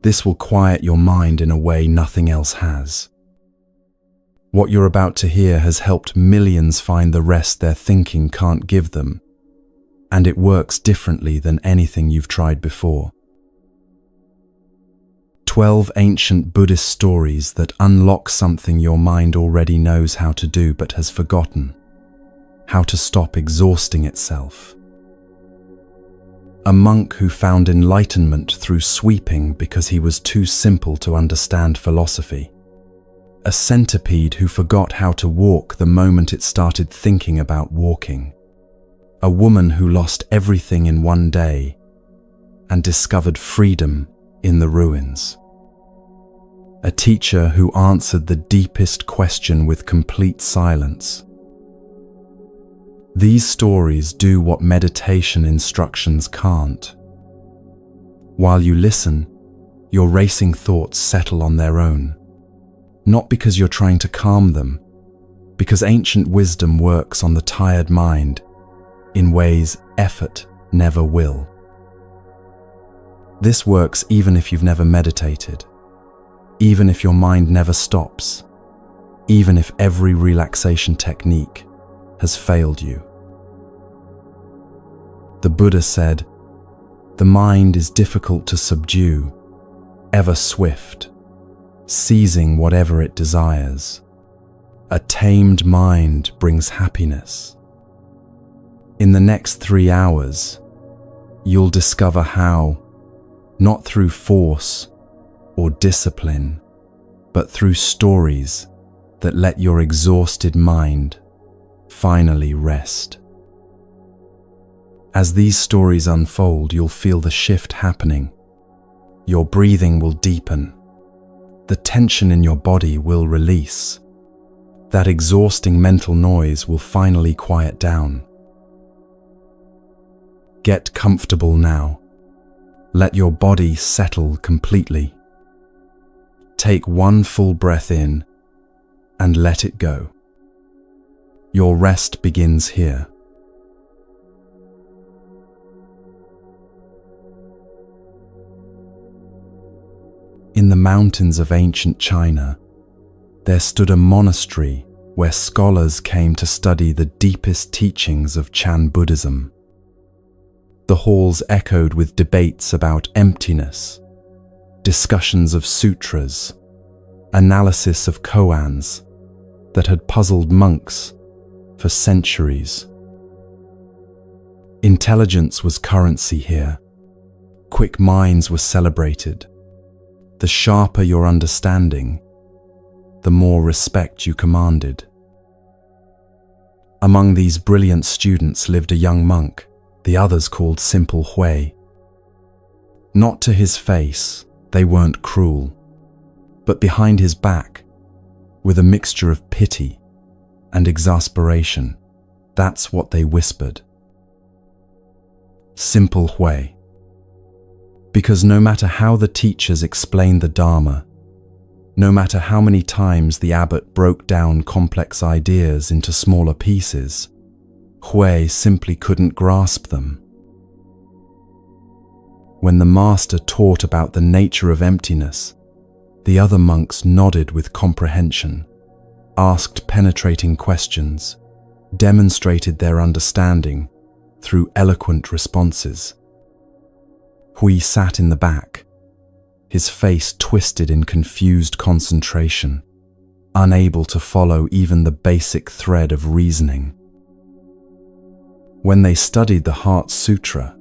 This will quiet your mind in a way nothing else has. What you're about to hear has helped millions find the rest their thinking can't give them, and it works differently than anything you've tried before. 12 ancient Buddhist stories that unlock something your mind already knows how to do but has forgotten: how to stop exhausting itself. A monk who found enlightenment through sweeping because he was too simple to understand philosophy. A centipede who forgot how to walk the moment it started thinking about walking. A woman who lost everything in one day and discovered freedom in the ruins. A teacher who answered the deepest question with complete silence. These stories do what meditation instructions can't. While you listen, your racing thoughts settle on their own. Not because you're trying to calm them, because ancient wisdom works on the tired mind in ways effort never will. This works even if you've never meditated, even if your mind never stops, even if every relaxation technique has failed you. The Buddha said, "The mind is difficult to subdue, ever swift, seizing whatever it desires. A tamed mind brings happiness." In the next 3 hours, you'll discover how, not through force or discipline, but through stories that let your exhausted mind finally rest. As these stories unfold, you'll feel the shift happening. Your breathing will deepen. The tension in your body will release. That exhausting mental noise will finally quiet down. Get comfortable now. Let your body settle completely. Take one full breath in and let it go. Your rest begins here. In the mountains of ancient China, there stood a monastery where scholars came to study the deepest teachings of Chan Buddhism. The halls echoed with debates about emptiness, discussions of sutras, analysis of koans that had puzzled monks for centuries. Intelligence was currency here. Quick minds were celebrated. The sharper your understanding, the more respect you commanded. Among these brilliant students lived a young monk, the others called Simple Hui. Not to his face, they weren't cruel, but behind his back, with a mixture of pity and exasperation, that's what they whispered. Simple Hui. Because no matter how the teachers explained the Dharma, no matter how many times the abbot broke down complex ideas into smaller pieces, Hui simply couldn't grasp them. When the master taught about the nature of emptiness, the other monks nodded with comprehension, asked penetrating questions, demonstrated their understanding through eloquent responses. Hui sat in the back, his face twisted in confused concentration, unable to follow even the basic thread of reasoning. When they studied the Heart Sutra,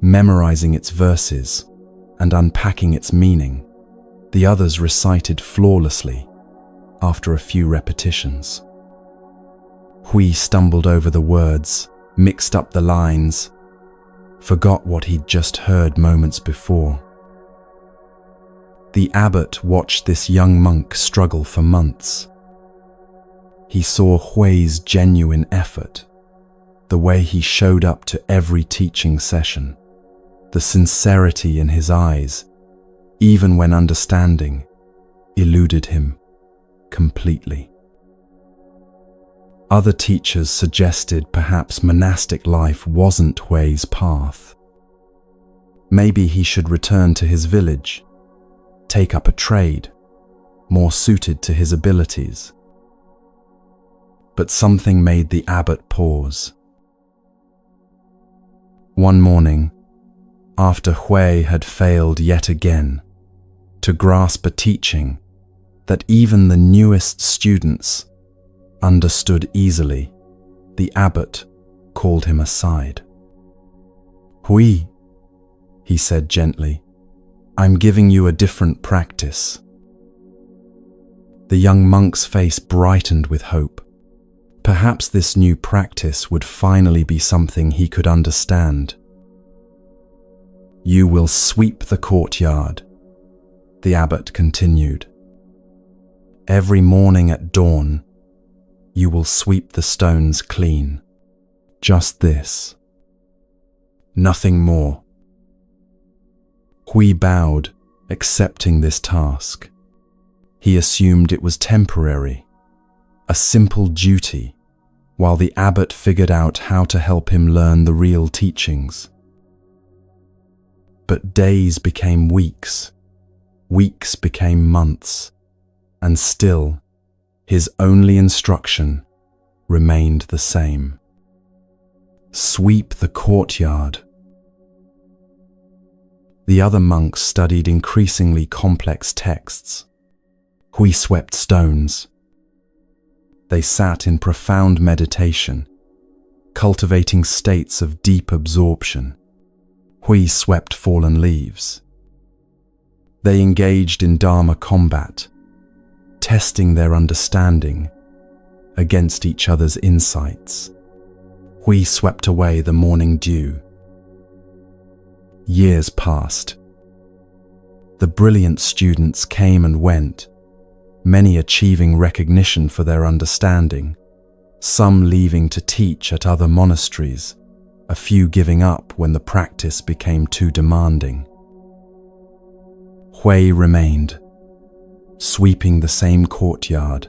memorizing its verses and unpacking its meaning, the others recited flawlessly after a few repetitions. Hui stumbled over the words, mixed up the lines, forgot what he'd just heard moments before. The abbot watched this young monk struggle for months. He saw Hui's genuine effort, the way he showed up to every teaching session, the sincerity in his eyes, even when understanding eluded him completely. Other teachers suggested perhaps monastic life wasn't Hui's path. Maybe he should return to his village, take up a trade more suited to his abilities. But something made the abbot pause. One morning, after Hui had failed yet again to grasp a teaching that even the newest students understood easily, the abbot called him aside. "Hui," he said gently, "I'm giving you a different practice." The young monk's face brightened with hope. Perhaps this new practice would finally be something he could understand. "You will sweep the courtyard," the abbot continued. "Every morning at dawn, you will sweep the stones clean. Just this. Nothing more." Hui bowed, accepting this task. He assumed it was temporary, a simple duty, while the abbot figured out how to help him learn the real teachings. But days became weeks, weeks became months, and still, his only instruction remained the same. Sweep the courtyard. The other monks studied increasingly complex texts. Hui swept stones. They sat in profound meditation, cultivating states of deep absorption. Hui swept fallen leaves. They engaged in Dharma combat, testing their understanding against each other's insights. Hui swept away the morning dew. Years passed. The brilliant students came and went, many achieving recognition for their understanding, some leaving to teach at other monasteries, a few giving up when the practice became too demanding. Hui remained, sweeping the same courtyard,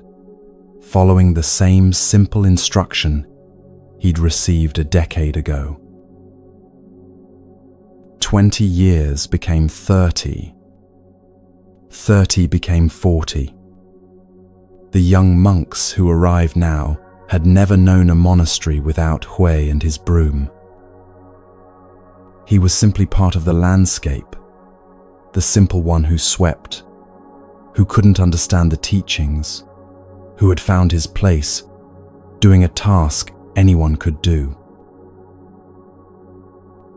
following the same simple instruction he'd received a decade ago. 20 years became 30. 30 became 40. The young monks who arrived now had never known a monastery without Hui and his broom. He was simply part of the landscape, the simple one who swept, who couldn't understand the teachings, who had found his place, doing a task anyone could do.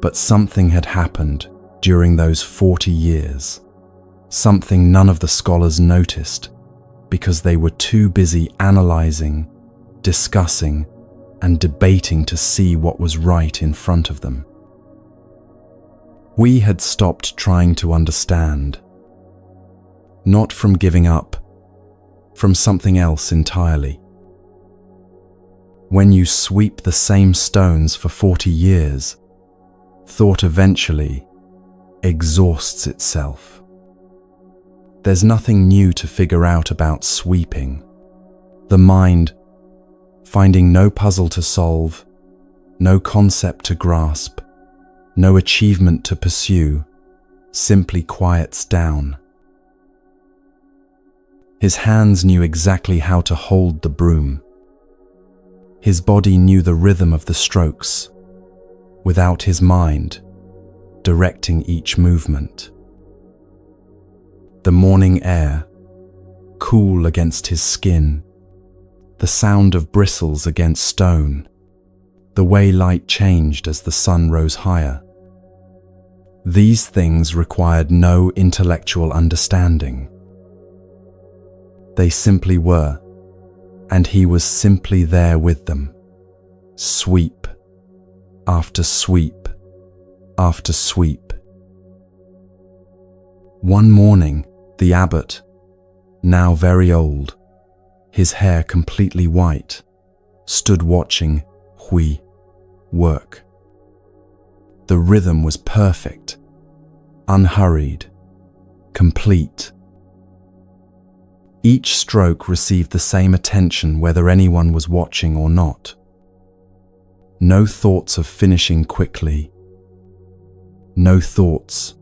But something had happened during those 40 years, something none of the scholars noticed because they were too busy analyzing, discussing, and debating to see what was right in front of them. We had stopped trying to understand, not from giving up, from something else entirely. When you sweep the same stones for 40 years, thought eventually exhausts itself. There's nothing new to figure out about sweeping. The mind, finding no puzzle to solve, no concept to grasp, no achievement to pursue, simply quiets down. His hands knew exactly how to hold the broom. His body knew the rhythm of the strokes, without his mind directing each movement. The morning air, cool against his skin, the sound of bristles against stone, the way light changed as the sun rose higher. These things required no intellectual understanding. They simply were, and he was simply there with them, sweep after sweep after sweep. One morning, the abbot, now very old, his hair completely white, stood watching Hui work. The rhythm was perfect, unhurried, complete. Each stroke received the same attention whether anyone was watching or not. No thoughts of finishing quickly. No thoughts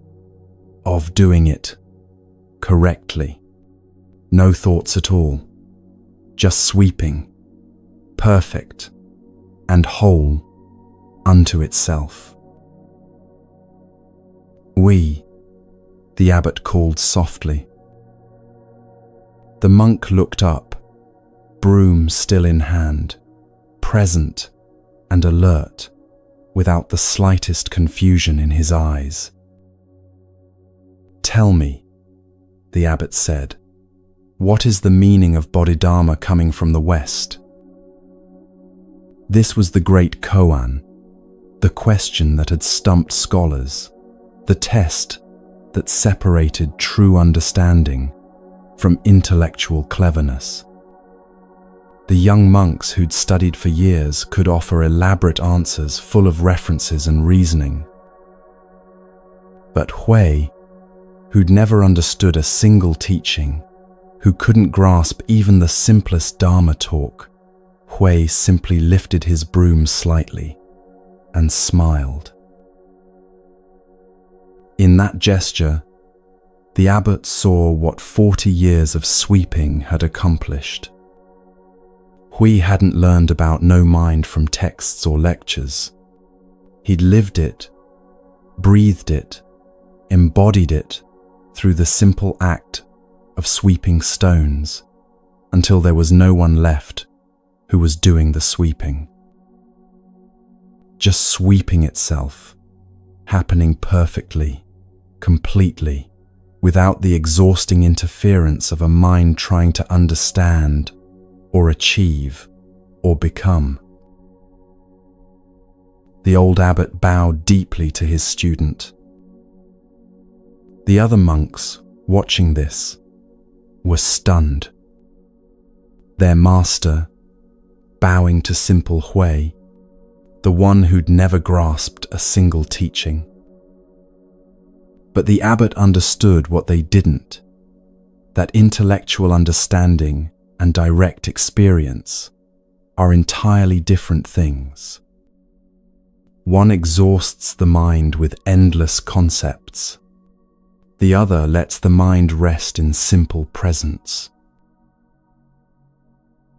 of doing it correctly. No thoughts at all, just sweeping, perfect, and whole unto itself. "We," the abbot called softly. The monk looked up, broom still in hand, present and alert, without the slightest confusion in his eyes. "Tell me," the abbot said, "what is the meaning of Bodhidharma coming from the West?" This was the great koan, the question that had stumped scholars, the test that separated true understanding from intellectual cleverness. The young monks who'd studied for years could offer elaborate answers full of references and reasoning. But Hui, who'd never understood a single teaching, who couldn't grasp even the simplest Dharma talk, Hui simply lifted his broom slightly and smiled. In that gesture, the abbot saw what 40 years of sweeping had accomplished. Hui hadn't learned about no mind from texts or lectures. He'd lived it, breathed it, embodied it through the simple act of sweeping stones until there was no one left who was doing the sweeping. Just sweeping itself, happening perfectly, completely, without the exhausting interference of a mind trying to understand or achieve or become. The old abbot bowed deeply to his student. The other monks, watching this, were stunned. Their master, bowing to simple Hui, the one who'd never grasped a single teaching. But the abbot understood what they didn't, that intellectual understanding and direct experience are entirely different things. One exhausts the mind with endless concepts. The other lets the mind rest in simple presence.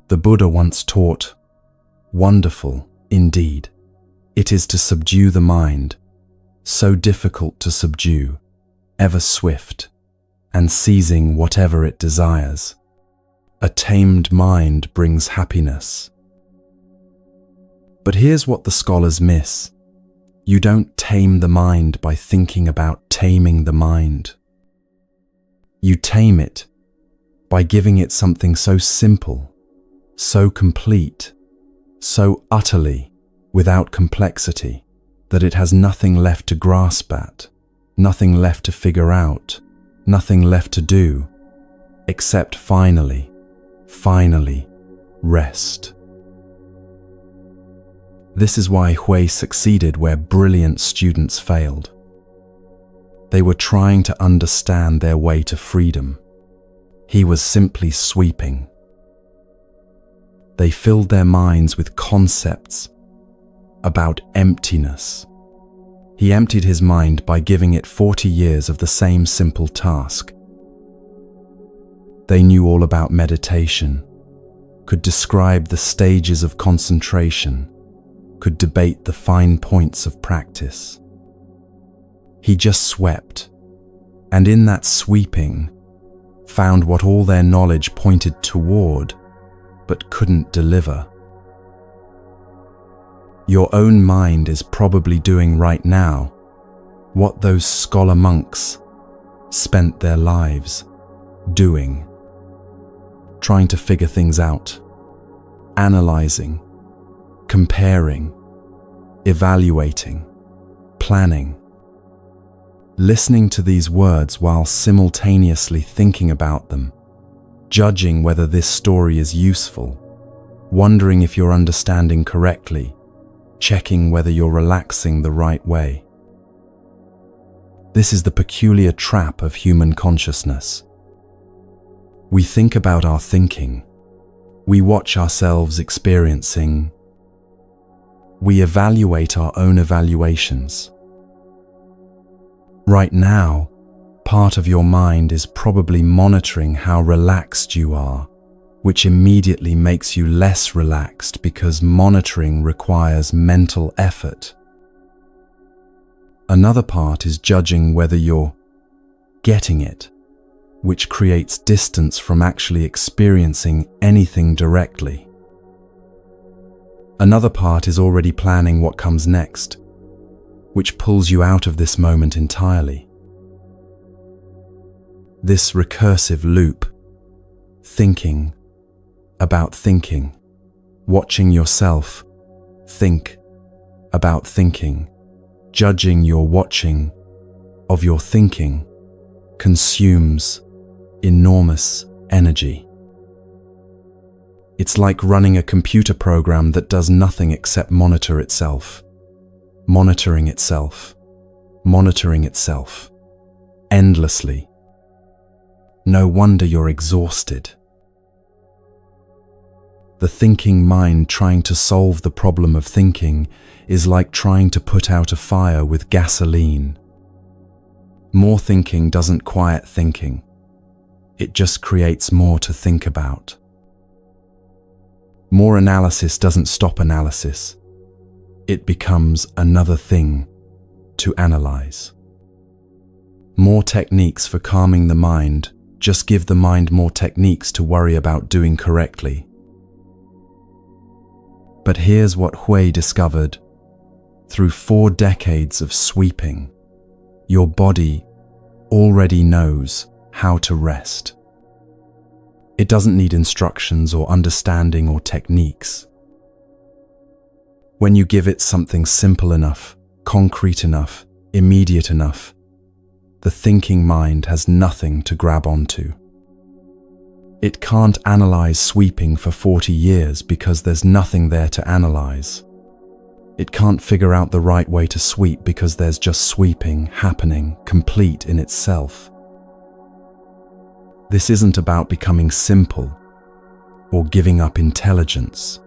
The Buddha once taught, "Wonderful, indeed, it is to subdue the mind, so difficult to subdue, ever swift, and seizing whatever it desires. A tamed mind brings happiness." But here's what the scholars miss. You don't tame the mind by thinking about taming the mind. You tame it by giving it something so simple, so complete, so utterly without complexity, that it has nothing left to grasp at, nothing left to figure out, nothing left to do, except finally rest. This is why Hui succeeded where brilliant students failed. They were trying to understand their way to freedom. He was simply sweeping. They filled their minds with concepts about emptiness. He emptied his mind by giving it 40 years of the same simple task. They knew all about meditation, could describe the stages of concentration, could debate the fine points of practice. He just swept, and in that sweeping, found what all their knowledge pointed toward, but couldn't deliver. Your own mind is probably doing right now what those scholar monks spent their lives doing, trying to figure things out, analyzing, comparing, evaluating, planning, listening to these words while simultaneously thinking about them, judging whether this story is useful, wondering if you're understanding correctly, checking whether you're relaxing the right way. This is the peculiar trap of human consciousness. We think about our thinking. We watch ourselves experiencing. We evaluate our own evaluations. Right now, part of your mind is probably monitoring how relaxed you are, which immediately makes you less relaxed because monitoring requires mental effort. Another part is judging whether you're getting it, which creates distance from actually experiencing anything directly. Another part is already planning what comes next, which pulls you out of this moment entirely. This recursive loop, thinking about thinking, watching yourself think about thinking, judging your watching of your thinking, consumes enormous energy. It's like running a computer program that does nothing except monitor itself, monitoring itself, endlessly. No wonder you're exhausted. The thinking mind trying to solve the problem of thinking is like trying to put out a fire with gasoline. More thinking doesn't quiet thinking. It just creates more to think about. More analysis doesn't stop analysis. It becomes another thing to analyze. More techniques for calming the mind just give the mind more techniques to worry about doing correctly. But here's what Hui discovered. Through 4 decades of sweeping, your body already knows how to rest. It doesn't need instructions or understanding or techniques. When you give it something simple enough, concrete enough, immediate enough, the thinking mind has nothing to grab onto. It can't analyze sweeping for 40 years because there's nothing there to analyze. It can't figure out the right way to sweep because there's just sweeping happening, complete in itself. This isn't about becoming simple or giving up intelligence.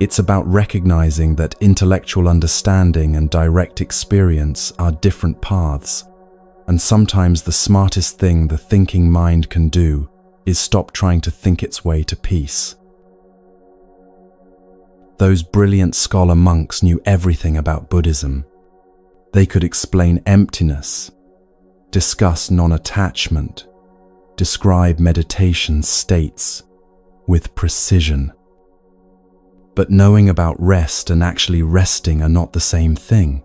It's about recognizing that intellectual understanding and direct experience are different paths, and sometimes the smartest thing the thinking mind can do is stop trying to think its way to peace. Those brilliant scholar monks knew everything about Buddhism. They could explain emptiness, discuss non-attachment, describe meditation states with precision. But knowing about rest and actually resting are not the same thing.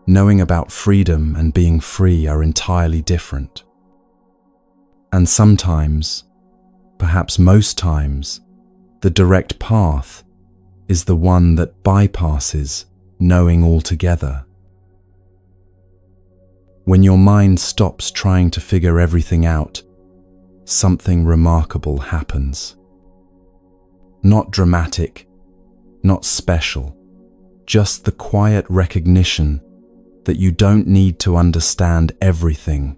Knowing about freedom and being free are entirely different. And sometimes, perhaps most times, the direct path is the one that bypasses knowing altogether. When your mind stops trying to figure everything out, something remarkable happens. Not dramatic, not special, just the quiet recognition that you don't need to understand everything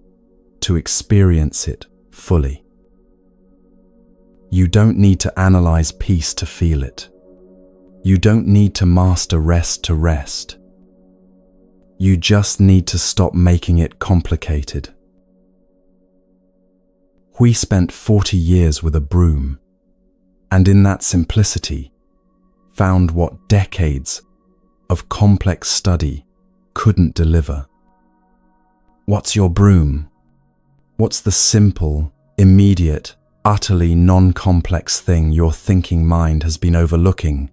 to experience it fully. You don't need to analyze peace to feel it. You don't need to master rest to rest. You just need to stop making it complicated. Hui spent 40 years with a broom, and in that simplicity, found what decades of complex study couldn't deliver. What's your broom? What's the simple, immediate, utterly non-complex thing your thinking mind has been overlooking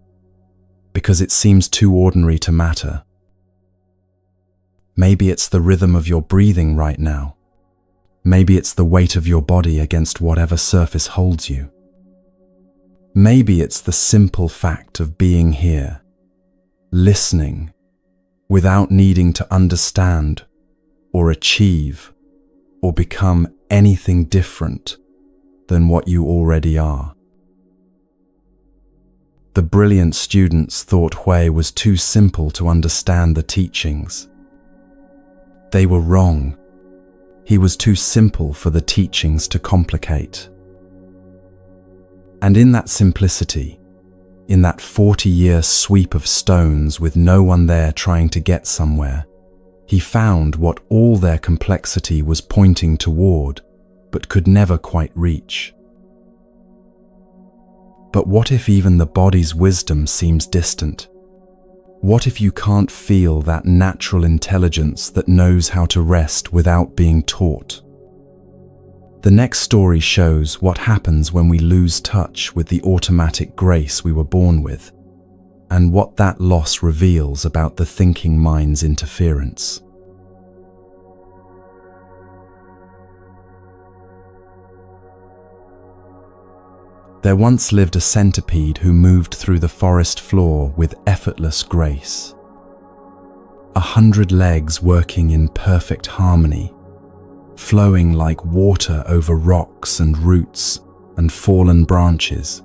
because it seems too ordinary to matter? Maybe it's the rhythm of your breathing right now. Maybe it's the weight of your body against whatever surface holds you. Maybe it's the simple fact of being here, listening, without needing to understand or achieve or become anything different than what you already are. The brilliant students thought Hui was too simple to understand the teachings. They were wrong. He was too simple for the teachings to complicate. And in that simplicity, in that 40-year sweep of stones with no one there trying to get somewhere, He found what all their complexity was pointing toward, but could never quite reach. But what if even the body's wisdom seems distant? What if you can't feel that natural intelligence that knows how to rest without being taught? The next story shows what happens when we lose touch with the automatic grace we were born with, and what that loss reveals about the thinking mind's interference. There once lived a centipede who moved through the forest floor with effortless grace. 100 legs working in perfect harmony, flowing like water over rocks and roots and fallen branches.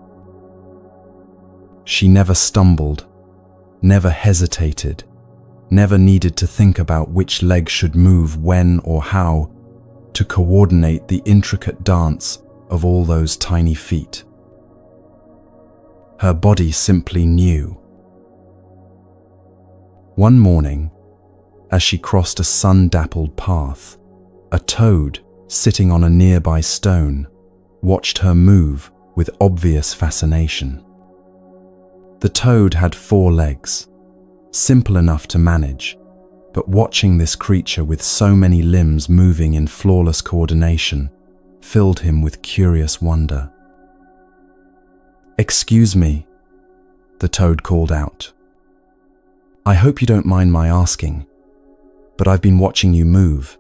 She never stumbled, never hesitated, never needed to think about which leg should move when or how to coordinate the intricate dance of all those tiny feet. Her body simply knew. One morning, as she crossed a sun-dappled path, a toad sitting on a nearby stone watched her move with obvious fascination. The toad had 4 legs, simple enough to manage, but watching this creature with so many limbs moving in flawless coordination filled him with curious wonder. "Excuse me," the toad called out. "I hope you don't mind my asking, but I've been watching you move,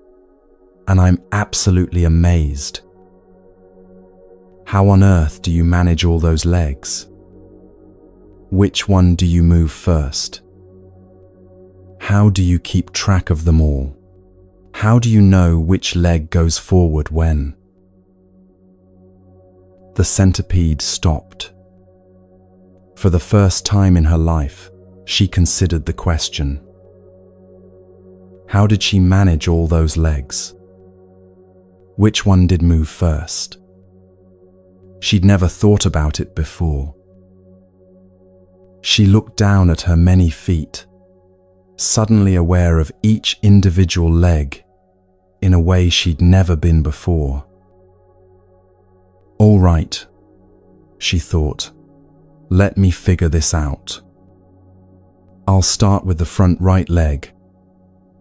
and I'm absolutely amazed. How on earth do you manage all those legs? Which one do you move first? How do you keep track of them all? How do you know which leg goes forward when?" The centipede stopped. For the first time in her life, she considered the question. How did she manage all those legs? Which one did move first? She'd never thought about it before. She looked down at her many feet, suddenly aware of each individual leg in a way she'd never been before. "All right," she thought. "Let me figure this out. I'll start with the front right leg,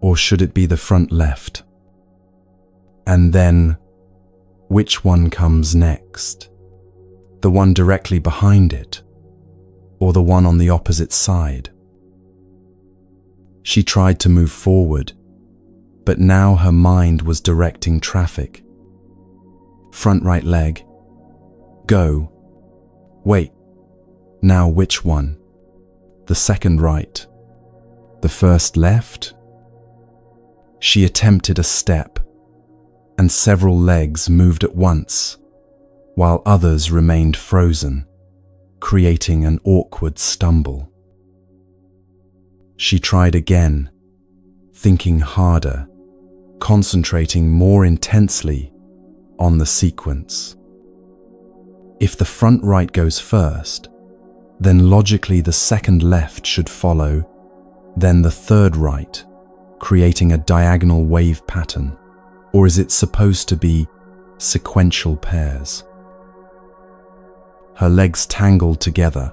or should it be the front left? And then, which one comes next? The one directly behind it, or the one on the opposite side?" She tried to move forward, but now her mind was directing traffic. Front right leg. Go. Wait. Now which one? The second right? The first left? She attempted a step, and several legs moved at once, while others remained frozen, creating an awkward stumble. She tried again, thinking harder, concentrating more intensely on the sequence. If the front right goes first, then logically the second left should follow, then the third right, creating a diagonal wave pattern, or is it supposed to be sequential pairs? Her legs tangled together.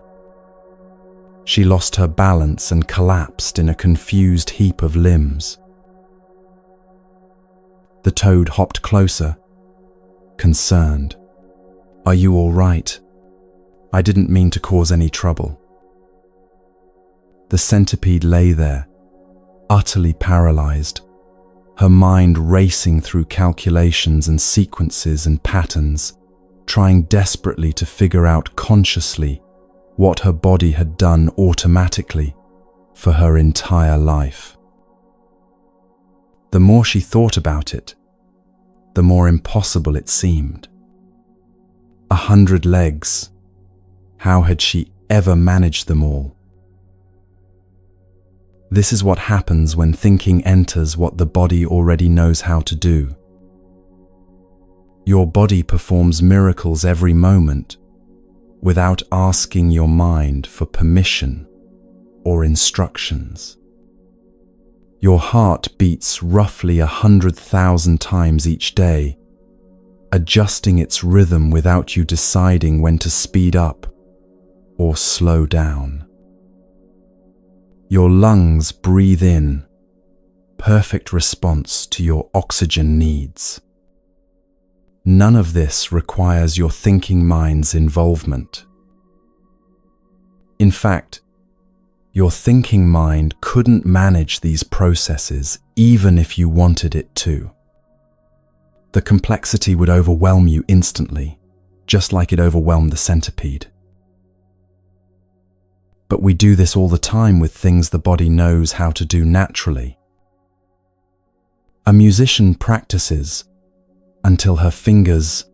She lost her balance and collapsed in a confused heap of limbs. The toad hopped closer, concerned. "Are you all right? I didn't mean to cause any trouble." The centipede lay there, utterly paralyzed, her mind racing through calculations and sequences and patterns, trying desperately to figure out consciously what her body had done automatically for her entire life. The more she thought about it, the more impossible it seemed. 100 legs. How had she ever managed them all? This is what happens when thinking enters what the body already knows how to do. Your body performs miracles every moment without asking your mind for permission or instructions. Your heart beats roughly 100,000 times each day, adjusting its rhythm without you deciding when to speed up or slow down. Your lungs breathe in, perfect response to your oxygen needs. None of this requires your thinking mind's involvement. In fact, your thinking mind couldn't manage these processes even if you wanted it to. The complexity would overwhelm you instantly, just like it overwhelmed the centipede. But we do this all the time with things the body knows how to do naturally. A musician practices until her fingers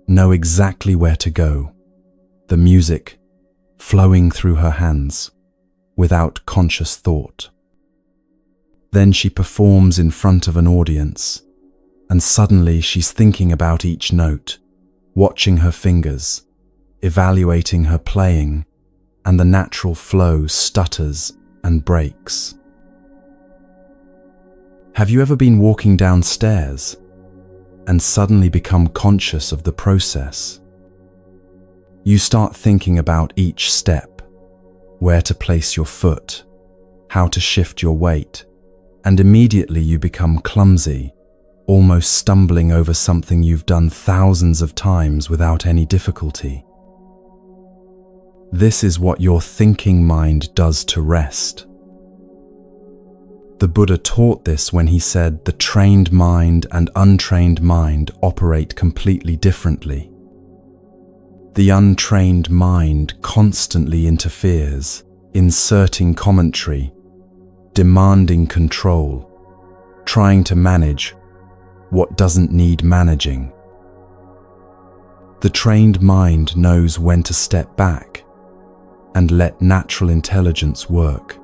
know exactly where to go, the music flowing through her hands without conscious thought. Then she performs in front of an audience, and suddenly she's thinking about each note, watching her fingers, evaluating her playing, and the natural flow stutters and breaks. Have you ever been walking downstairs and suddenly become conscious of the process? You start thinking about each step, where to place your foot, how to shift your weight, and immediately you become clumsy, almost stumbling over something you've done thousands of times without any difficulty. This is what your thinking mind does to rest. The Buddha taught this when he said the trained mind and untrained mind operate completely differently. The untrained mind constantly interferes, inserting commentary, demanding control, trying to manage what doesn't need managing. The trained mind knows when to step back and let natural intelligence work.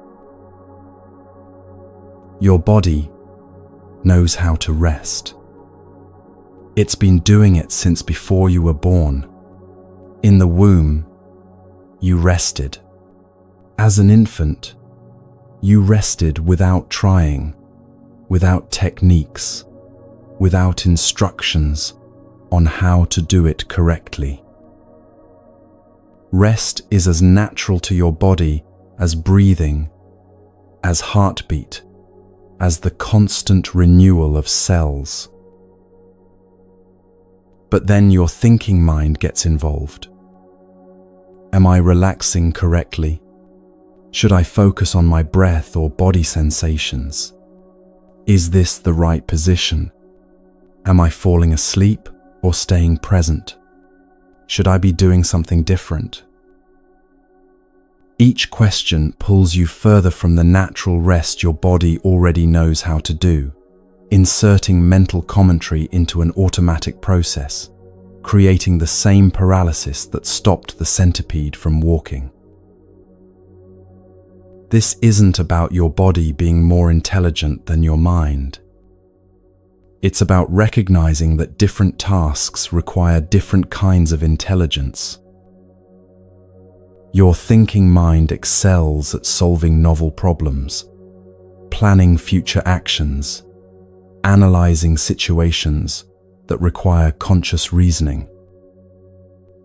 Your body knows how to rest. It's been doing it since before you were born. In the womb, you rested. As an infant, you rested without trying, without techniques, without instructions on how to do it correctly. Rest is as natural to your body as breathing, as heartbeat, as the constant renewal of cells. But then your thinking mind gets involved. Am I relaxing correctly? Should I focus on my breath or body sensations? Is this the right position? Am I falling asleep or staying present? Should I be doing something different? Each question pulls you further from the natural rest your body already knows how to do, inserting mental commentary into an automatic process, creating the same paralysis that stopped the centipede from walking. This isn't about your body being more intelligent than your mind. It's about recognizing that different tasks require different kinds of intelligence. Your thinking mind excels at solving novel problems, planning future actions, analyzing situations that require conscious reasoning.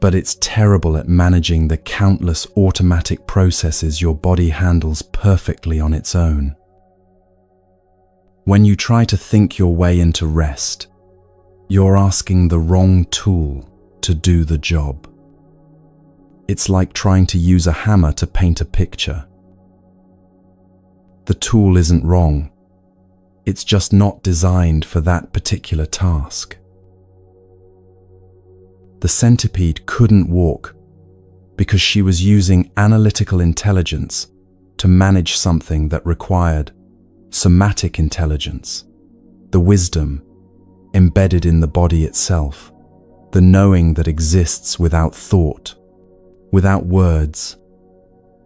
But it's terrible at managing the countless automatic processes your body handles perfectly on its own. When you try to think your way into rest, you're asking the wrong tool to do the job. It's like trying to use a hammer to paint a picture. The tool isn't wrong. It's just not designed for that particular task. The centipede couldn't walk because she was using analytical intelligence to manage something that required somatic intelligence, the wisdom embedded in the body itself, the knowing that exists without thought, without words,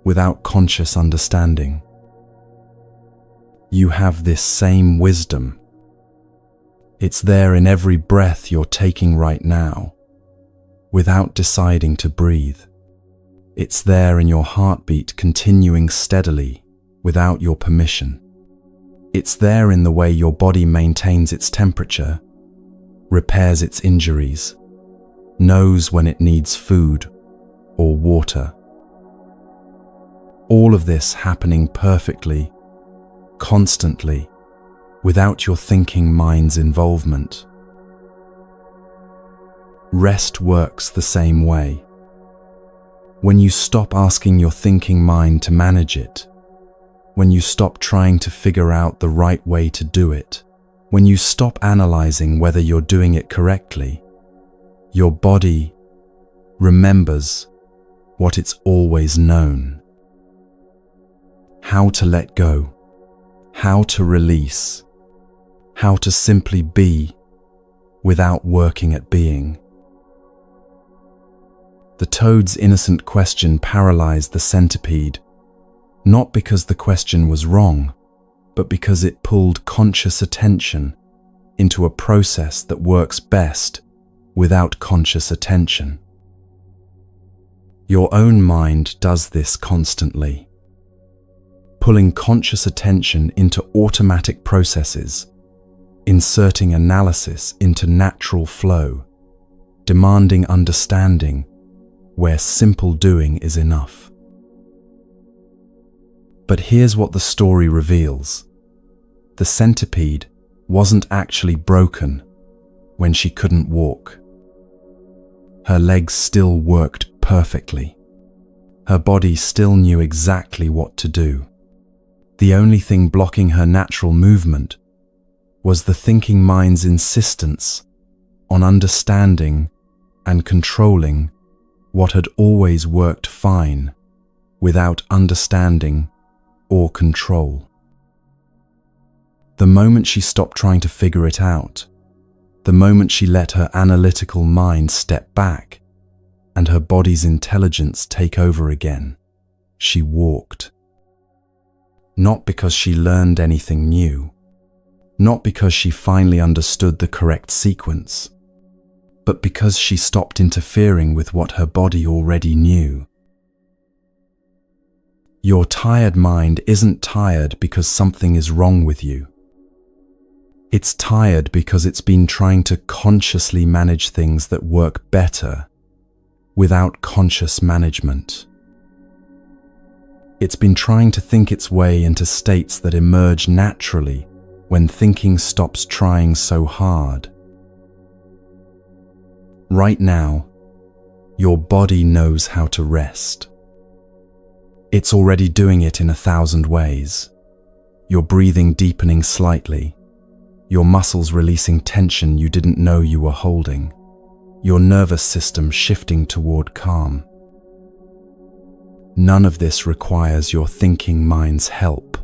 without conscious understanding. You have this same wisdom. It's there in every breath you're taking right now, without deciding to breathe. It's there in your heartbeat continuing steadily without your permission. It's there in the way your body maintains its temperature, repairs its injuries, knows when it needs food or water. All of this happening perfectly, constantly, without your thinking mind's involvement. Rest works the same way. When you stop asking your thinking mind to manage it, when you stop trying to figure out the right way to do it, when you stop analyzing whether you're doing it correctly, your body remembers what it's always known. How to let go, how to release, how to simply be without working at being. The toad's innocent question paralyzed the centipede, not because the question was wrong, but because it pulled conscious attention into a process that works best without conscious attention. Your own mind does this constantly, pulling conscious attention into automatic processes, inserting analysis into natural flow, demanding understanding where simple doing is enough. But here's what the story reveals. The centipede wasn't actually broken when she couldn't walk. Her legs still worked perfectly. Her body still knew exactly what to do. The only thing blocking her natural movement was the thinking mind's insistence on understanding and controlling what had always worked fine without understanding or control. The moment she stopped trying to figure it out, the moment she let her analytical mind step back and her body's intelligence take over again, she walked. Not because she learned anything new, not because she finally understood the correct sequence, but because she stopped interfering with what her body already knew. Your tired mind isn't tired because something is wrong with you. It's tired because it's been trying to consciously manage things that work better without conscious management. It's been trying to think its way into states that emerge naturally when thinking stops trying so hard. Right now, your body knows how to rest. It's already doing it in 1,000 ways. Your breathing deepening slightly, your muscles releasing tension you didn't know you were holding, your nervous system shifting toward calm. None of this requires your thinking mind's help.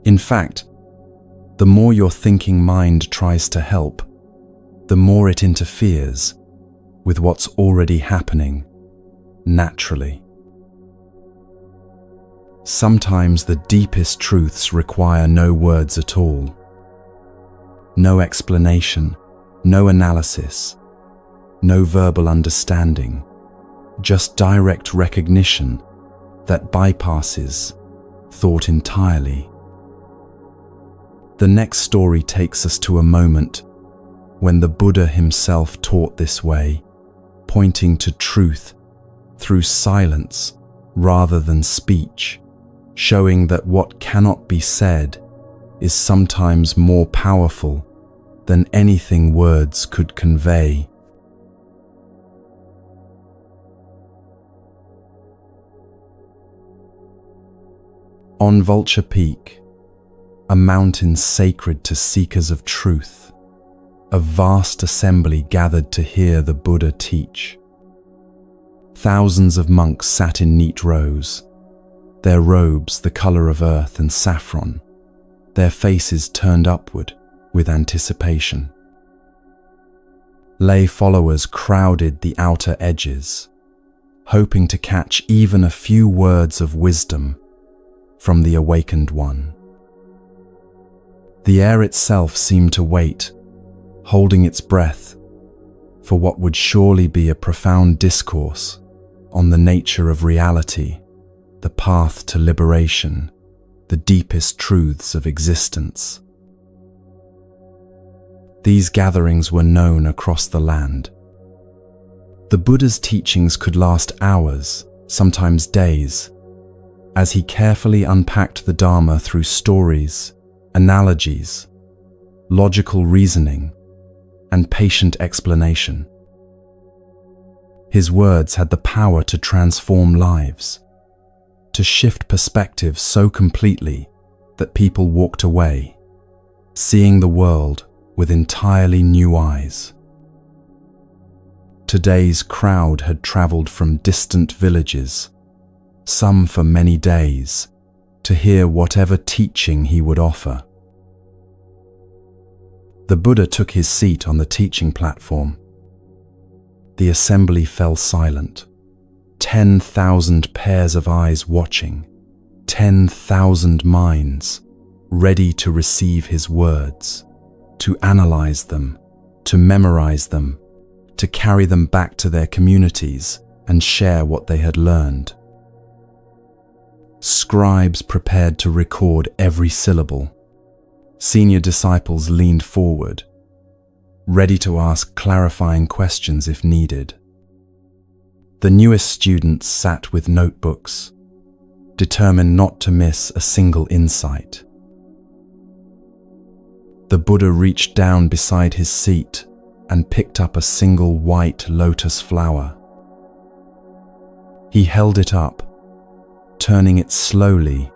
In fact, the more your thinking mind tries to help, the more it interferes with what's already happening naturally. Sometimes the deepest truths require no words at all. No explanation, no analysis, no verbal understanding, just direct recognition that bypasses thought entirely. The next story takes us to a moment when the Buddha himself taught this way, pointing to truth through silence rather than speech, showing that what cannot be said is sometimes more powerful than anything words could convey. On Vulture Peak, a mountain sacred to seekers of truth, a vast assembly gathered to hear the Buddha teach. Thousands of monks sat in neat rows, their robes the color of earth and saffron, their faces turned upward with anticipation. Lay followers crowded the outer edges, hoping to catch even a few words of wisdom from the awakened one. The air itself seemed to wait, holding its breath for what would surely be a profound discourse on the nature of reality, the path to liberation, the deepest truths of existence. These gatherings were known across the land. The Buddha's teachings could last hours, sometimes days, as he carefully unpacked the Dharma through stories, analogies, logical reasoning, and patient explanation. His words had the power to transform lives, to shift perspectives so completely that people walked away, seeing the world with entirely new eyes. Today's crowd had traveled from distant villages, some for many days, to hear whatever teaching he would offer. The Buddha took his seat on the teaching platform. The assembly fell silent. 10,000 pairs of eyes watching, 10,000 minds ready to receive his words, to analyze them, to memorize them, to carry them back to their communities and share what they had learned. Scribes prepared to record every syllable. Senior disciples leaned forward, ready to ask clarifying questions if needed. The newest students sat with notebooks, determined not to miss a single insight. The Buddha reached down beside his seat and picked up a single white lotus flower. He held it up, turning it slowly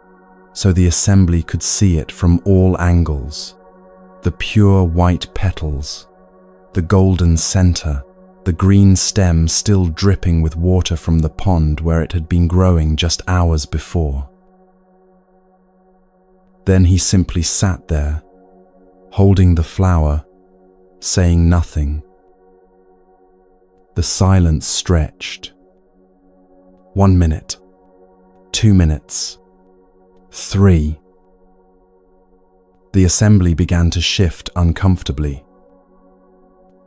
so the assembly could see it from all angles. The pure white petals, the golden center, the green stem still dripping with water from the pond where it had been growing just hours before. Then he simply sat there, holding the flower, saying nothing. The silence stretched. 1 minute, 2 minutes, 3. The assembly began to shift uncomfortably.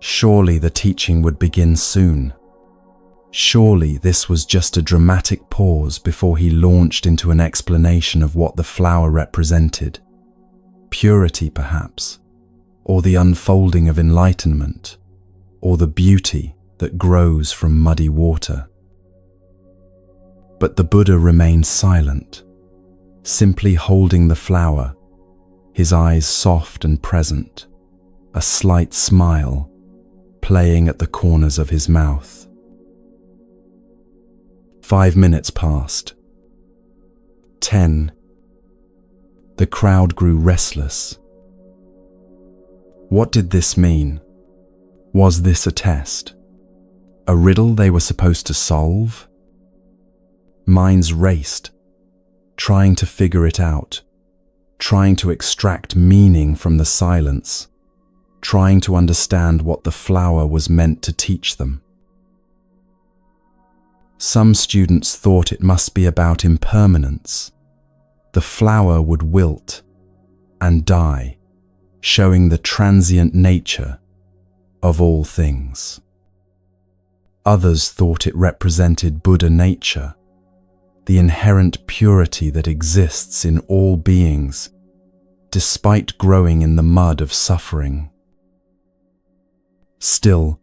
Surely the teaching would begin soon. Surely this was just a dramatic pause before he launched into an explanation of what the flower represented. Purity, perhaps, or the unfolding of enlightenment, or the beauty that grows from muddy water. But the Buddha remained silent, simply holding the flower, his eyes soft and present, a slight smile playing at the corners of his mouth. 5 minutes passed. 10. The crowd grew restless. What did this mean? Was this a test? A riddle they were supposed to solve? Minds raced, trying to figure it out, trying to extract meaning from the silence, trying to understand what the flower was meant to teach them. Some students thought it must be about impermanence. The flower would wilt and die, showing the transient nature of all things. Others thought it represented Buddha nature, the inherent purity that exists in all beings, despite growing in the mud of suffering. Still,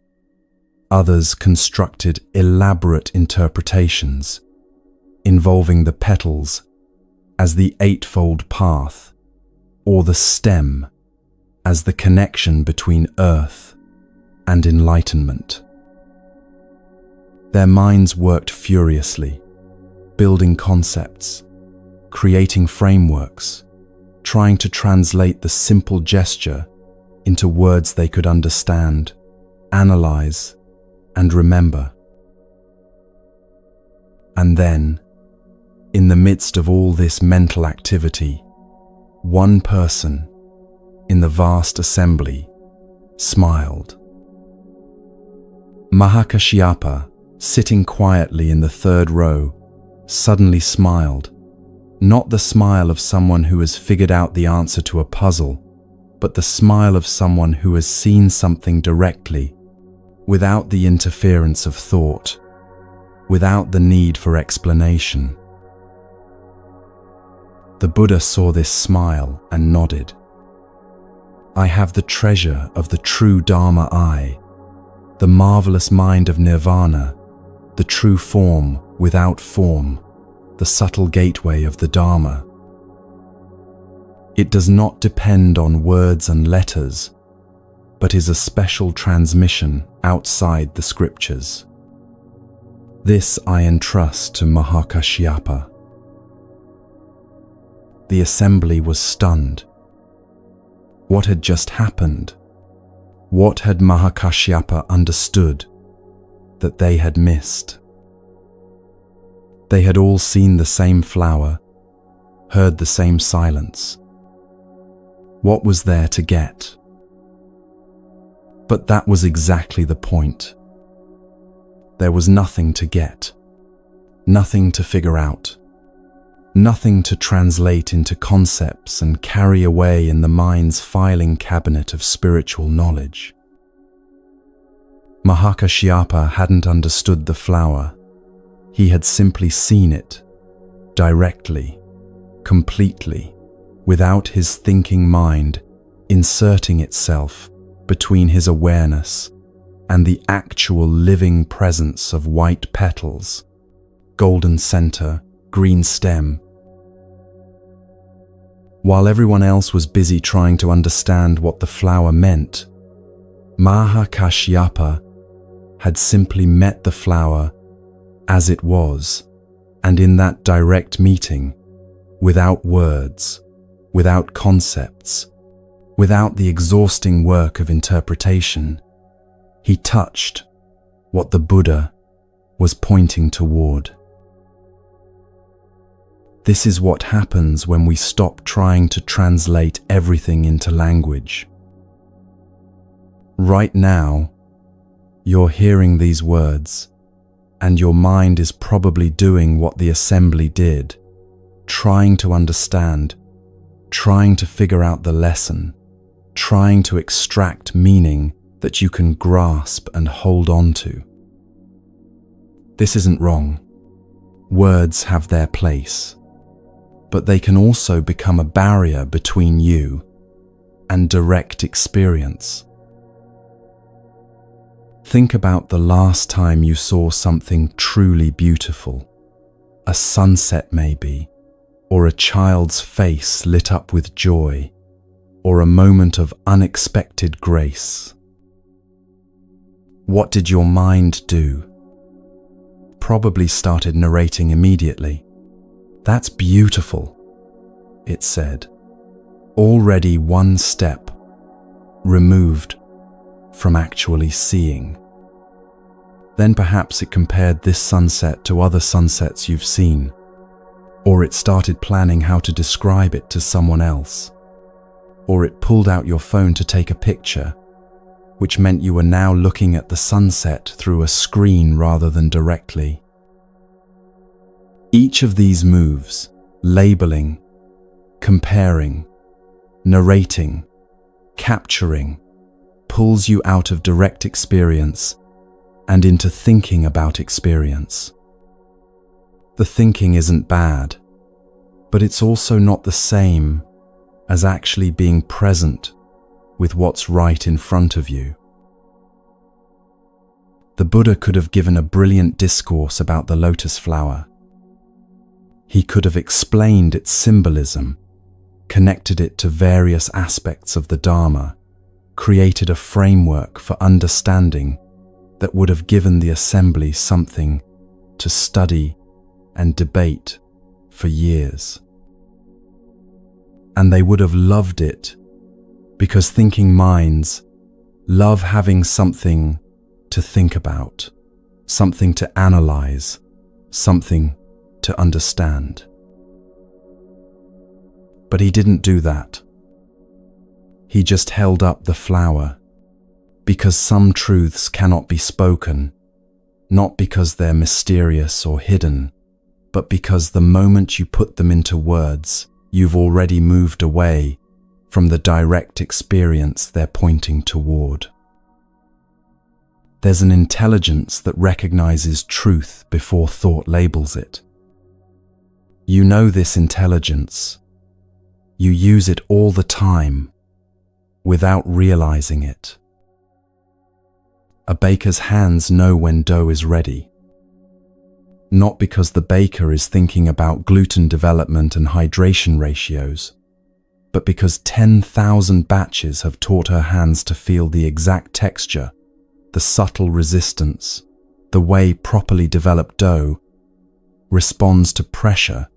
others constructed elaborate interpretations, involving the petals as the eightfold path, or the stem as the connection between earth and enlightenment. Their minds worked furiously, building concepts, creating frameworks, trying to translate the simple gesture into words they could understand, analyze, and remember. And then, in the midst of all this mental activity, one person in the vast assembly smiled. Mahakashyapa, sitting quietly in the third row, suddenly smiled, not the smile of someone who has figured out the answer to a puzzle, but the smile of someone who has seen something directly, without the interference of thought, without the need for explanation. The Buddha saw this smile and nodded. I have the treasure of the true Dharma I, the marvelous mind of nirvana, the true form without form, the subtle gateway of the Dharma. It does not depend on words and letters, but is a special transmission outside the scriptures. This I entrust to Mahakashyapa. The assembly was stunned. What had just happened? What had Mahakashyapa understood that they had missed? They had all seen the same flower, heard the same silence. What was there to get? But that was exactly the point. There was nothing to get, nothing to figure out, nothing to translate into concepts and carry away in the mind's filing cabinet of spiritual knowledge. Mahakashyapa hadn't understood the flower. He had simply seen it, directly, completely, without his thinking mind inserting itself between his awareness and the actual living presence of white petals, golden center, green stem. While everyone else was busy trying to understand what the flower meant, Mahakashyapa had simply met the flower as it was, and in that direct meeting, without words, without concepts, without the exhausting work of interpretation, he touched what the Buddha was pointing toward. This is what happens when we stop trying to translate everything into language. Right now, you're hearing these words, and your mind is probably doing what the assembly did, trying to understand, trying to figure out the lesson, trying to extract meaning that you can grasp and hold on to. This isn't wrong. Words have their place, but they can also become a barrier between you and direct experience. Think about the last time you saw something truly beautiful, a sunset maybe, or a child's face lit up with joy, or a moment of unexpected grace. What did your mind do? Probably started narrating immediately. That's beautiful, it said, already one step removed from actually seeing. Then perhaps it compared this sunset to other sunsets you've seen, or it started planning how to describe it to someone else, or it pulled out your phone to take a picture, which meant you were now looking at the sunset through a screen rather than directly. Each of these moves, labeling, comparing, narrating, capturing, pulls you out of direct experience and into thinking about experience. The thinking isn't bad, but it's also not the same as actually being present with what's right in front of you. The Buddha could have given a brilliant discourse about the lotus flower. He could have explained its symbolism, connected it to various aspects of the Dharma, created a framework for understanding that would have given the assembly something to study and debate for years. And they would have loved it, because thinking minds love having something to think about, something to analyze, something to understand. But he didn't do that. He just held up the flower, because some truths cannot be spoken, not because they're mysterious or hidden, but because the moment you put them into words, you've already moved away from the direct experience they're pointing toward. There's an intelligence that recognizes truth before thought labels it. You know this intelligence You use it all the time, without realizing it. A baker's hands know when dough is ready. Not because the baker is thinking about gluten development and hydration ratios, but because 10,000 batches have taught her hands to feel the exact texture, the subtle resistance, the way properly developed dough responds to pressure.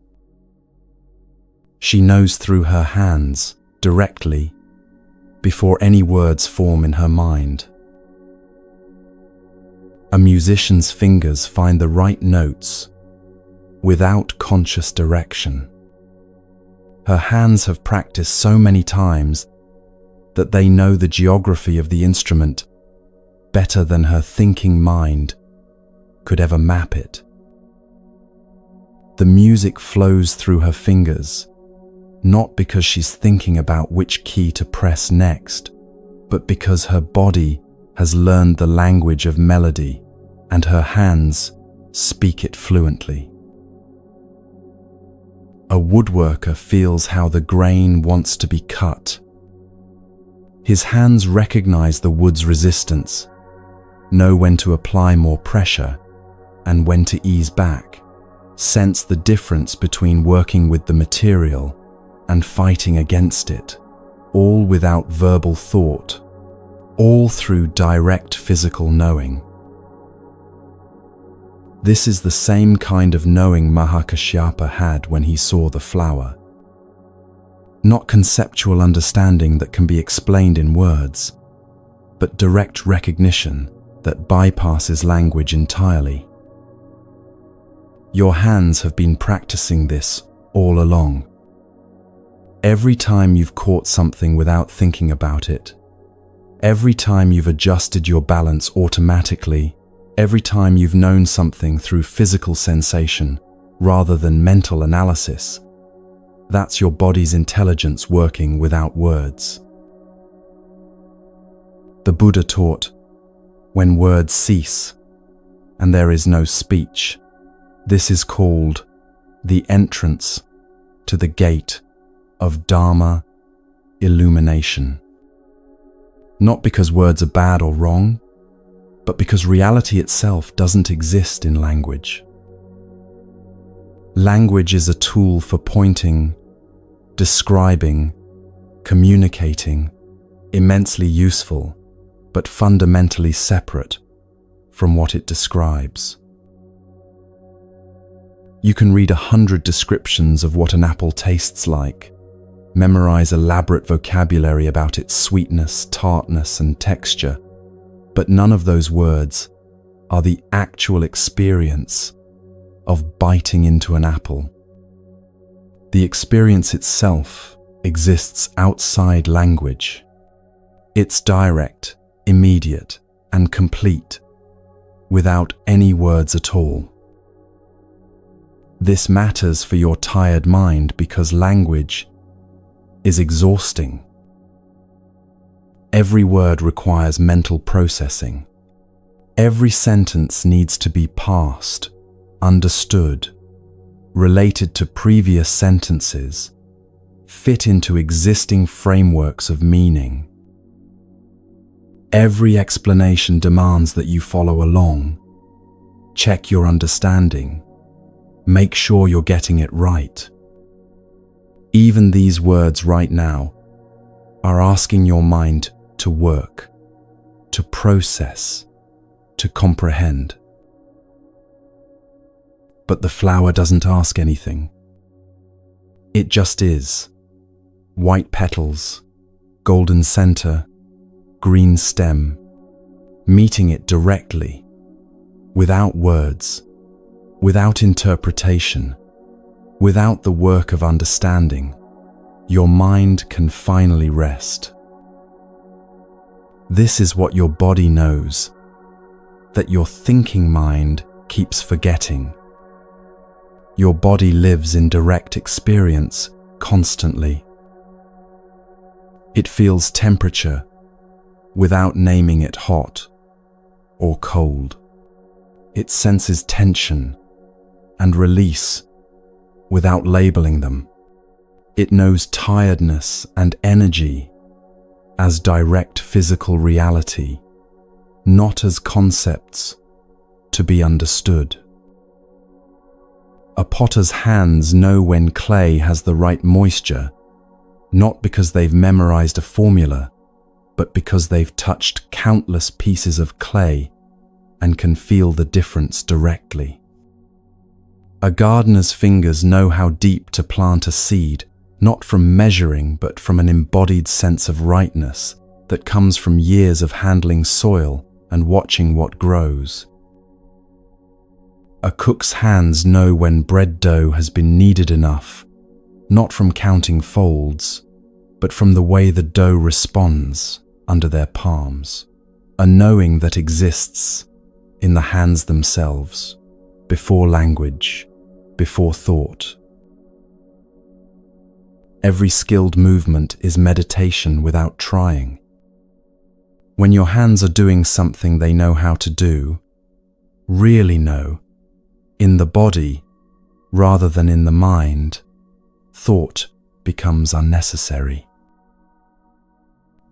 She knows through her hands, directly, before any words form in her mind. A musician's fingers find the right notes without conscious direction. Her hands have practiced so many times that they know the geography of the instrument better than her thinking mind could ever map it. The music flows through her fingers, not because she's thinking about which key to press next, but because her body has learned the language of melody and her hands speak it fluently. A woodworker feels how the grain wants to be cut. His hands recognize the wood's resistance, know when to apply more pressure and when to ease back, sense the difference between working with the material and fighting against it, all without verbal thought, all through direct physical knowing. This is the same kind of knowing Mahakashyapa had when he saw the flower. Not conceptual understanding that can be explained in words, but direct recognition that bypasses language entirely. Your hands have been practicing this all along. Every time you've caught something without thinking about it, every time you've adjusted your balance automatically, every time you've known something through physical sensation rather than mental analysis, that's your body's intelligence working without words. The Buddha taught, when words cease and there is no speech, this is called the entrance to the gate of Dharma illumination. Not because words are bad or wrong, but because reality itself doesn't exist in language. Language is a tool for pointing, describing, communicating, immensely useful, but fundamentally separate from what it describes. You can read 100 descriptions of what an apple tastes like, memorize elaborate vocabulary about its sweetness, tartness, and texture, but none of those words are the actual experience of biting into an apple. The experience itself exists outside language. It's direct, immediate, and complete, without any words at all. This matters for your tired mind because language is exhausting. Every word requires mental processing. Every sentence needs to be parsed, understood, related to previous sentences, fit into existing frameworks of meaning. Every explanation demands that you follow along, check your understanding, make sure you're getting it right. Even these words right now are asking your mind to work, to process, to comprehend. But the flower doesn't ask anything. It just is. White petals, golden center, green stem, meeting it directly, without words, without interpretation, without the work of understanding. Your mind can finally rest. This is what your body knows, that your thinking mind keeps forgetting. Your body lives in direct experience constantly. It feels temperature without naming it hot or cold. It senses tension and release without labeling them. It knows tiredness and energy as direct physical reality, not as concepts to be understood. A potter's hands know when clay has the right moisture, not because they've memorized a formula, but because they've touched countless pieces of clay and can feel the difference directly. A gardener's fingers know how deep to plant a seed, not from measuring, but from an embodied sense of rightness that comes from years of handling soil and watching what grows. A cook's hands know when bread dough has been kneaded enough, not from counting folds, but from the way the dough responds under their palms. A knowing that exists in the hands themselves, before language, before thought. Every skilled movement is meditation without trying. When your hands are doing something they know how to do, really know, in the body rather than in the mind, thought becomes unnecessary.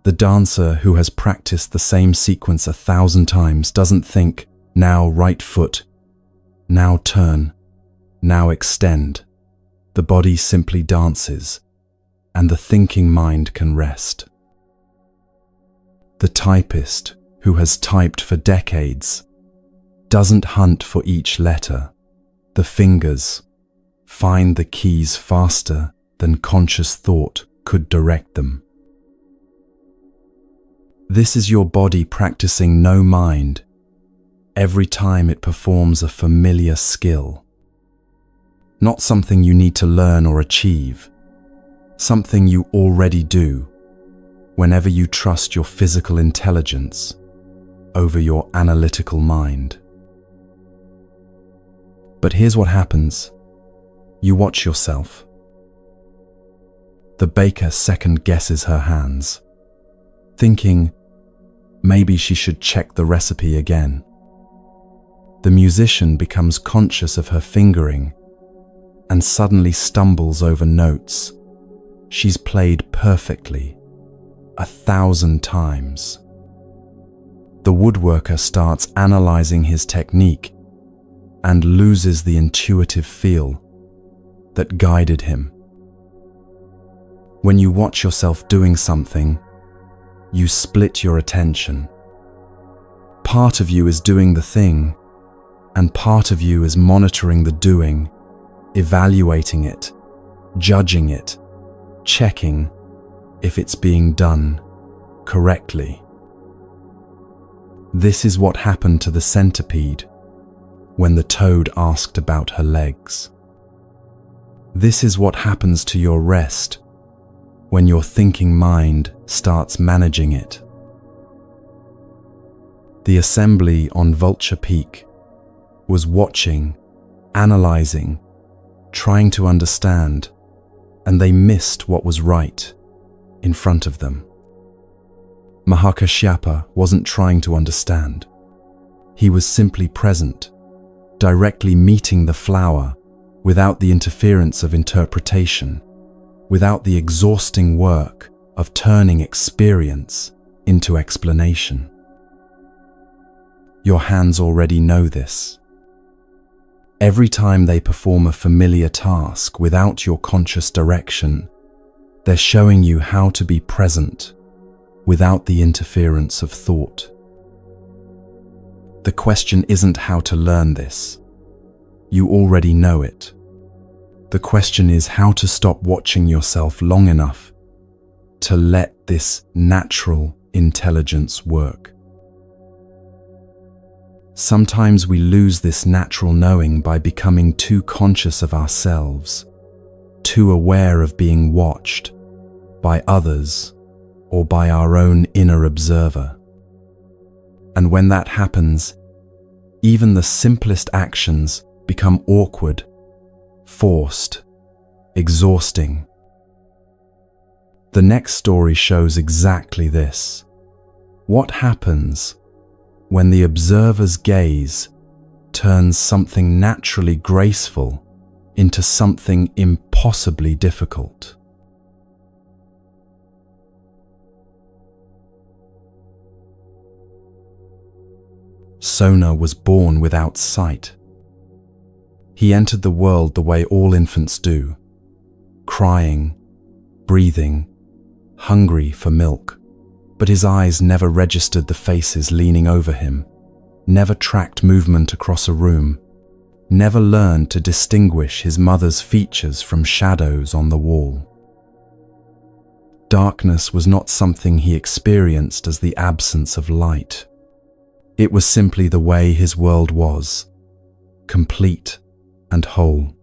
The dancer who has practiced the same sequence 1,000 times doesn't think, now right foot, now turn, now extend. The body simply dances, and the thinking mind can rest. The typist who has typed for decades doesn't hunt for each letter. The fingers find the keys faster than conscious thought could direct them. This is your body practicing no mind every time it performs a familiar skill. Not something you need to learn or achieve, something you already do whenever you trust your physical intelligence over your analytical mind. But here's what happens. You watch yourself. The baker second guesses her hands, thinking maybe she should check the recipe again. The musician becomes conscious of her fingering and suddenly stumbles over notes she's played perfectly 1,000 times. The woodworker starts analyzing his technique and loses the intuitive feel that guided him. When you watch yourself doing something, you split your attention. Part of you is doing the thing, and part of you is monitoring the doing, evaluating it, judging it, checking if it's being done correctly. This is what happened to the centipede when the toad asked about her legs. This is what happens to your rest when your thinking mind starts managing it. The assembly on Vulture Peak was watching, analyzing, trying to understand, and they missed what was right in front of them. Mahakashyapa wasn't trying to understand. He was simply present, directly meeting the flower without the interference of interpretation, without the exhausting work of turning experience into explanation. Your hands already know this. Every time they perform a familiar task without your conscious direction, they're showing you how to be present without the interference of thought. The question isn't how to learn this. You already know it. The question is how to stop watching yourself long enough to let this natural intelligence work. Sometimes we lose this natural knowing by becoming too conscious of ourselves, too aware of being watched by others or by our own inner observer. And when that happens, even the simplest actions become awkward, forced, exhausting. The next story shows exactly this. What happens when the observer's gaze turns something naturally graceful into something impossibly difficult? Sona was born without sight. He entered the world the way all infants do, crying, breathing, hungry for milk. But his eyes never registered the faces leaning over him, never tracked movement across a room, never learned to distinguish his mother's features from shadows on the wall. Darkness was not something he experienced as the absence of light. It was simply the way his world was, complete and whole,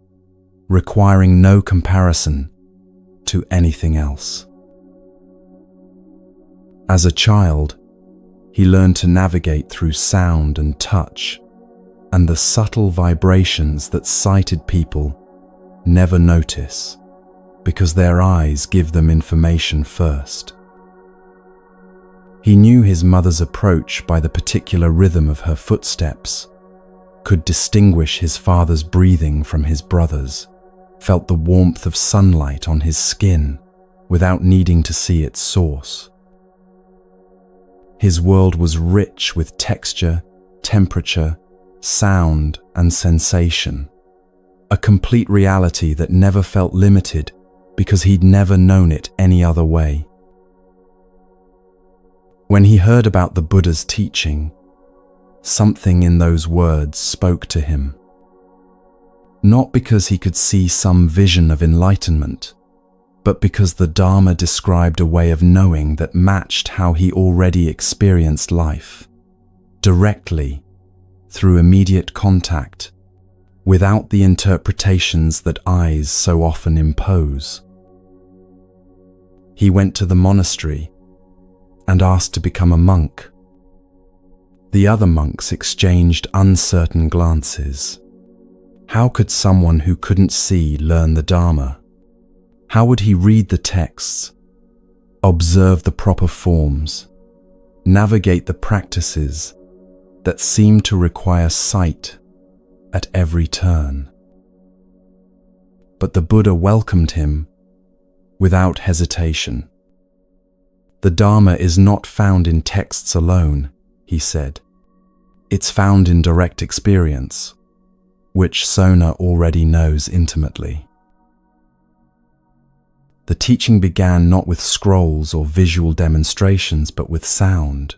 requiring no comparison to anything else. As a child, he learned to navigate through sound and touch, and the subtle vibrations that sighted people never notice, because their eyes give them information first. He knew his mother's approach by the particular rhythm of her footsteps, could distinguish his father's breathing from his brother's, felt the warmth of sunlight on his skin without needing to see its source. His world was rich with texture, temperature, sound, and sensation, a complete reality that never felt limited because he'd never known it any other way. When he heard about the Buddha's teaching, something in those words spoke to him. Not because he could see some vision of enlightenment, but because the Dharma described a way of knowing that matched how he already experienced life, directly, through immediate contact, without the interpretations that eyes so often impose. He went to the monastery and asked to become a monk. The other monks exchanged uncertain glances. How could someone who couldn't see learn the Dharma? How would he read the texts, observe the proper forms, navigate the practices that seemed to require sight at every turn? But the Buddha welcomed him without hesitation. The Dharma is not found in texts alone, he said. It's found in direct experience, which Sona already knows intimately. The teaching began not with scrolls or visual demonstrations, but with sound.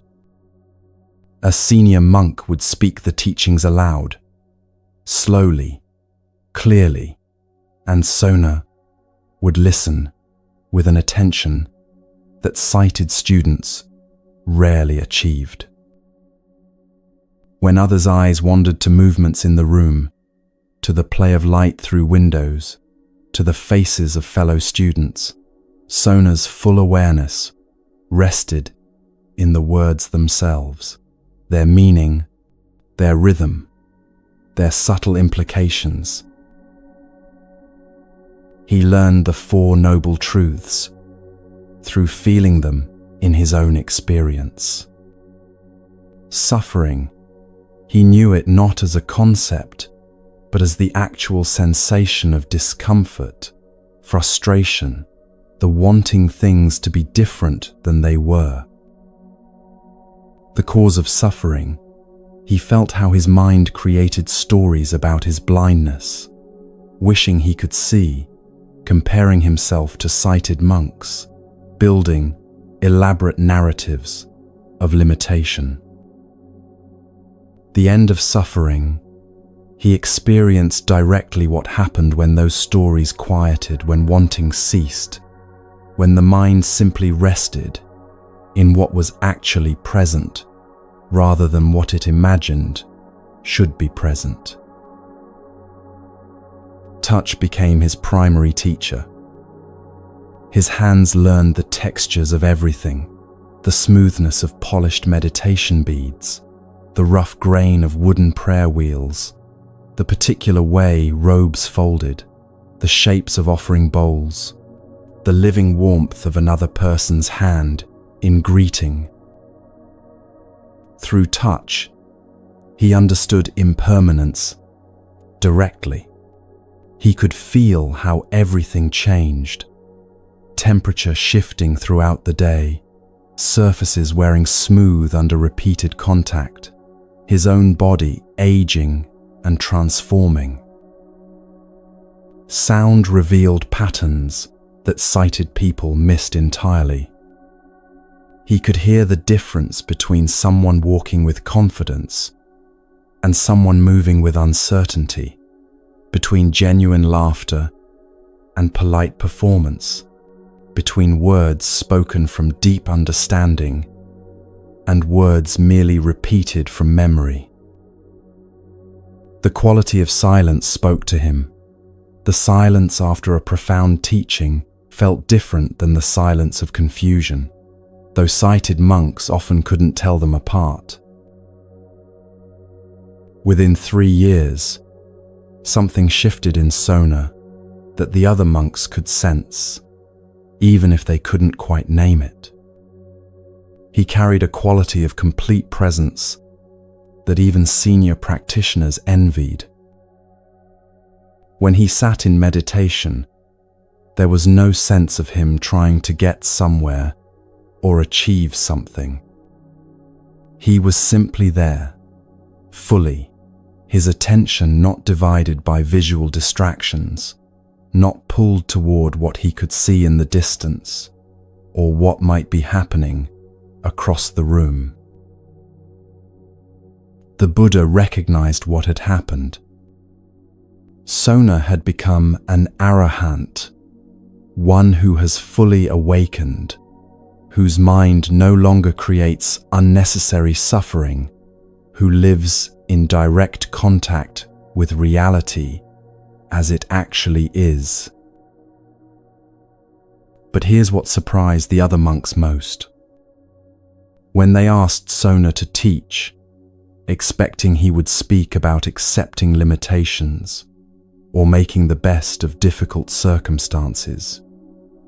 A senior monk would speak the teachings aloud, slowly, clearly, and Sona would listen with an attention that sighted students rarely achieved. When others' eyes wandered to movements in the room, to the play of light through windows, to the faces of fellow students, Sona's full awareness rested in the words themselves, their meaning, their rhythm, their subtle implications. He learned the Four Noble Truths through feeling them in his own experience. Suffering, he knew it not as a concept, but as the actual sensation of discomfort, frustration, the wanting things to be different than they were. The cause of suffering, he felt how his mind created stories about his blindness, wishing he could see, comparing himself to sighted monks, building elaborate narratives of limitation. The end of suffering, he experienced directly what happened when those stories quieted, when wanting ceased, when the mind simply rested in what was actually present rather than what it imagined should be present. Touch became his primary teacher. His hands learned the textures of everything, the smoothness of polished meditation beads, the rough grain of wooden prayer wheels, the particular way robes folded, the shapes of offering bowls, the living warmth of another person's hand in greeting. Through touch, he understood impermanence directly. He could feel how everything changed, temperature shifting throughout the day, surfaces wearing smooth under repeated contact, his own body aging and transforming. Sound revealed patterns that sighted people missed entirely. He could hear the difference between someone walking with confidence and someone moving with uncertainty, between genuine laughter and polite performance, between words spoken from deep understanding and words merely repeated from memory. The quality of silence spoke to him. The silence after a profound teaching felt different than the silence of confusion, though sighted monks often couldn't tell them apart. Within 3 years, something shifted in Sona that the other monks could sense, even if they couldn't quite name it. He carried a quality of complete presence that even senior practitioners envied. When he sat in meditation, there was no sense of him trying to get somewhere or achieve something. He was simply there, fully, his attention not divided by visual distractions, not pulled toward what he could see in the distance or what might be happening across the room. The Buddha recognized what had happened. Sona had become an arahant, one who has fully awakened, whose mind no longer creates unnecessary suffering, who lives in direct contact with reality as it actually is. But here's what surprised the other monks most. When they asked Sona to teach, expecting he would speak about accepting limitations or making the best of difficult circumstances,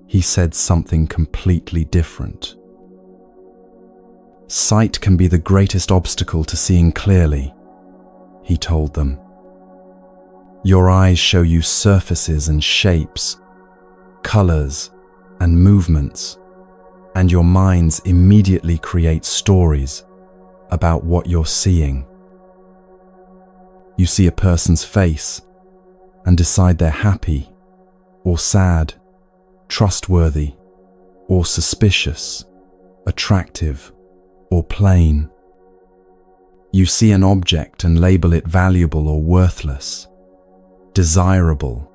he said something completely different. Sight can be the greatest obstacle to seeing clearly, he told them. Your eyes show you surfaces and shapes, colors and movements, and your minds immediately create stories about what you're seeing. You see a person's face and decide they're happy or sad, trustworthy or suspicious, attractive or plain. You see an object and label it valuable or worthless, desirable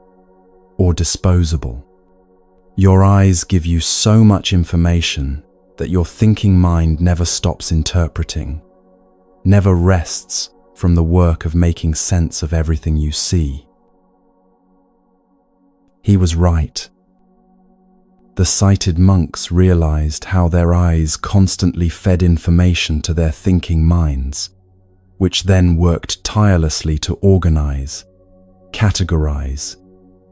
or disposable. Your eyes give you so much information that your thinking mind never stops interpreting, never rests from the work of making sense of everything you see. He was right. The sighted monks realized how their eyes constantly fed information to their thinking minds, which then worked tirelessly to organize, categorize,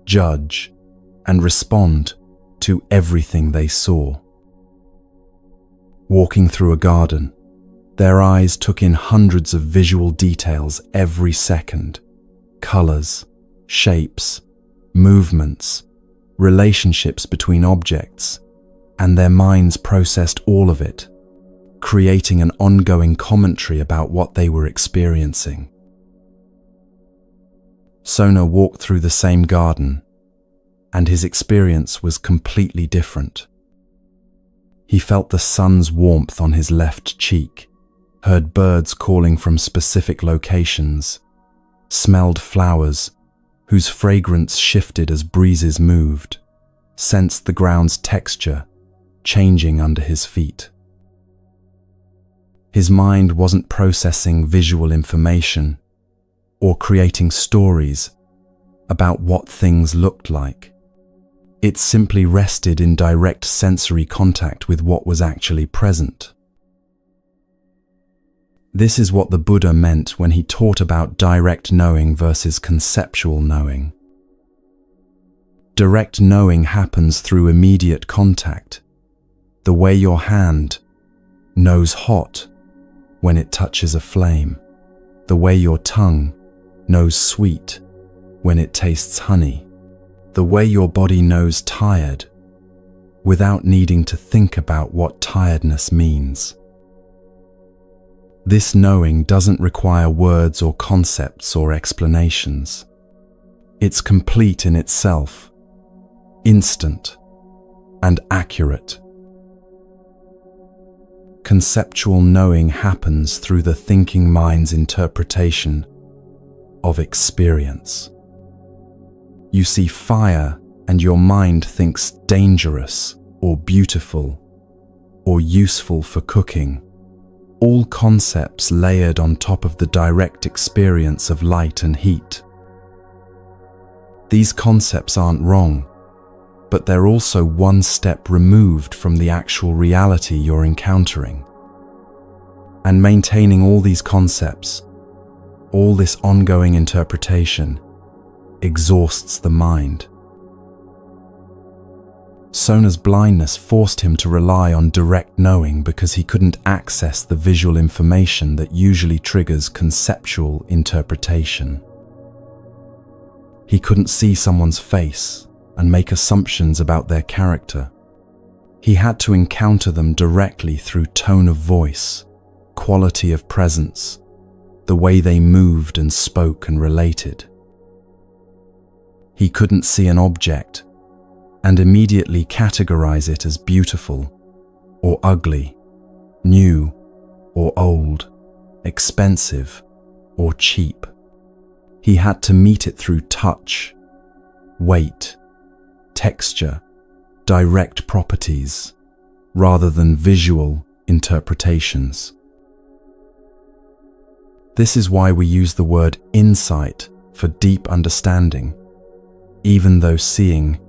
judge, and respond to everything they saw. Walking through a garden, their eyes took in hundreds of visual details every second: colors, shapes, movements, relationships between objects, and their minds processed all of it, creating an ongoing commentary about what they were experiencing. Sona walked through the same garden, and his experience was completely different. He felt the sun's warmth on his left cheek, heard birds calling from specific locations, smelled flowers whose fragrance shifted as breezes moved, sensed the ground's texture changing under his feet. His mind wasn't processing visual information or creating stories about what things looked like. It simply rested in direct sensory contact with what was actually present. This is what the Buddha meant when he taught about direct knowing versus conceptual knowing. Direct knowing happens through immediate contact, the way your hand knows hot when it touches a flame, the way your tongue knows sweet when it tastes honey, the way your body knows tired without needing to think about what tiredness means. This knowing doesn't require words or concepts or explanations. It's complete in itself, instant, and accurate. Conceptual knowing happens through the thinking mind's interpretation of experience. You see fire and your mind thinks dangerous or beautiful or useful for cooking, all concepts layered on top of the direct experience of light and heat. These concepts aren't wrong, but they're also one step removed from the actual reality you're encountering. And maintaining all these concepts, all this ongoing interpretation, exhausts the mind. Sona's blindness forced him to rely on direct knowing because he couldn't access the visual information that usually triggers conceptual interpretation. He couldn't see someone's face and make assumptions about their character. He had to encounter them directly through tone of voice, quality of presence, the way they moved and spoke and related. He couldn't see an object and immediately categorize it as beautiful or ugly, new or old, expensive or cheap. He had to meet it through touch, weight, texture, direct properties, rather than visual interpretations. This is why we use the word insight for deep understanding, even though seeing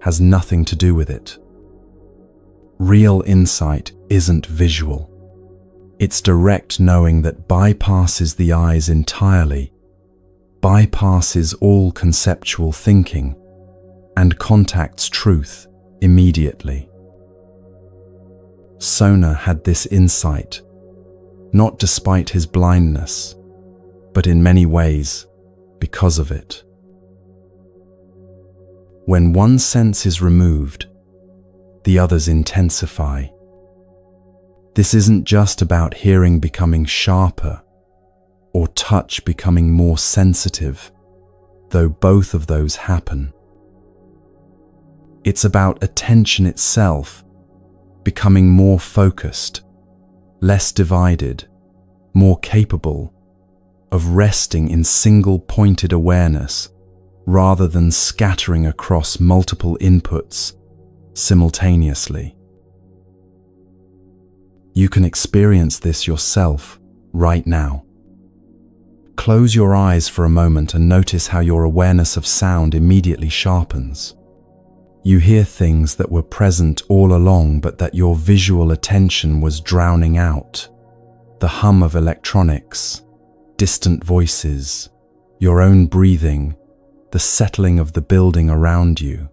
has nothing to do with it. Real insight isn't visual. It's direct knowing that bypasses the eyes entirely, bypasses all conceptual thinking, and contacts truth immediately. Sona had this insight, not despite his blindness, but in many ways because of it. When one sense is removed, the others intensify. This isn't just about hearing becoming sharper or touch becoming more sensitive, though both of those happen. It's about attention itself becoming more focused, less divided, more capable of resting in single-pointed awareness rather than scattering across multiple inputs simultaneously. You can experience this yourself right now. Close your eyes for a moment and notice how your awareness of sound immediately sharpens. You hear things that were present all along but that your visual attention was drowning out. The hum of electronics, distant voices, your own breathing, the settling of the building around you.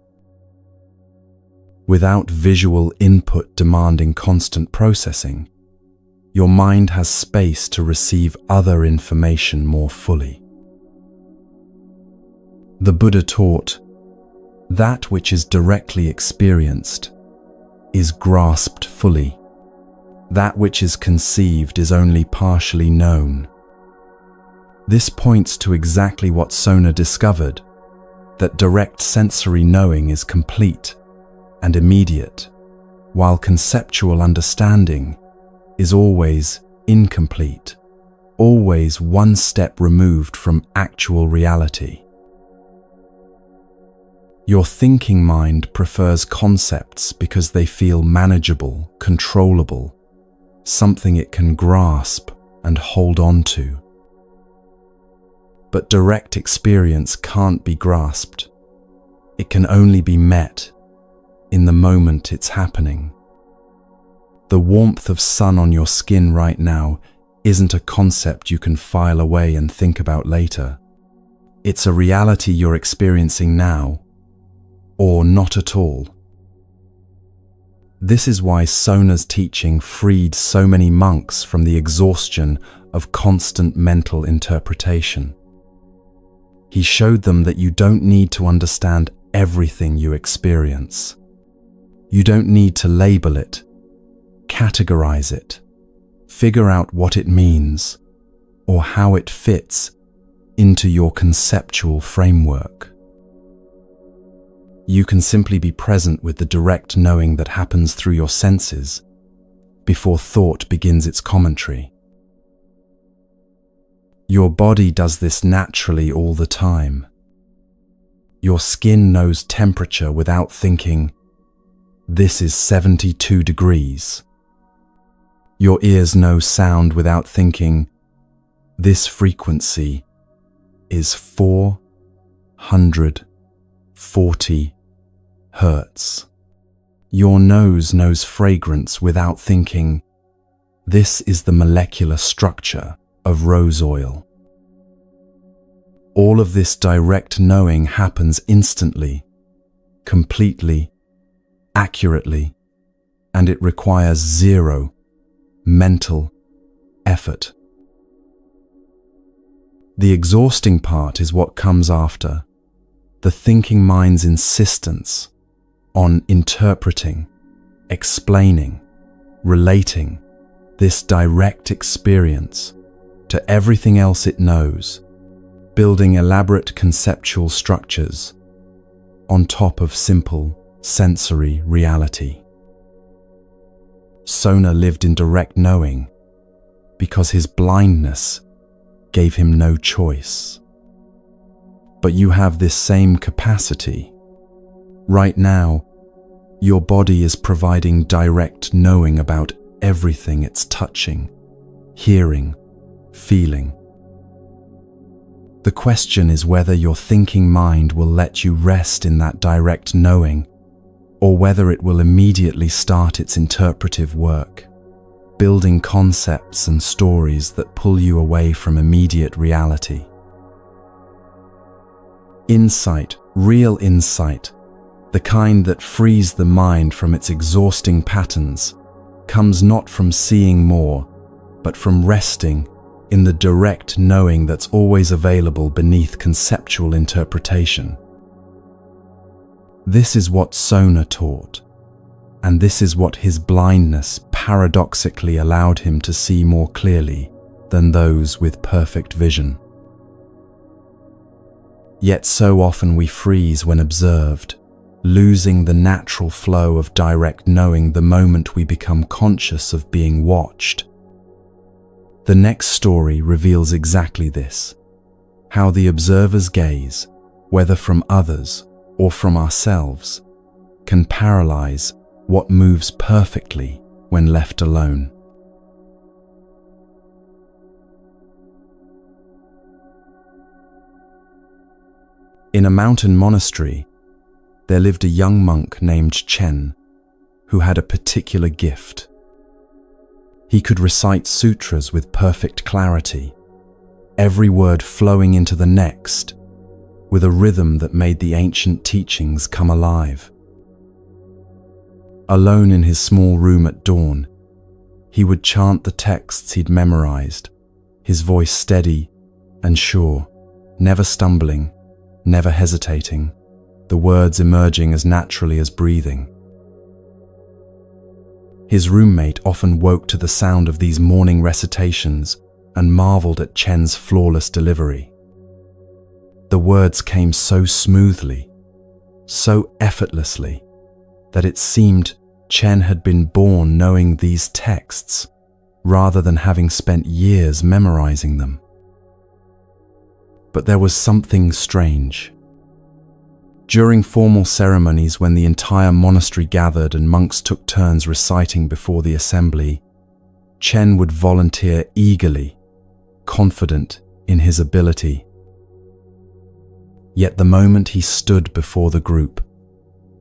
Without visual input demanding constant processing, your mind has space to receive other information more fully. The Buddha taught, that which is directly experienced is grasped fully. That which is conceived is only partially known. This points to exactly what Sona discovered, that direct sensory knowing is complete and immediate, while conceptual understanding is always incomplete, always one step removed from actual reality. Your thinking mind prefers concepts because they feel manageable, controllable, something it can grasp and hold on to. But direct experience can't be grasped. It can only be met in the moment it's happening. The warmth of sun on your skin right now isn't a concept you can file away and think about later. It's a reality you're experiencing now, or not at all. This is why Sona's teaching freed so many monks from the exhaustion of constant mental interpretation. He showed them that you don't need to understand everything you experience. You don't need to label it, categorize it, Figure out what it means or how it fits into your conceptual framework. You can simply be present with the direct knowing that happens through your senses before thought begins its commentary. Your body does this naturally all the time. Your skin knows temperature without thinking, "This is 72 degrees." Your ears know sound without thinking, "This frequency is 440 hertz." Your nose knows fragrance without thinking, "This is the molecular structure of rose oil." All of this direct knowing happens instantly, completely, accurately, and it requires zero mental effort. The exhausting part is what comes after, the thinking mind's insistence on interpreting, explaining, relating this direct experience to everything else it knows, building elaborate conceptual structures on top of simple sensory reality. Sona lived in direct knowing because his blindness gave him no choice. But you have this same capacity. Right now, your body is providing direct knowing about everything it's touching, hearing, feeling. The question is whether your thinking mind will let you rest in that direct knowing, or whether it will immediately start its interpretive work, building concepts and stories that pull you away from immediate reality. Insight, real insight, the kind that frees the mind from its exhausting patterns, comes not from seeing more, but from resting in the direct knowing that's always available beneath conceptual interpretation. This is what Sona taught, and this is what his blindness paradoxically allowed him to see more clearly than those with perfect vision. Yet so often we freeze when observed, losing the natural flow of direct knowing the moment we become conscious of being watched. The next story reveals exactly this, how the observer's gaze, whether from others or from ourselves, can paralyze what moves perfectly when left alone. In a mountain monastery, there lived a young monk named Chen, who had a particular gift. He could recite sutras with perfect clarity, every word flowing into the next, with a rhythm that made the ancient teachings come alive. Alone in his small room at dawn, he would chant the texts he'd memorized, his voice steady and sure, never stumbling, never hesitating, the words emerging as naturally as breathing. His roommate often woke to the sound of these morning recitations and marveled at Chen's flawless delivery. The words came so smoothly, so effortlessly, that it seemed Chen had been born knowing these texts, rather than having spent years memorizing them. But there was something strange. During formal ceremonies, when the entire monastery gathered and monks took turns reciting before the assembly, Chen would volunteer eagerly, confident in his ability. Yet the moment he stood before the group,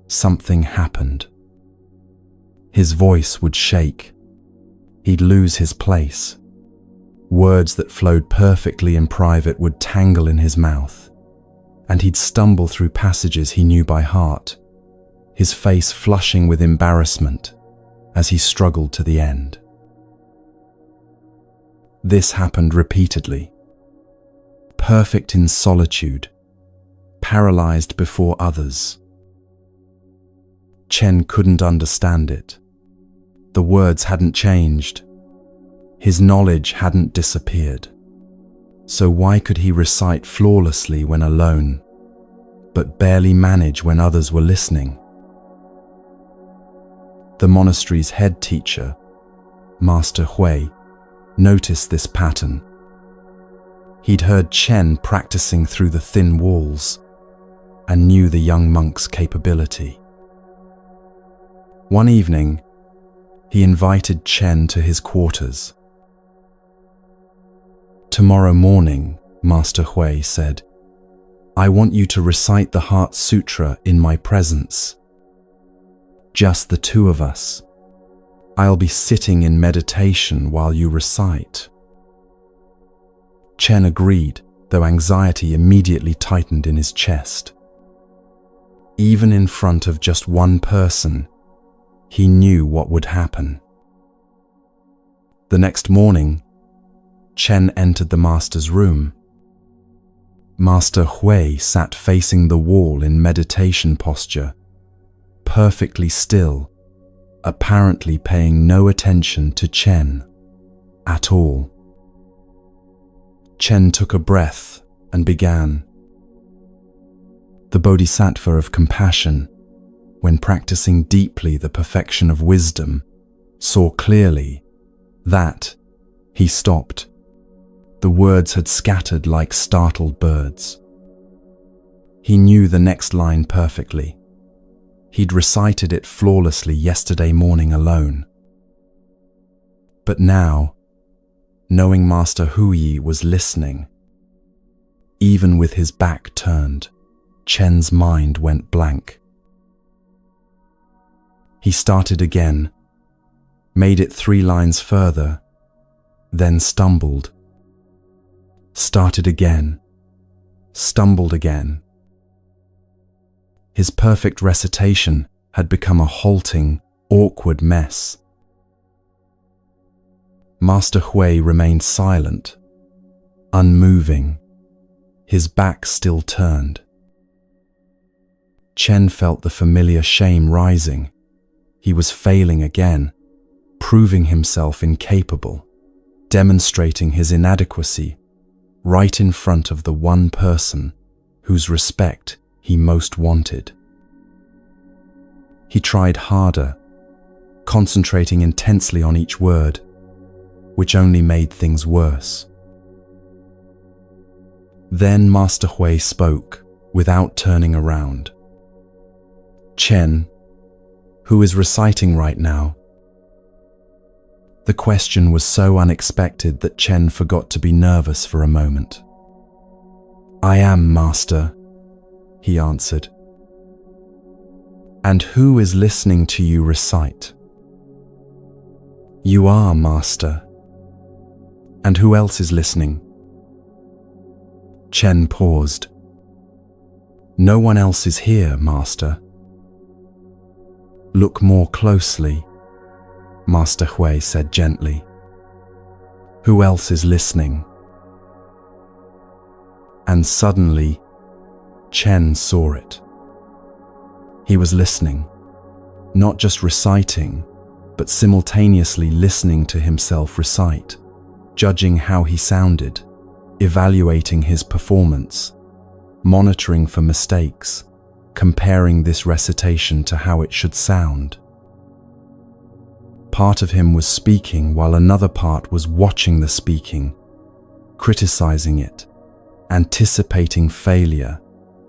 something happened. His voice would shake. He'd lose his place. Words that flowed perfectly in private would tangle in his mouth, and he'd stumble through passages he knew by heart, his face flushing with embarrassment as he struggled to the end. This happened repeatedly. Perfect in solitude, paralyzed before others. Chen couldn't understand it. The words hadn't changed. His knowledge hadn't disappeared. So why could he recite flawlessly when alone, but barely manage when others were listening? The monastery's head teacher, Master Hui, noticed this pattern. He'd heard Chen practicing through the thin walls and knew the young monk's capability. One evening, he invited Chen to his quarters. "Tomorrow morning," Master Hui said, "I want you to recite the Heart Sutra in my presence. Just the two of us. I'll be sitting in meditation while you recite." Chen agreed, though anxiety immediately tightened in his chest. Even in front of just one person, he knew what would happen. The next morning, Chen entered the master's room. Master Hui sat facing the wall in meditation posture, perfectly still, apparently paying no attention to Chen at all. Chen took a breath and began. The Bodhisattva of compassion, when practicing deeply the perfection of wisdom, saw clearly that he stopped. The words had scattered like startled birds. He knew the next line perfectly. He'd recited it flawlessly yesterday morning alone. But now, knowing Master Huyi was listening, even with his back turned, Chen's mind went blank. He started again, made it 3 lines further, then stumbled. Started again, stumbled again. His perfect recitation had become a halting, awkward mess. Master Hui remained silent, unmoving, his back still turned. Chen felt the familiar shame rising. He was failing again, proving himself incapable, demonstrating his inadequacy right in front of the one person whose respect he most wanted. He tried harder, concentrating intensely on each word, which only made things worse. Then Master Hui spoke without turning around. "Chen, who is reciting right now?" The question was so unexpected that Chen forgot to be nervous for a moment. "I am, Master," he answered. "And who is listening to you recite?" "You are, Master." "And who else is listening?" Chen paused. "No one else is here, Master." "Look more closely," Master Hui said gently. "Who else is listening?" And suddenly, Chen saw it. He was listening, not just reciting, but simultaneously listening to himself recite, judging how he sounded, evaluating his performance, monitoring for mistakes, comparing this recitation to how it should sound. Part of him was speaking while another part was watching the speaking, criticizing it, anticipating failure,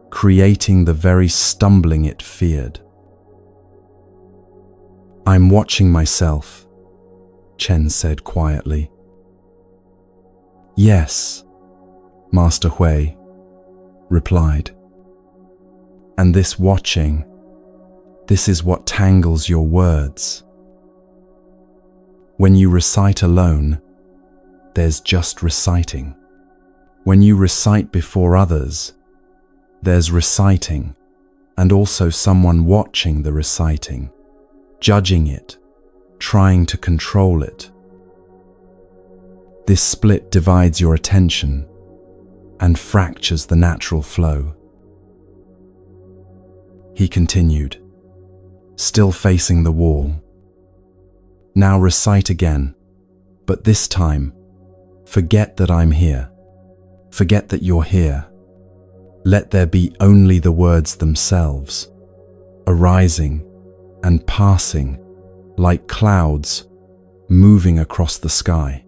creating the very stumbling it feared. "I'm watching myself," Chen said quietly. "Yes," Master Hui replied. "And this watching, this is what tangles your words. When you recite alone, there's just reciting. When you recite before others, there's reciting, and also someone watching the reciting, judging it, trying to control it. This split divides your attention and fractures the natural flow." He continued, still facing the wall. "Now recite again, But this time, forget that I'm here. Forget that you're here. Let there be only the words themselves, arising and passing like clouds moving across the sky.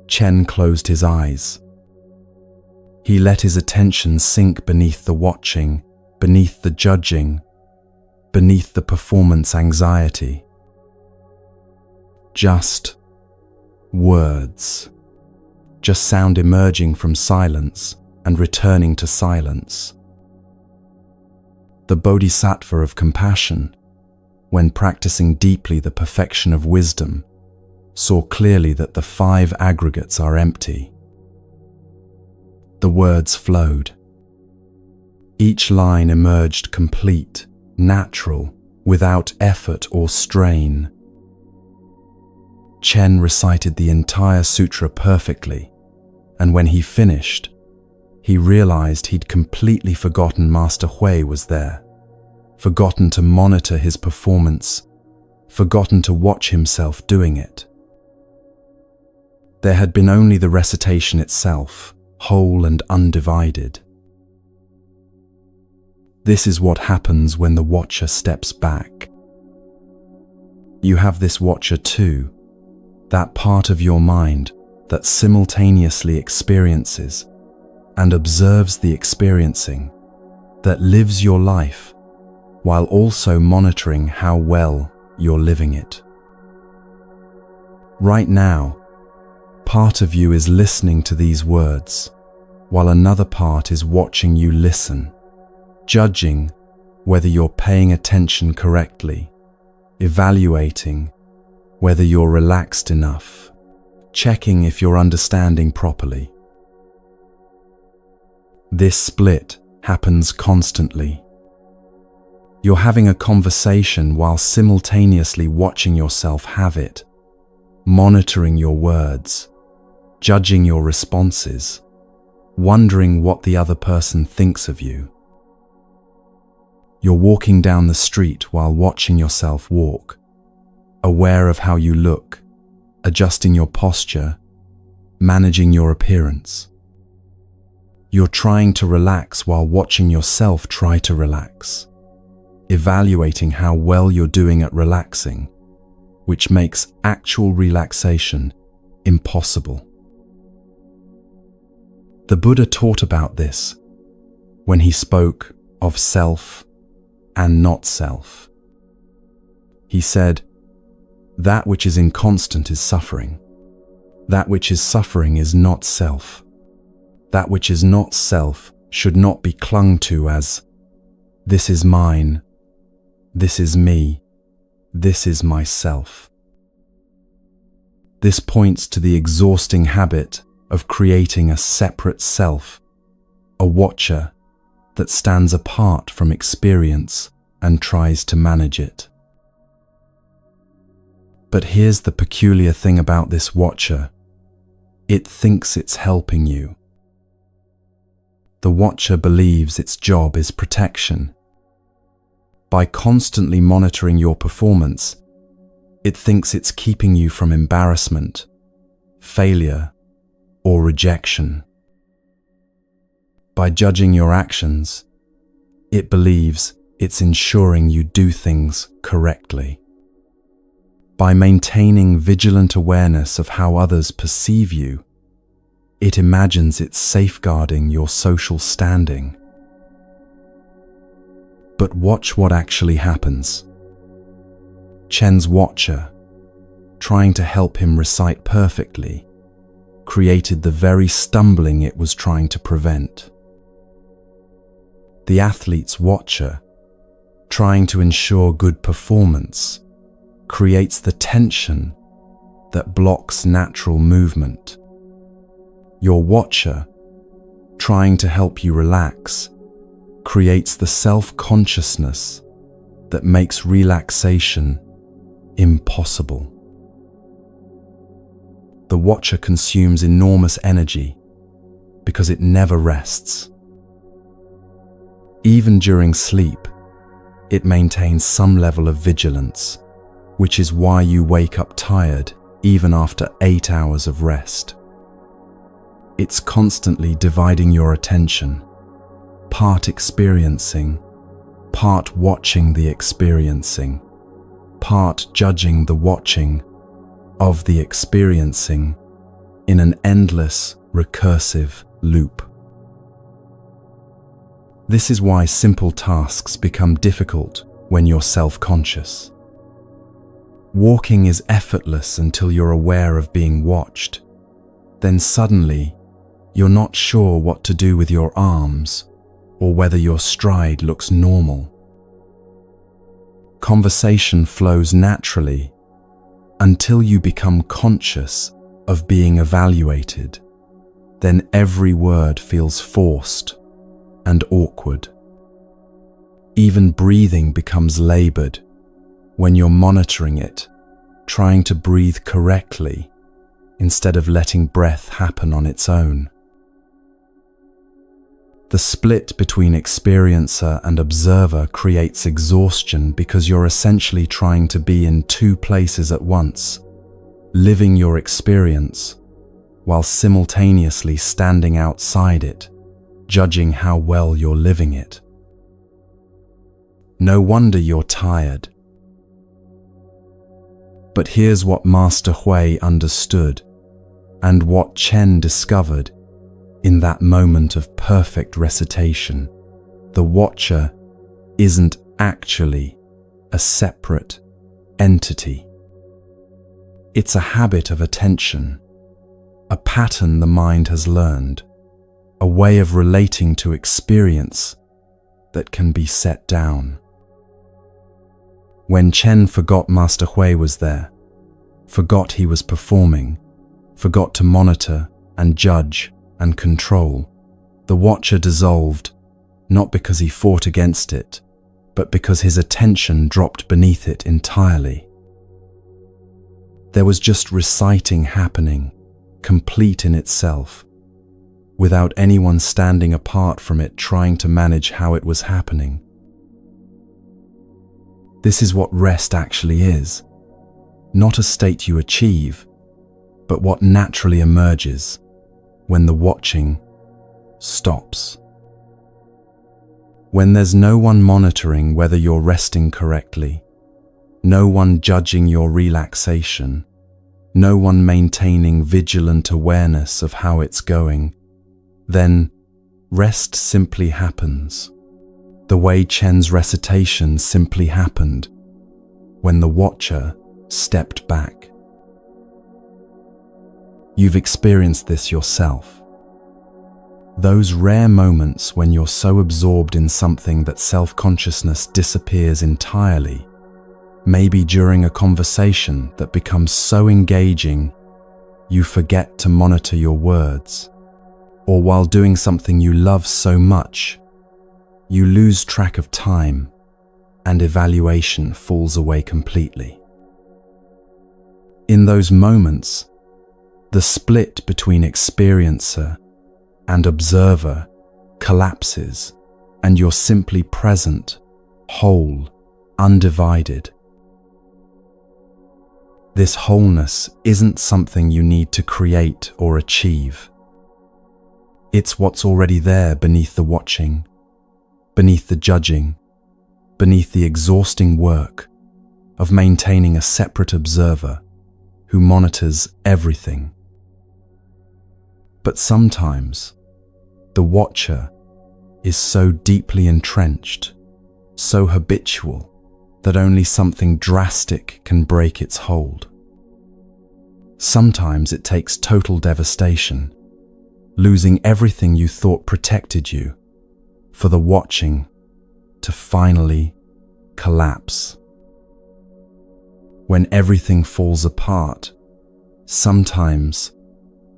Chen closed his eyes. He let his attention sink beneath the watching, beneath the judging, beneath the performance anxiety. Just words. Just sound emerging from silence and returning to silence. The Bodhisattva of compassion, when practicing deeply the perfection of wisdom, saw clearly that the 5 aggregates are empty. The words flowed. Each line emerged complete, natural, without effort or strain. Chen recited the entire sutra perfectly, and when he finished, he realized he'd completely forgotten Master Hui was there, forgotten to monitor his performance, forgotten to watch himself doing it. There had been only the recitation itself, whole and undivided. This is what happens when the watcher steps back. You have this watcher too, that part of your mind that simultaneously experiences and observes the experiencing, that lives your life while also monitoring how well you're living it. Right now, part of you is listening to these words, while another part is watching you listen, judging whether you're paying attention correctly, evaluating whether you're relaxed enough, checking if you're understanding properly. This split happens constantly. You're having a conversation while simultaneously watching yourself have it, monitoring your words, judging your responses, wondering what the other person thinks of you. You're walking down the street while watching yourself walk, aware of how you look, adjusting your posture, managing your appearance. You're trying to relax while watching yourself try to relax, evaluating how well you're doing at relaxing, which makes actual relaxation impossible. The Buddha taught about this when he spoke of self and not self. He said, "That which is inconstant is suffering. That which is suffering is not self. That which is not self should not be clung to as, this is mine, this is me, this is myself." This points to the exhausting habit of creating a separate self, a watcher that stands apart from experience and tries to manage it. But here's the peculiar thing about this watcher. It thinks it's helping you. The watcher believes its job is protection. By constantly monitoring your performance, it thinks it's keeping you from embarrassment, failure, or rejection. By judging your actions, it believes it's ensuring you do things correctly. By maintaining vigilant awareness of how others perceive you, it imagines it's safeguarding your social standing. But watch what actually happens. Chen's watcher, trying to help him recite perfectly, created the very stumbling it was trying to prevent. The athlete's watcher, trying to ensure good performance, creates the tension that blocks natural movement. Your watcher, trying to help you relax, creates the self-consciousness that makes relaxation impossible. The watcher consumes enormous energy because it never rests. Even during sleep, it maintains some level of vigilance, which is why you wake up tired even after 8 hours of rest. It's constantly dividing your attention, part experiencing, part watching the experiencing, part judging the watching of the experiencing in an endless, recursive loop. This is why simple tasks become difficult when you're self-conscious. Walking is effortless until you're aware of being watched. Then suddenly, you're not sure what to do with your arms or whether your stride looks normal. Conversation flows naturally until you become conscious of being evaluated. Then every word feels forced and awkward. Even breathing becomes labored when you're monitoring it, trying to breathe correctly instead of letting breath happen on its own. The split between experiencer and observer creates exhaustion because you're essentially trying to be in two places at once, living your experience while simultaneously standing outside it, judging how well you're living it. No wonder you're tired. But here's what Master Hui understood and what Chen discovered in that moment of perfect recitation. The watcher isn't actually a separate entity. It's a habit of attention, a pattern the mind has learned, a way of relating to experience that can be set down. When Chen forgot Master Hui was there, forgot he was performing, forgot to monitor and judge and control, the watcher dissolved, not because he fought against it, but because his attention dropped beneath it entirely. There was just reciting happening, complete in itself, without anyone standing apart from it trying to manage how it was happening. This is what rest actually is, not a state you achieve, but what naturally emerges when the watching stops. When there's no one monitoring whether you're resting correctly, no one judging your relaxation, no one maintaining vigilant awareness of how it's going, then rest simply happens. The way Chen's recitation simply happened when the watcher stepped back. You've experienced this yourself. Those rare moments when you're so absorbed in something that self-consciousness disappears entirely, maybe during a conversation that becomes so engaging you forget to monitor your words, or while doing something you love so much, you lose track of time and evaluation falls away completely. In those moments, the split between experiencer and observer collapses and you're simply present, whole, undivided. This wholeness isn't something you need to create or achieve. It's what's already there beneath the watching, beneath the judging, beneath the exhausting work of maintaining a separate observer who monitors everything. But sometimes, the watcher is so deeply entrenched, so habitual, that only something drastic can break its hold. Sometimes it takes total devastation, losing everything you thought protected you, for the watching to finally collapse. When everything falls apart, sometimes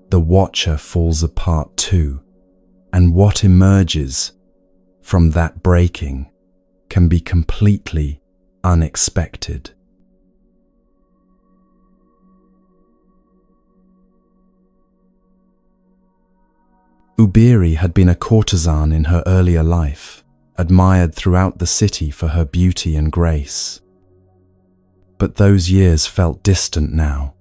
the watcher falls apart too, and what emerges from that breaking can be completely unexpected. Ubiri had been a courtesan in her earlier life, admired throughout the city for her beauty and grace. But those years felt distant now,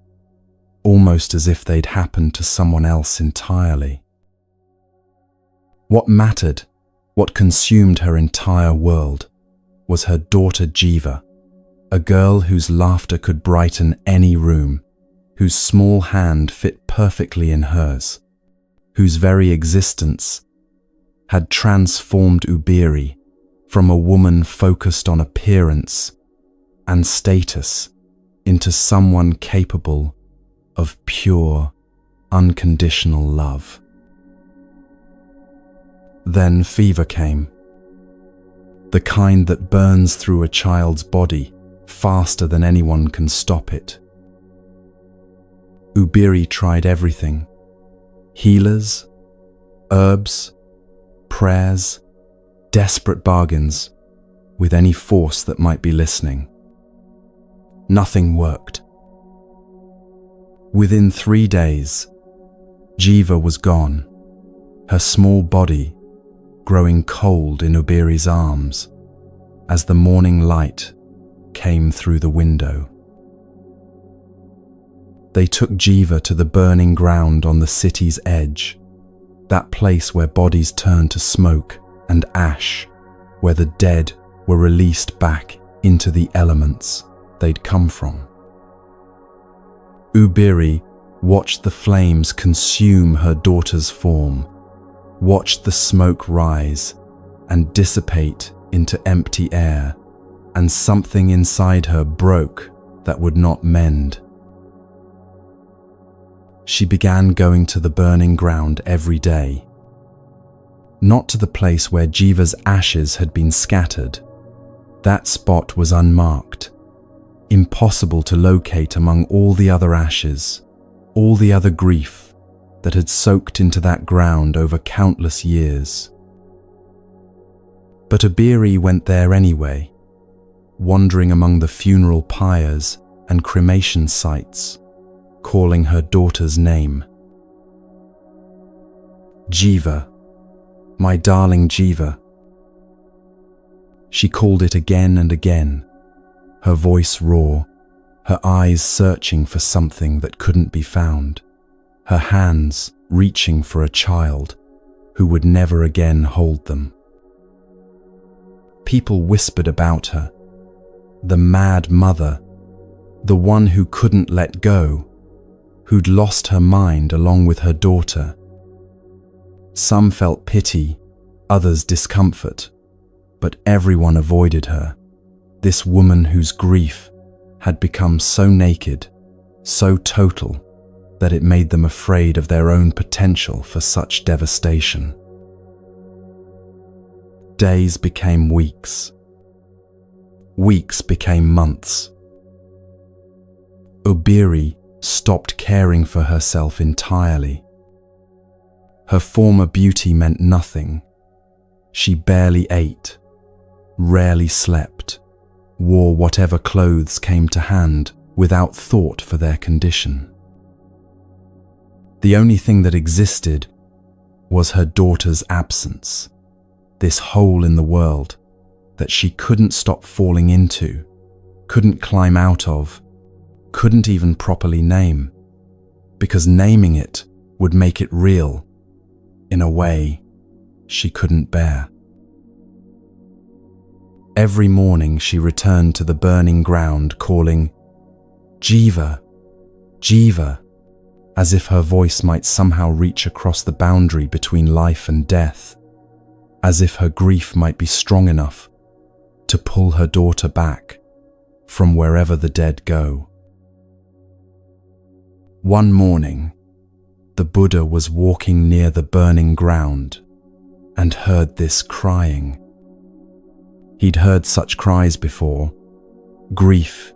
almost as if they'd happened to someone else entirely. What mattered, what consumed her entire world, was her daughter Jiva, a girl whose laughter could brighten any room, whose small hand fit perfectly in hers, whose very existence had transformed Ubiri from a woman focused on appearance and status into someone capable of pure, unconditional love. Then fever came, the kind that burns through a child's body faster than anyone can stop it. Ubiri tried everything: healers, herbs, prayers, desperate bargains with any force that might be listening. Nothing worked. Within 3 days, Jiva was gone, her small body growing cold in Ubiri's arms as the morning light came through the window. They took Jiva to the burning ground on the city's edge, that place where bodies turned to smoke and ash, where the dead were released back into the elements they'd come from. Ubiri watched the flames consume her daughter's form, watched the smoke rise and dissipate into empty air, and something inside her broke that would not mend. She began going to the burning ground every day. Not to the place where Jiva's ashes had been scattered. That spot was unmarked, impossible to locate among all the other ashes, all the other grief that had soaked into that ground over countless years. But Ubiri went there anyway, wandering among the funeral pyres and cremation sites, calling her daughter's name. Jiva, my darling Jiva. She called it again and again, her voice raw, her eyes searching for something that couldn't be found, her hands reaching for a child who would never again hold them. People whispered about her, the mad mother, the one who couldn't let go, who'd lost her mind along with her daughter. Some felt pity, others discomfort, but everyone avoided her, this woman whose grief had become so naked, so total, that it made them afraid of their own potential for such devastation. Days became weeks. Weeks became months. Ubiri stopped caring for herself entirely. Her former beauty meant nothing. She barely ate, rarely slept, wore whatever clothes came to hand without thought for their condition. The only thing that existed was her daughter's absence, this hole in the world that she couldn't stop falling into, couldn't climb out of, couldn't even properly name, because naming it would make it real in a way she couldn't bear. Every morning she returned to the burning ground calling, "Jiva, Jiva," as if her voice might somehow reach across the boundary between life and death, as if her grief might be strong enough to pull her daughter back from wherever the dead go. One morning, the Buddha was walking near the burning ground and heard this crying. He'd heard such cries before. Grief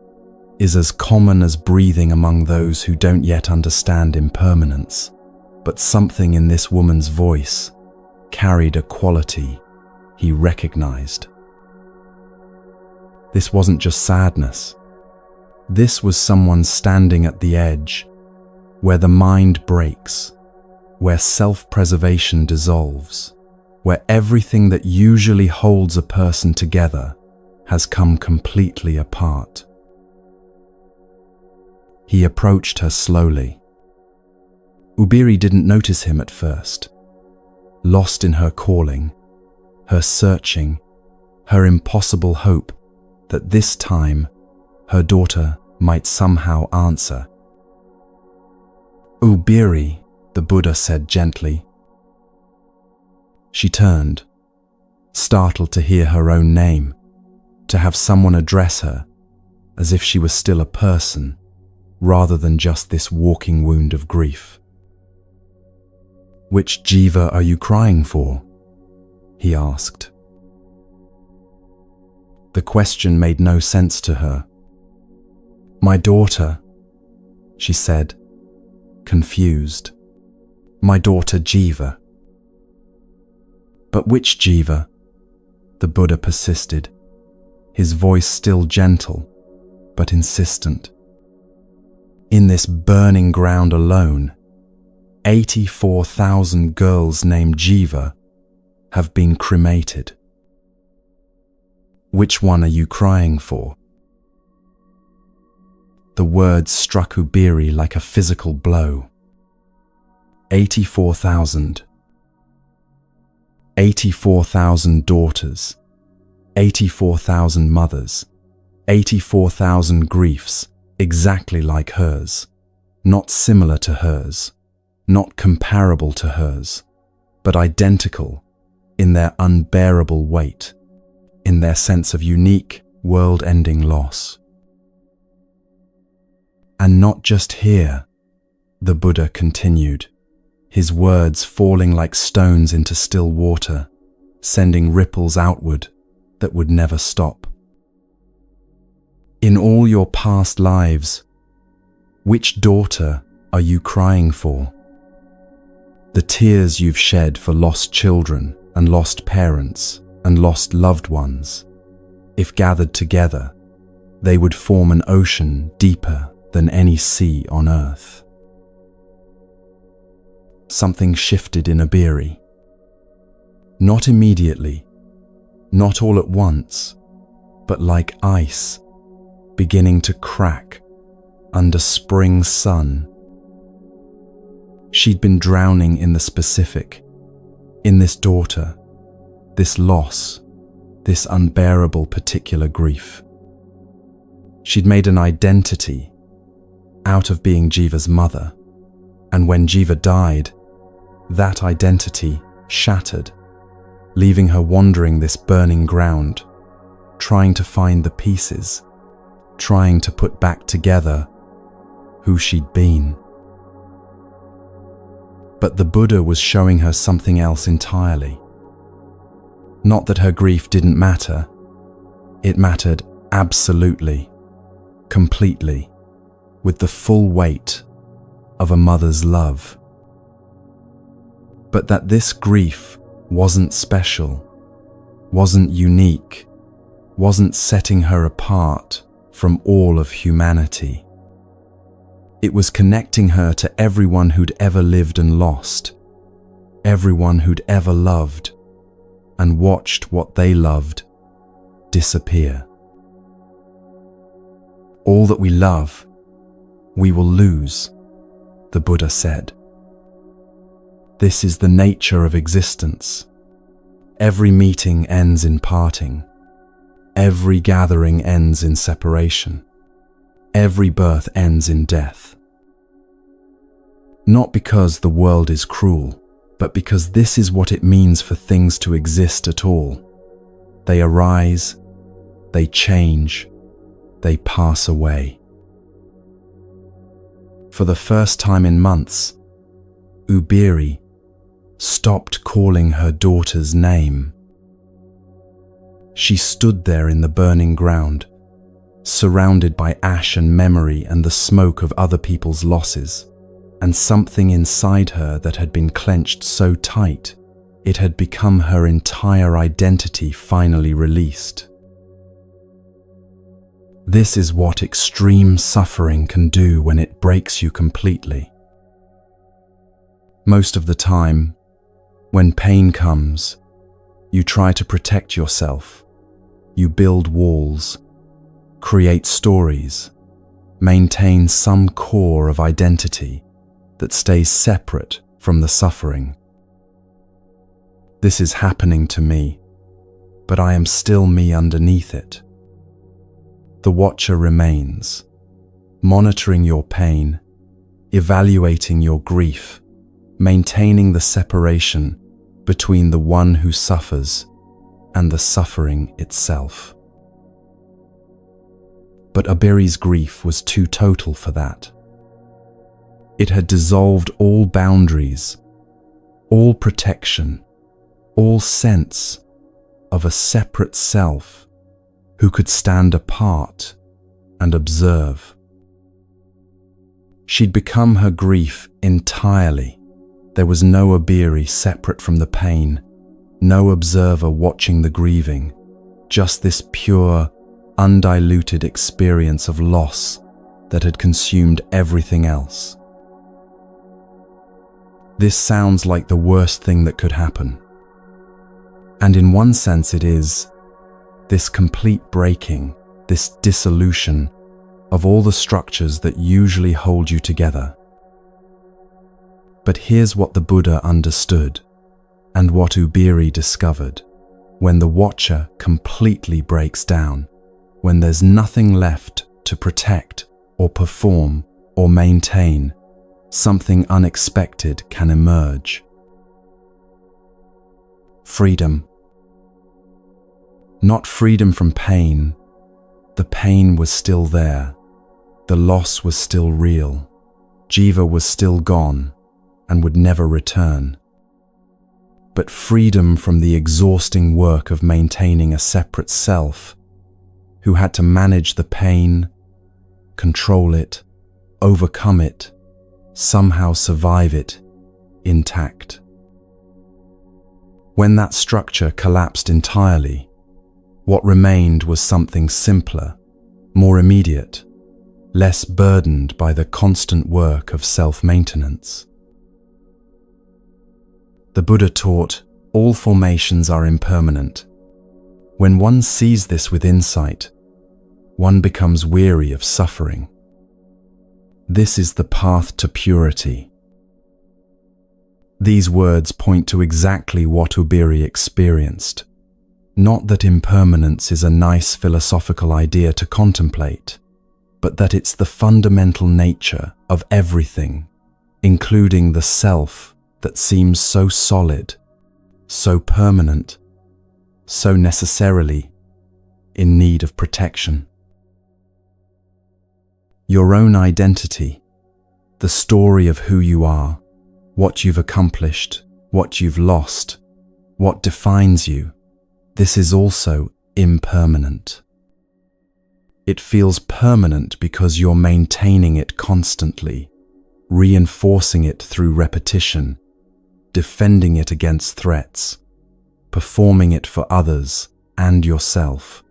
is as common as breathing among those who don't yet understand impermanence, but something in this woman's voice carried a quality he recognized. This wasn't just sadness. This was someone standing at the edge, where the mind breaks, where self-preservation dissolves, where everything that usually holds a person together has come completely apart. He approached her slowly. Ubiri didn't notice him at first, lost in her calling, her searching, her impossible hope that this time her daughter might somehow answer. "Ubiri," the Buddha said gently. She turned, startled to hear her own name, to have someone address her as if she was still a person, rather than just this walking wound of grief. "Which jiva are you crying for?" he asked. The question made no sense to her. "My daughter," she said, confused. "My daughter Jiva." "But which jiva?" the Buddha persisted, his voice still gentle but insistent. "In this burning ground alone, 84,000 girls named Jiva have been cremated. Which one are you crying for?" The words struck Ubiri like a physical blow. 84,000. 84,000 daughters, 84,000 mothers, 84,000 griefs exactly like hers, not similar to hers, not comparable to hers, but identical in their unbearable weight, in their sense of unique, world-ending loss. "And not just here," the Buddha continued, his words falling like stones into still water, sending ripples outward that would never stop. "In all your past lives, which daughter are you crying for? The tears you've shed for lost children and lost parents and lost loved ones, if gathered together, they would form an ocean deeper than any sea on earth." Something shifted in Ubiri. Not immediately, not all at once, but like ice, beginning to crack under spring sun. She'd been drowning in the specific, in this daughter, this loss, this unbearable particular grief. She'd made an identity out of being Jiva's mother, and when Jiva died, that identity shattered, leaving her wandering this burning ground, trying to find the pieces, trying to put back together who she'd been. But the Buddha was showing her something else entirely. Not that her grief didn't matter. It mattered absolutely, completely, with the full weight of a mother's love. But that this grief wasn't special, wasn't unique, wasn't setting her apart from all of humanity. It was connecting her to everyone who'd ever lived and lost, everyone who'd ever loved and watched what they loved disappear. "All that we love, we will lose," the Buddha said. "This is the nature of existence. Every meeting ends in parting. Every gathering ends in separation. Every birth ends in death. Not because the world is cruel, but because this is what it means for things to exist at all. They arise, they change, they pass away." For the first time in months, Ubiri stopped calling her daughter's name. She stood there in the burning ground, surrounded by ash and memory and the smoke of other people's losses, and something inside her that had been clenched so tight, it had become her entire identity finally released. This is what extreme suffering can do when it breaks you completely. Most of the time, when pain comes, you try to protect yourself. You build walls, create stories, maintain some core of identity that stays separate from the suffering. This is happening to me, but I am still me underneath it. The watcher remains, monitoring your pain, evaluating your grief, maintaining the separation between the one who suffers and the suffering itself. But Obiri's grief was too total for that. It had dissolved all boundaries, all protection, all sense of a separate self who could stand apart and observe. She'd become her grief entirely. There was no Obiri separate from the pain, no observer watching the grieving, just this pure, undiluted experience of loss that had consumed everything else. This sounds like the worst thing that could happen. And in one sense it is, this complete breaking, this dissolution of all the structures that usually hold you together. But here's what the Buddha understood, and what Obiri discovered. When the watcher completely breaks down, when there's nothing left to protect or perform or maintain, something unexpected can emerge. Freedom. Not freedom from pain. The pain was still there. The loss was still real. Jiva was still gone and would never return. But freedom from the exhausting work of maintaining a separate self who had to manage the pain, control it, overcome it, somehow survive it, intact. When that structure collapsed entirely, what remained was something simpler, more immediate, less burdened by the constant work of self-maintenance. The Buddha taught, all formations are impermanent. When one sees this with insight, one becomes weary of suffering. This is the path to purity. These words point to exactly what Obiri experienced. Not that impermanence is a nice philosophical idea to contemplate, but that it's the fundamental nature of everything, including the self that seems so solid, so permanent, so necessarily in need of protection. Your own identity, the story of who you are, what you've accomplished, what you've lost, what defines you, this is also impermanent. It feels permanent because you're maintaining it constantly, reinforcing it through repetition, defending it against threats, performing it for others and yourself.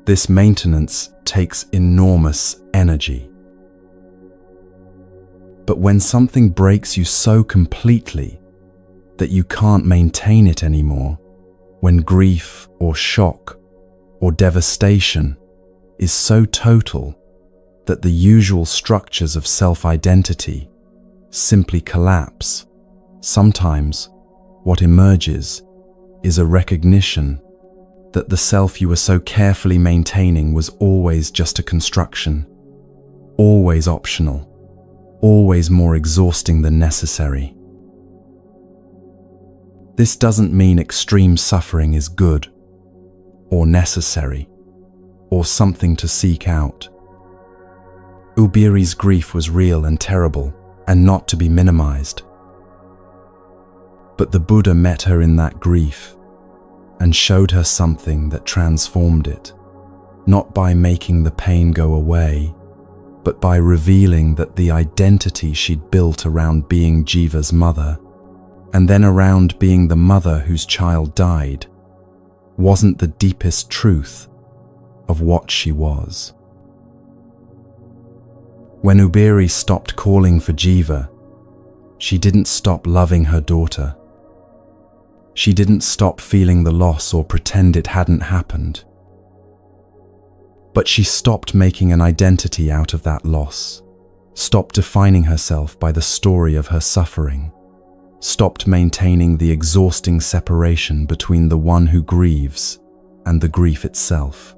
This maintenance takes enormous energy. But when something breaks you so completely that you can't maintain it anymore, when grief or shock or devastation is so total that the usual structures of self-identity simply collapse, sometimes what emerges is a recognition that the self you were so carefully maintaining was always just a construction, always optional, always more exhausting than necessary. This doesn't mean extreme suffering is good, or necessary, or something to seek out. Obiri's grief was real and terrible, and not to be minimized. But the Buddha met her in that grief, and showed her something that transformed it, not by making the pain go away, but by revealing that the identity she'd built around being Jiva's mother, and then around being the mother whose child died, wasn't the deepest truth of what she was. When Obiri stopped calling for Jiva, she didn't stop loving her daughter. She didn't stop feeling the loss or pretend it hadn't happened. But she stopped making an identity out of that loss, stopped defining herself by the story of her suffering, stopped maintaining the exhausting separation between the one who grieves and the grief itself.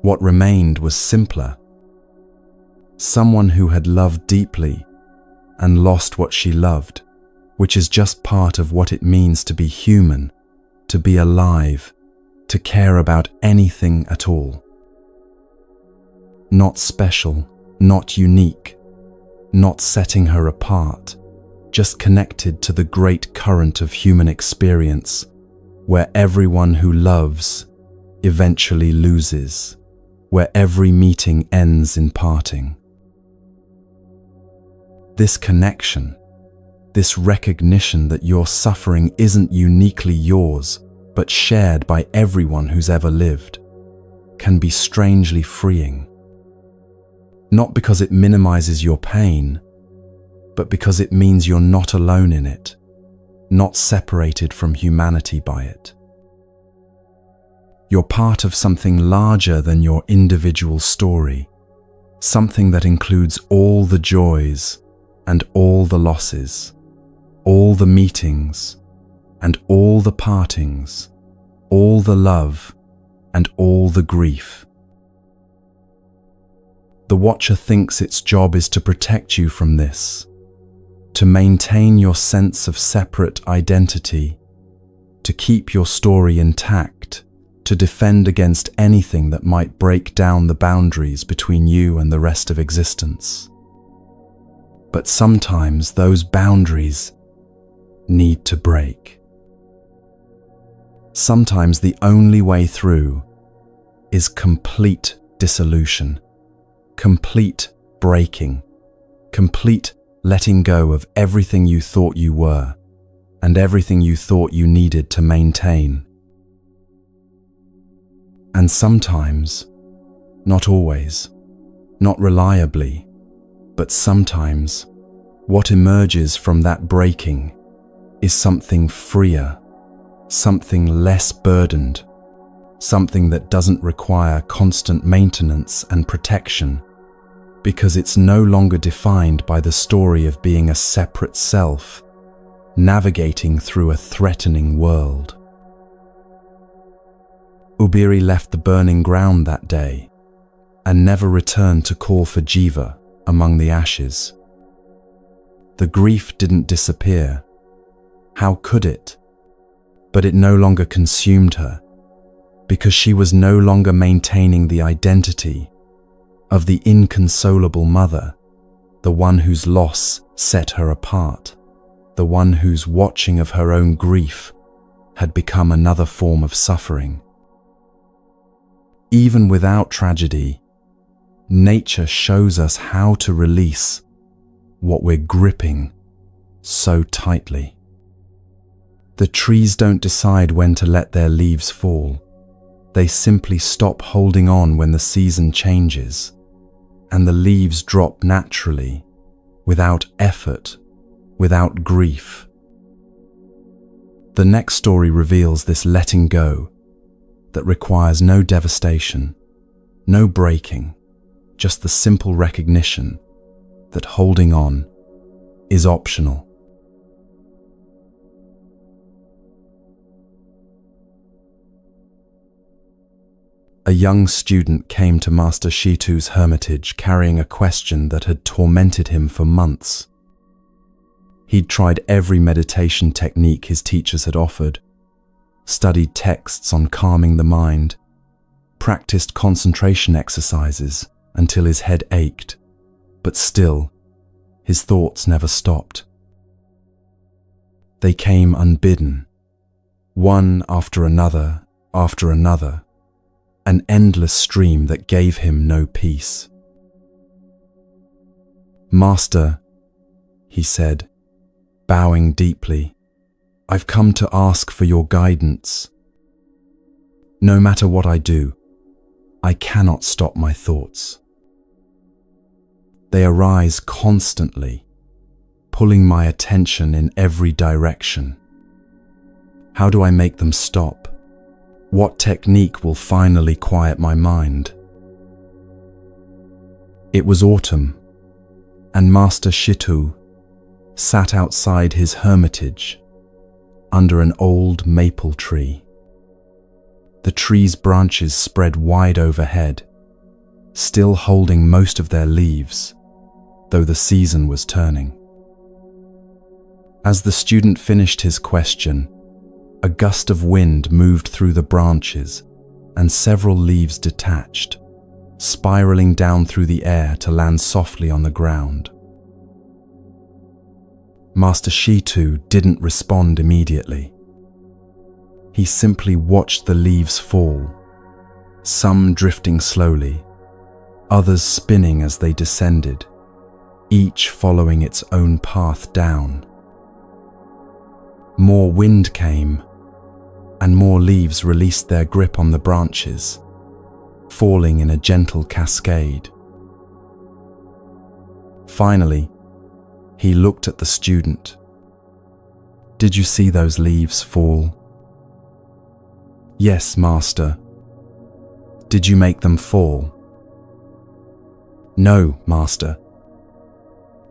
What remained was simpler. Someone who had loved deeply and lost what she loved, which is just part of what it means to be human, to be alive, to care about anything at all. Not special, not unique, not setting her apart, just connected to the great current of human experience, where everyone who loves eventually loses, where every meeting ends in parting. This connection, this recognition that your suffering isn't uniquely yours, but shared by everyone who's ever lived, can be strangely freeing. Not because it minimizes your pain, but because it means you're not alone in it, not separated from humanity by it. You're part of something larger than your individual story, something that includes all the joys and all the losses, all the meetings and all the partings, all the love and all the grief. The watcher thinks its job is to protect you from this, to maintain your sense of separate identity, to keep your story intact, to defend against anything that might break down the boundaries between you and the rest of existence. But sometimes those boundaries need to break. Sometimes the only way through is complete dissolution, complete breaking, complete letting go of everything you thought you were and everything you thought you needed to maintain. And sometimes, not always, not reliably, but sometimes, what emerges from that breaking is something freer, something less burdened, something that doesn't require constant maintenance and protection, because it's no longer defined by the story of being a separate self, navigating through a threatening world. Ubiri left the burning ground that day and never returned to call for Jiva among the ashes. The grief didn't disappear. How could it? But it no longer consumed her, because she was no longer maintaining the identity of the inconsolable mother, the one whose loss set her apart, the one whose watching of her own grief had become another form of suffering. Even without tragedy, nature shows us how to release what we're gripping so tightly. The trees don't decide when to let their leaves fall. They simply stop holding on when the season changes, and the leaves drop naturally, without effort, without grief. The next story reveals this letting go that requires no devastation, no breaking, just the simple recognition that holding on is optional. A young student came to Master Shitu's hermitage carrying a question that had tormented him for months. He'd tried every meditation technique his teachers had offered, studied texts on calming the mind, practiced concentration exercises until his head ached, but still, his thoughts never stopped. They came unbidden, one after another, an endless stream that gave him no peace. "Master," he said, bowing deeply, "I've come to ask for your guidance. No matter what I do, I cannot stop my thoughts. They arise constantly, pulling my attention in every direction. How do I make them stop? What technique will finally quiet my mind? It was autumn, and Master Shitu sat outside his hermitage under an old maple tree. The tree's branches spread wide overhead, still holding most of their leaves, though the season was turning. As the student finished his question, a gust of wind moved through the branches and several leaves detached, spiraling down through the air to land softly on the ground. Master Shitu didn't respond immediately. He simply watched the leaves fall, some drifting slowly, others spinning as they descended, each following its own path down. More wind came, and more leaves released their grip on the branches, falling in a gentle cascade. Finally, he looked at the student. "Did you see those leaves fall?" "Yes, Master." "Did you make them fall?" "No, Master."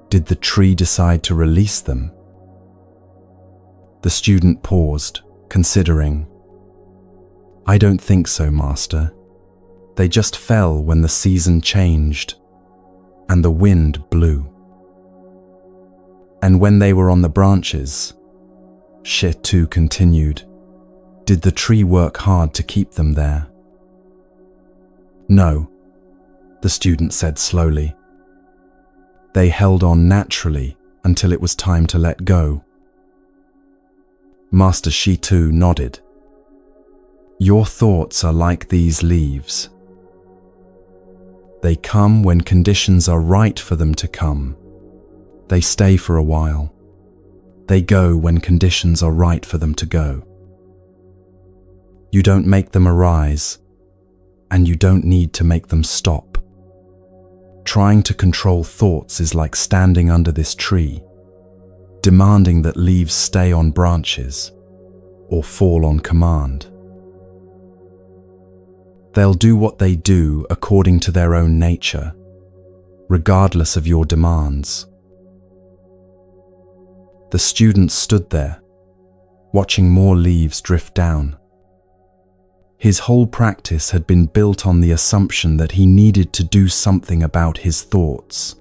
"Did the tree decide to release them?" The student paused, considering. "I don't think so, Master. They just fell when the season changed and the wind blew. And when they were on the branches," Shitu continued, "did the tree work hard to keep them there?" "No," the student said slowly. "They held on naturally until it was time to let go." Master Shitu nodded. "Your thoughts are like these leaves. They come when conditions are right for them to come. They stay for a while. They go when conditions are right for them to go. You don't make them arise, and you don't need to make them stop. Trying to control thoughts is like standing under this tree, demanding that leaves stay on branches or fall on command. They'll do what they do according to their own nature, regardless of your demands." The student stood there, watching more leaves drift down. His whole practice had been built on the assumption that he needed to do something about his thoughts.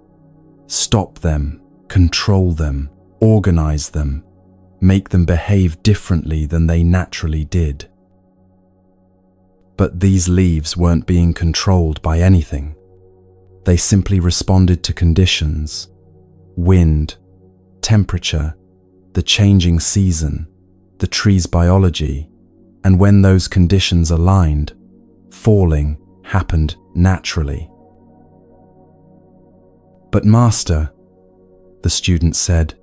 Stop them, control them, organize them, make them behave differently than they naturally did. But these leaves weren't being controlled by anything. They simply responded to conditions, wind, temperature, the changing season, the tree's biology, and when those conditions aligned, falling happened naturally. "But Master," the student said,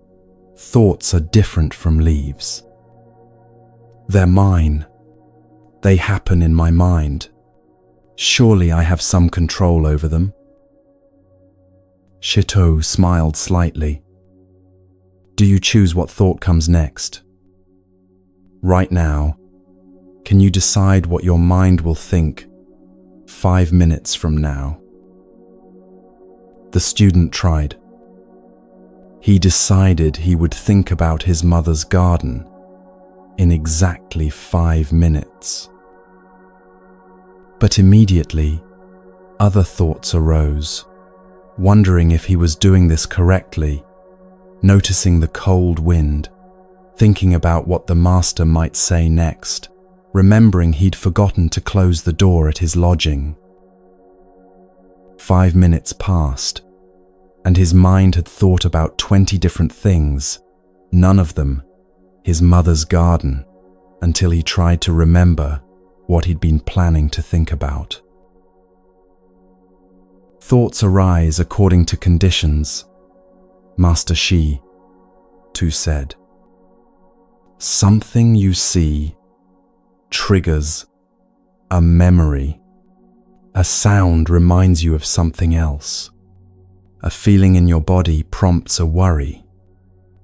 "thoughts are different from leaves. They're mine. They happen in my mind. Surely I have some control over them." Shitu smiled slightly. "Do you choose what thought comes next? Right now, can you decide what your mind will think 5 minutes from now?" The student tried. He decided he would think about his mother's garden in exactly 5 minutes. But immediately, other thoughts arose, wondering if he was doing this correctly, noticing the cold wind, thinking about what the master might say next, remembering he'd forgotten to close the door at his lodging. 5 minutes passed, and his mind had thought about 20 different things, none of them his mother's garden, until he tried to remember what he'd been planning to think about. Thoughts arise according to conditions, Master Shitu said. Something you see triggers a memory. A sound reminds you of something else. A feeling in your body prompts a worry.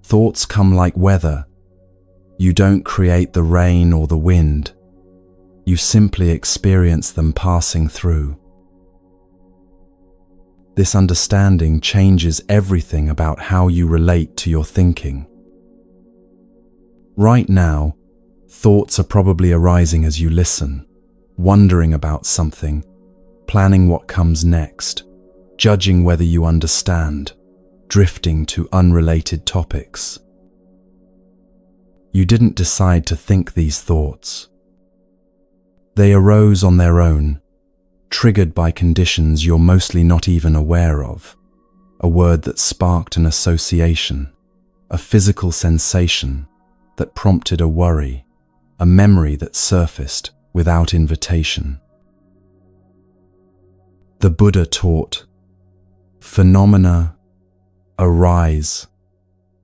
Thoughts come like weather. You don't create the rain or the wind. You simply experience them passing through. This understanding changes everything about how you relate to your thinking. Right now, thoughts are probably arising as you listen, wondering about something, planning what comes next, judging whether you understand, drifting to unrelated topics. You didn't decide to think these thoughts. They arose on their own, triggered by conditions you're mostly not even aware of, a word that sparked an association, a physical sensation that prompted a worry, a memory that surfaced without invitation. The Buddha taught, phenomena arise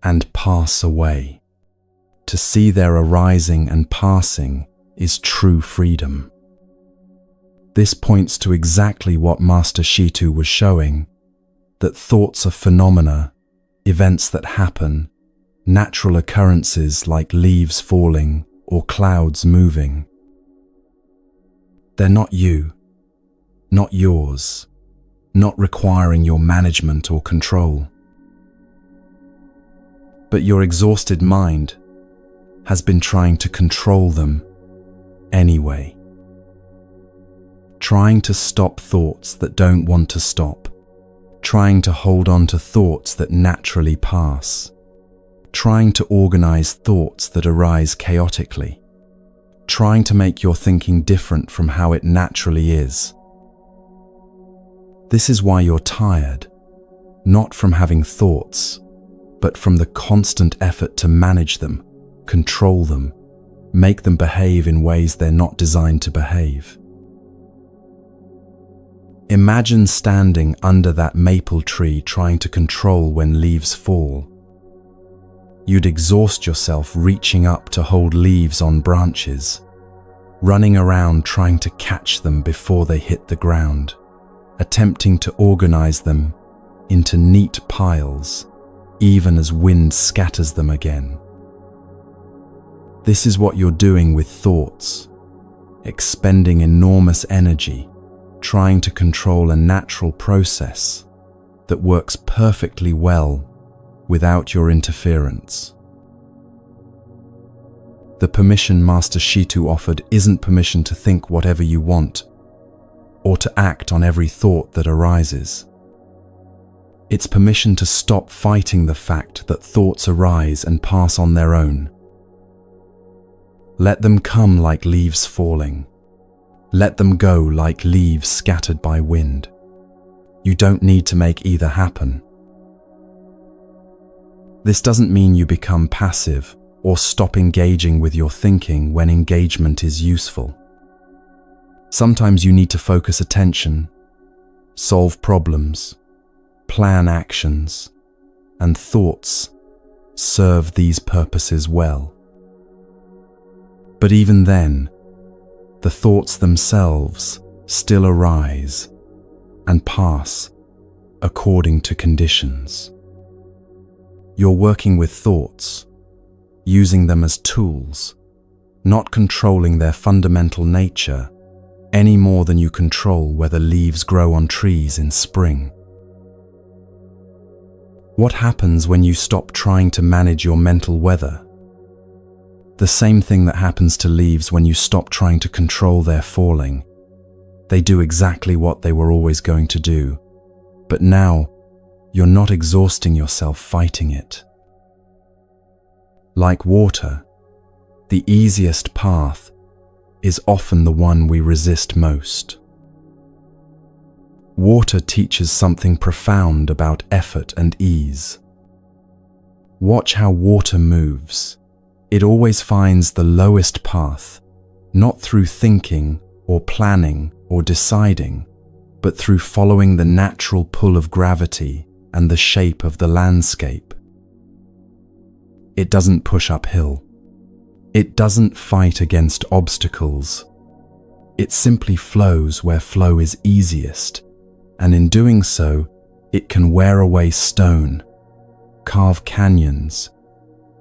and pass away. To see their arising and passing is true freedom. This points to exactly what Master Shitu was showing, that thoughts are phenomena, events that happen, natural occurrences like leaves falling or clouds moving. They're not you, not yours, not requiring your management or control. But your exhausted mind has been trying to control them anyway. Trying to stop thoughts that don't want to stop. Trying to hold on to thoughts that naturally pass. Trying to organize thoughts that arise chaotically. Trying to make your thinking different from how it naturally is. This is why you're tired, not from having thoughts, but from the constant effort to manage them, control them, make them behave in ways they're not designed to behave. Imagine standing under that maple tree trying to control when leaves fall. You'd exhaust yourself reaching up to hold leaves on branches, running around trying to catch them before they hit the ground, attempting to organize them into neat piles, even as wind scatters them again. This is what you're doing with thoughts, expending enormous energy, trying to control a natural process that works perfectly well without your interference. The permission Master Shitu offered isn't permission to think whatever you want or to act on every thought that arises. It's permission to stop fighting the fact that thoughts arise and pass on their own. Let them come like leaves falling. Let them go like leaves scattered by wind. You don't need to make either happen. This doesn't mean you become passive or stop engaging with your thinking when engagement is useful. Sometimes you need to focus attention, solve problems, plan actions, and thoughts serve these purposes well. But even then, the thoughts themselves still arise and pass according to conditions. You're working with thoughts, using them as tools, not controlling their fundamental nature any more than you control whether leaves grow on trees in spring. What happens when you stop trying to manage your mental weather? The same thing that happens to leaves when you stop trying to control their falling. They do exactly what they were always going to do, but now you're not exhausting yourself fighting it. Like water, the easiest path is often the one we resist most. Water teaches something profound about effort and ease. Watch how water moves. It always finds the lowest path, not through thinking or planning or deciding, but through following the natural pull of gravity and the shape of the landscape. It doesn't push uphill. It doesn't fight against obstacles. It simply flows where flow is easiest, and in doing so, it can wear away stone, carve canyons,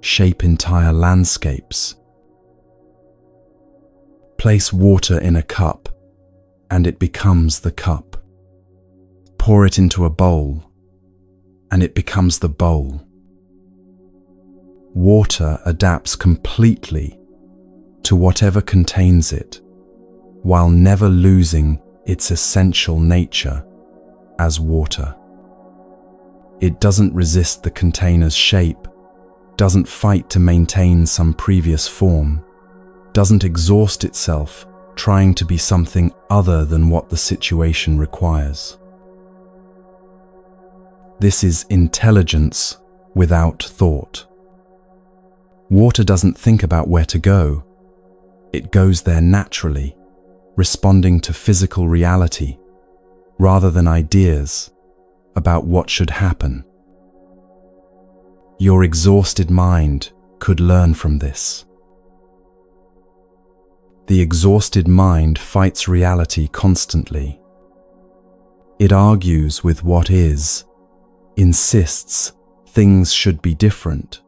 shape entire landscapes. Place water in a cup, and it becomes the cup. Pour it into a bowl, and it becomes the bowl. Water adapts completely to whatever contains it, while never losing its essential nature as water. It doesn't resist the container's shape, doesn't fight to maintain some previous form, doesn't exhaust itself trying to be something other than what the situation requires. This is intelligence without thought. Water doesn't think about where to go. It goes there naturally, responding to physical reality rather than ideas about what should happen. Your exhausted mind could learn from this. The exhausted mind fights reality constantly. It argues with what is, insists things should be different,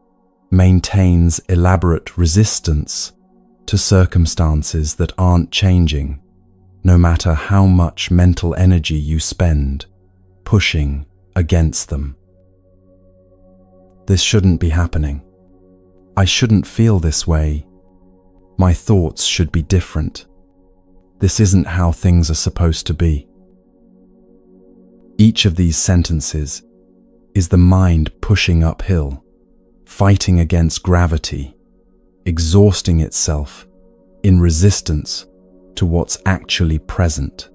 maintains elaborate resistance to circumstances that aren't changing, no matter how much mental energy you spend pushing against them. This shouldn't be happening. I shouldn't feel this way. My thoughts should be different. This isn't how things are supposed to be. Each of these sentences is the mind pushing uphill, fighting against gravity, exhausting itself in resistance to what's actually present.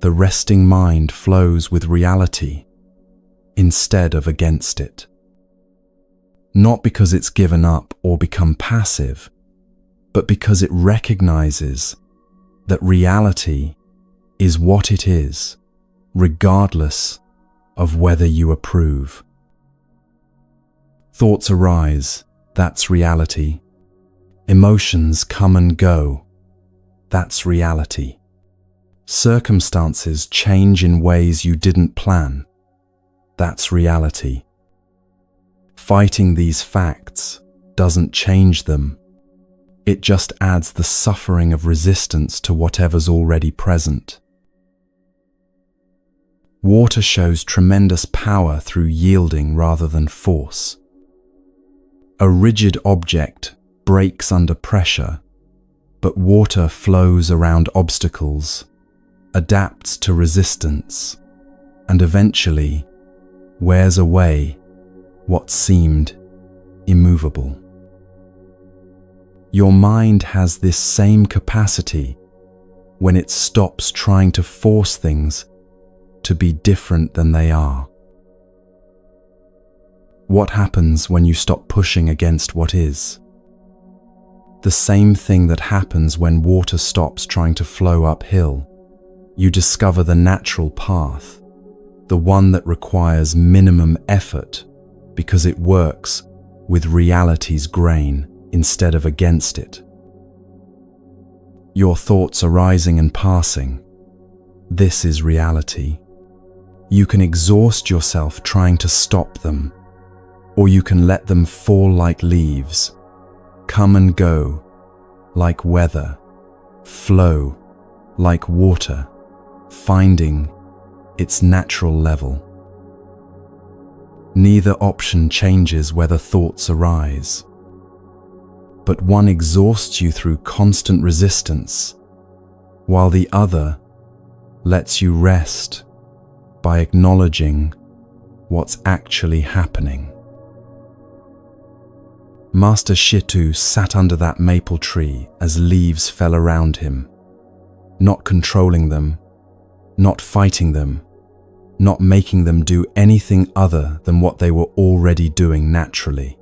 The resting mind flows with reality instead of against it. Not because it's given up or become passive, but because it recognizes that reality is what it is, regardless of whether you approve. Thoughts arise, that's reality. Emotions come and go, that's reality. Circumstances change in ways you didn't plan, that's reality. Fighting these facts doesn't change them. It just adds the suffering of resistance to whatever's already present. Water shows tremendous power through yielding rather than force. A rigid object breaks under pressure, but water flows around obstacles, adapts to resistance, and eventually wears away what seemed immovable. Your mind has this same capacity when it stops trying to force things to be different than they are. What happens when you stop pushing against what is? The same thing that happens when water stops trying to flow uphill. You discover the natural path, the one that requires minimum effort because it works with reality's grain instead of against it. Your thoughts arising and passing. This is reality. You can exhaust yourself trying to stop them, or you can let them fall like leaves, come and go like weather, flow like water, finding its natural level. Neither option changes whether thoughts arise, but one exhausts you through constant resistance, while the other lets you rest by acknowledging what's actually happening. Master Shitu sat under that maple tree as leaves fell around him, not controlling them, not fighting them, not making them do anything other than what they were already doing naturally.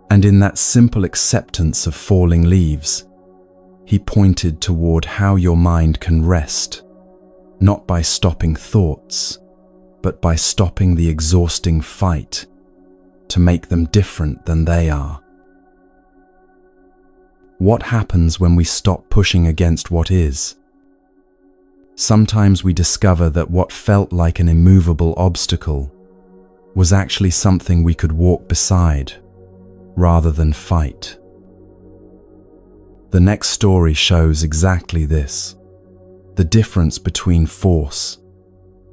And in that simple acceptance of falling leaves, he pointed toward how your mind can rest, not by stopping thoughts, but by stopping the exhausting fight to make them different than they are. What happens when we stop pushing against what is? Sometimes we discover that what felt like an immovable obstacle was actually something we could walk beside rather than fight. The next story shows exactly this, the difference between force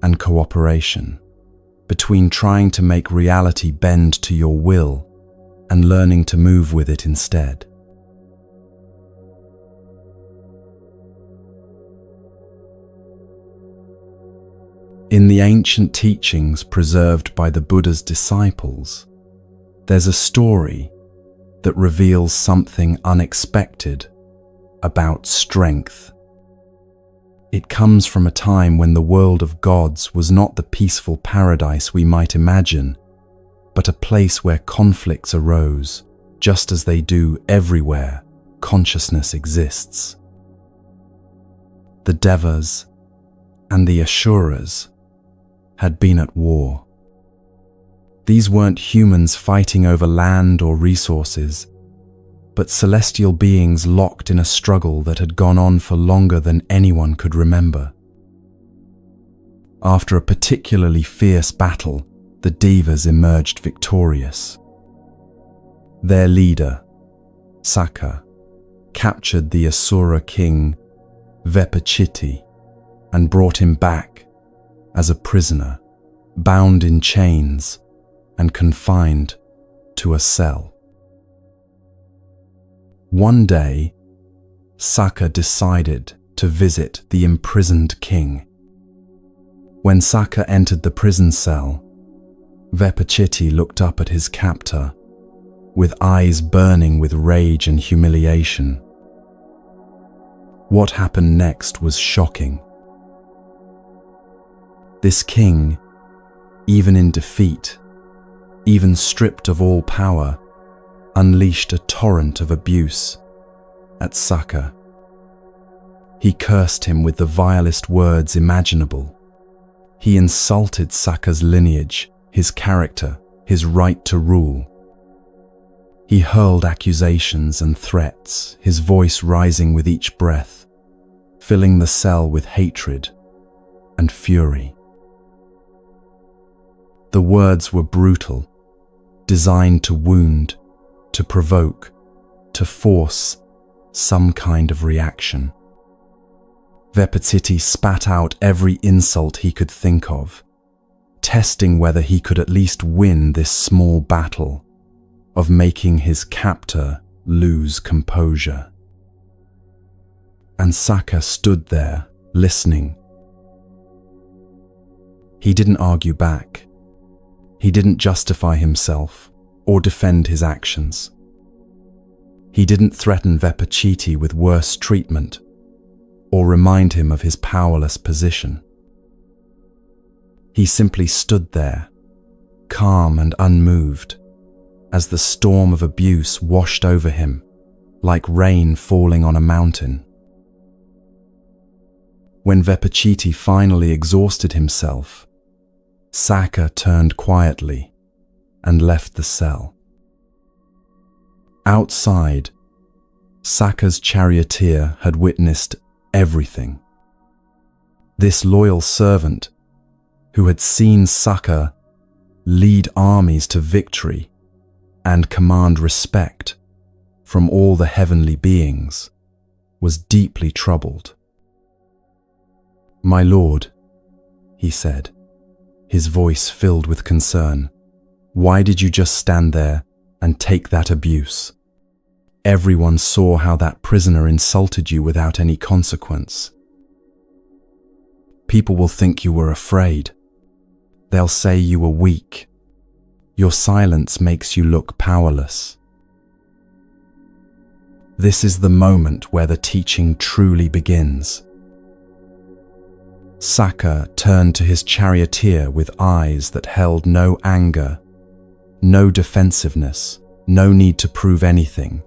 and cooperation, between trying to make reality bend to your will and learning to move with it instead. In the ancient teachings preserved by the Buddha's disciples, there's a story that reveals something unexpected about strength. It comes from a time when the world of gods was not the peaceful paradise we might imagine, but a place where conflicts arose, just as they do everywhere consciousness exists. The Devas and the Asuras had been at war. These weren't humans fighting over land or resources, but celestial beings locked in a struggle that had gone on for longer than anyone could remember. After a particularly fierce battle, the Devas emerged victorious. Their leader, Sakka, captured the Asura king Vepachitti and brought him back as a prisoner, bound in chains and confined to a cell. One day, Sakka decided to visit the imprisoned king. When Sakka entered the prison cell, Vepachitti looked up at his captor, with eyes burning with rage and humiliation. What happened next was shocking. This king, even in defeat, even stripped of all power, unleashed a torrent of abuse at Sakka. He cursed him with the vilest words imaginable. He insulted Sakka's lineage, his character, his right to rule. He hurled accusations and threats, his voice rising with each breath, filling the cell with hatred and fury. The words were brutal, designed to wound, to provoke, to force some kind of reaction. Vepachitti spat out every insult he could think of, testing whether he could at least win this small battle of making his captor lose composure. And Sakka stood there, listening. He didn't argue back. He didn't justify himself or defend his actions. He didn't threaten Vepachitti with worse treatment or remind him of his powerless position. He simply stood there, calm and unmoved, as the storm of abuse washed over him like rain falling on a mountain. When Vepachitti finally exhausted himself, Sakka turned quietly and left the cell. Outside, Sakka's charioteer had witnessed everything. This loyal servant, who had seen Sakka lead armies to victory and command respect from all the heavenly beings, was deeply troubled. "My lord," he said, his voice filled with concern, "why did you just stand there and take that abuse? Everyone saw how that prisoner insulted you without any consequence. People will think you were afraid. They'll say you were weak. Your silence makes you look powerless." This is the moment where the teaching truly begins. Sakka turned to his charioteer with eyes that held no anger, no defensiveness, no need to prove anything.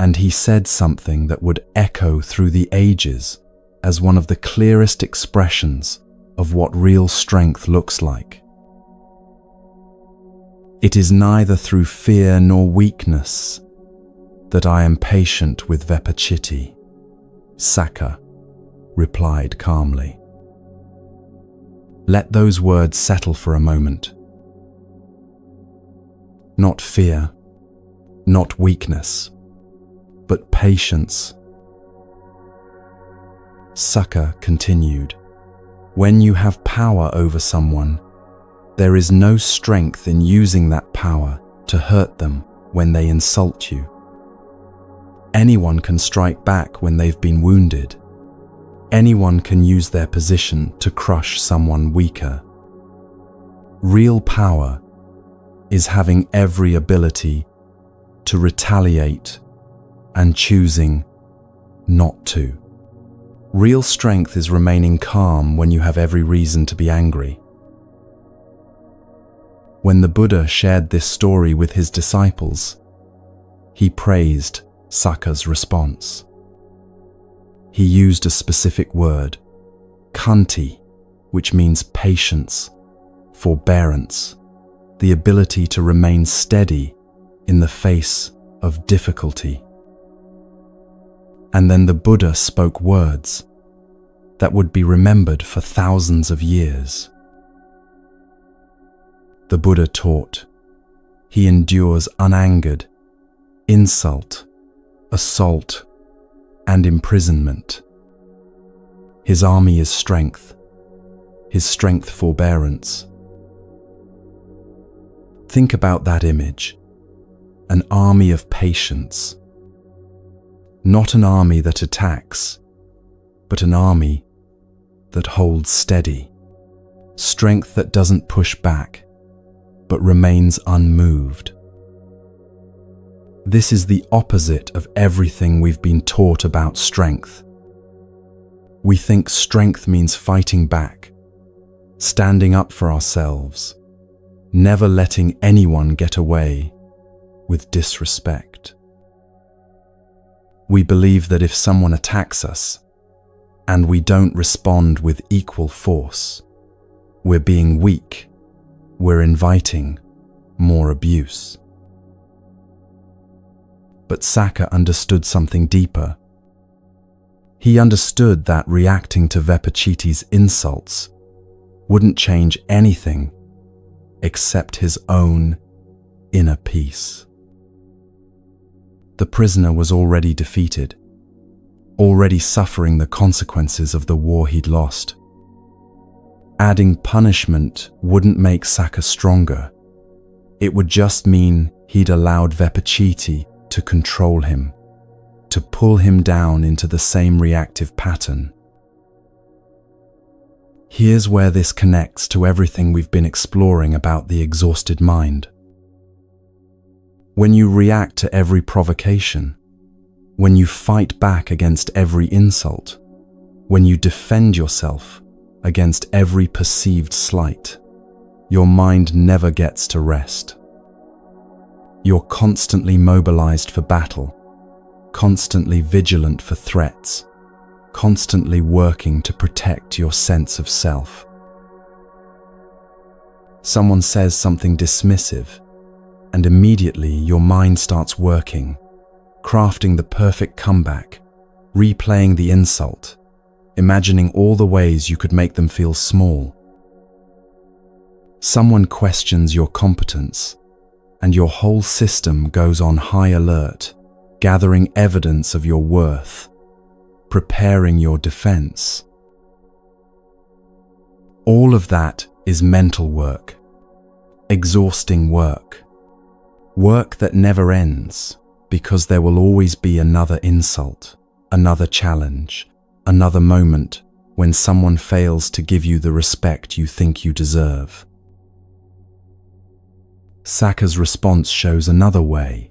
And he said something that would echo through the ages as one of the clearest expressions of what real strength looks like. "It is neither through fear nor weakness that I am patient with Vepachitti," Sakka replied calmly. Let those words settle for a moment. Not fear, not weakness, but patience. Saka continued, when you have power over someone, there is no strength in using that power to hurt them when they insult you. Anyone can strike back when they've been wounded. Anyone can use their position to crush someone weaker. Real power is having every ability to retaliate and choosing not to. Real strength is remaining calm when you have every reason to be angry. When the Buddha shared this story with his disciples, he praised Saka's response. He used a specific word, khanti, which means patience, forbearance, the ability to remain steady in the face of difficulty. And then the Buddha spoke words that would be remembered for thousands of years. The Buddha taught, he endures unangered insult, assault, and imprisonment. His army is strength, his strength forbearance. Think about that image, an army of patience. Not an army that attacks, but an army that holds steady. Strength that doesn't push back, but remains unmoved. This is the opposite of everything we've been taught about strength. We think strength means fighting back, standing up for ourselves, never letting anyone get away with disrespect. We believe that if someone attacks us and we don't respond with equal force, we're being weak, we're inviting more abuse. But Saka understood something deeper. He understood that reacting to Vepachiti's insults wouldn't change anything except his own inner peace. The prisoner was already defeated, already suffering the consequences of the war he'd lost. Adding punishment wouldn't make Saka stronger. It would just mean he'd allowed Vepachiti to control him, to pull him down into the same reactive pattern. Here's where this connects to everything we've been exploring about the exhausted mind. When you react to every provocation, when you fight back against every insult, when you defend yourself against every perceived slight, your mind never gets to rest. You're constantly mobilized for battle, constantly vigilant for threats, constantly working to protect your sense of self. Someone says something dismissive, and immediately your mind starts working, crafting the perfect comeback, replaying the insult, imagining all the ways you could make them feel small. Someone questions your competence, and your whole system goes on high alert, gathering evidence of your worth, preparing your defense. All of that is mental work, exhausting work, work that never ends because there will always be another insult, another challenge, another moment when someone fails to give you the respect you think you deserve. Saka's response shows another way.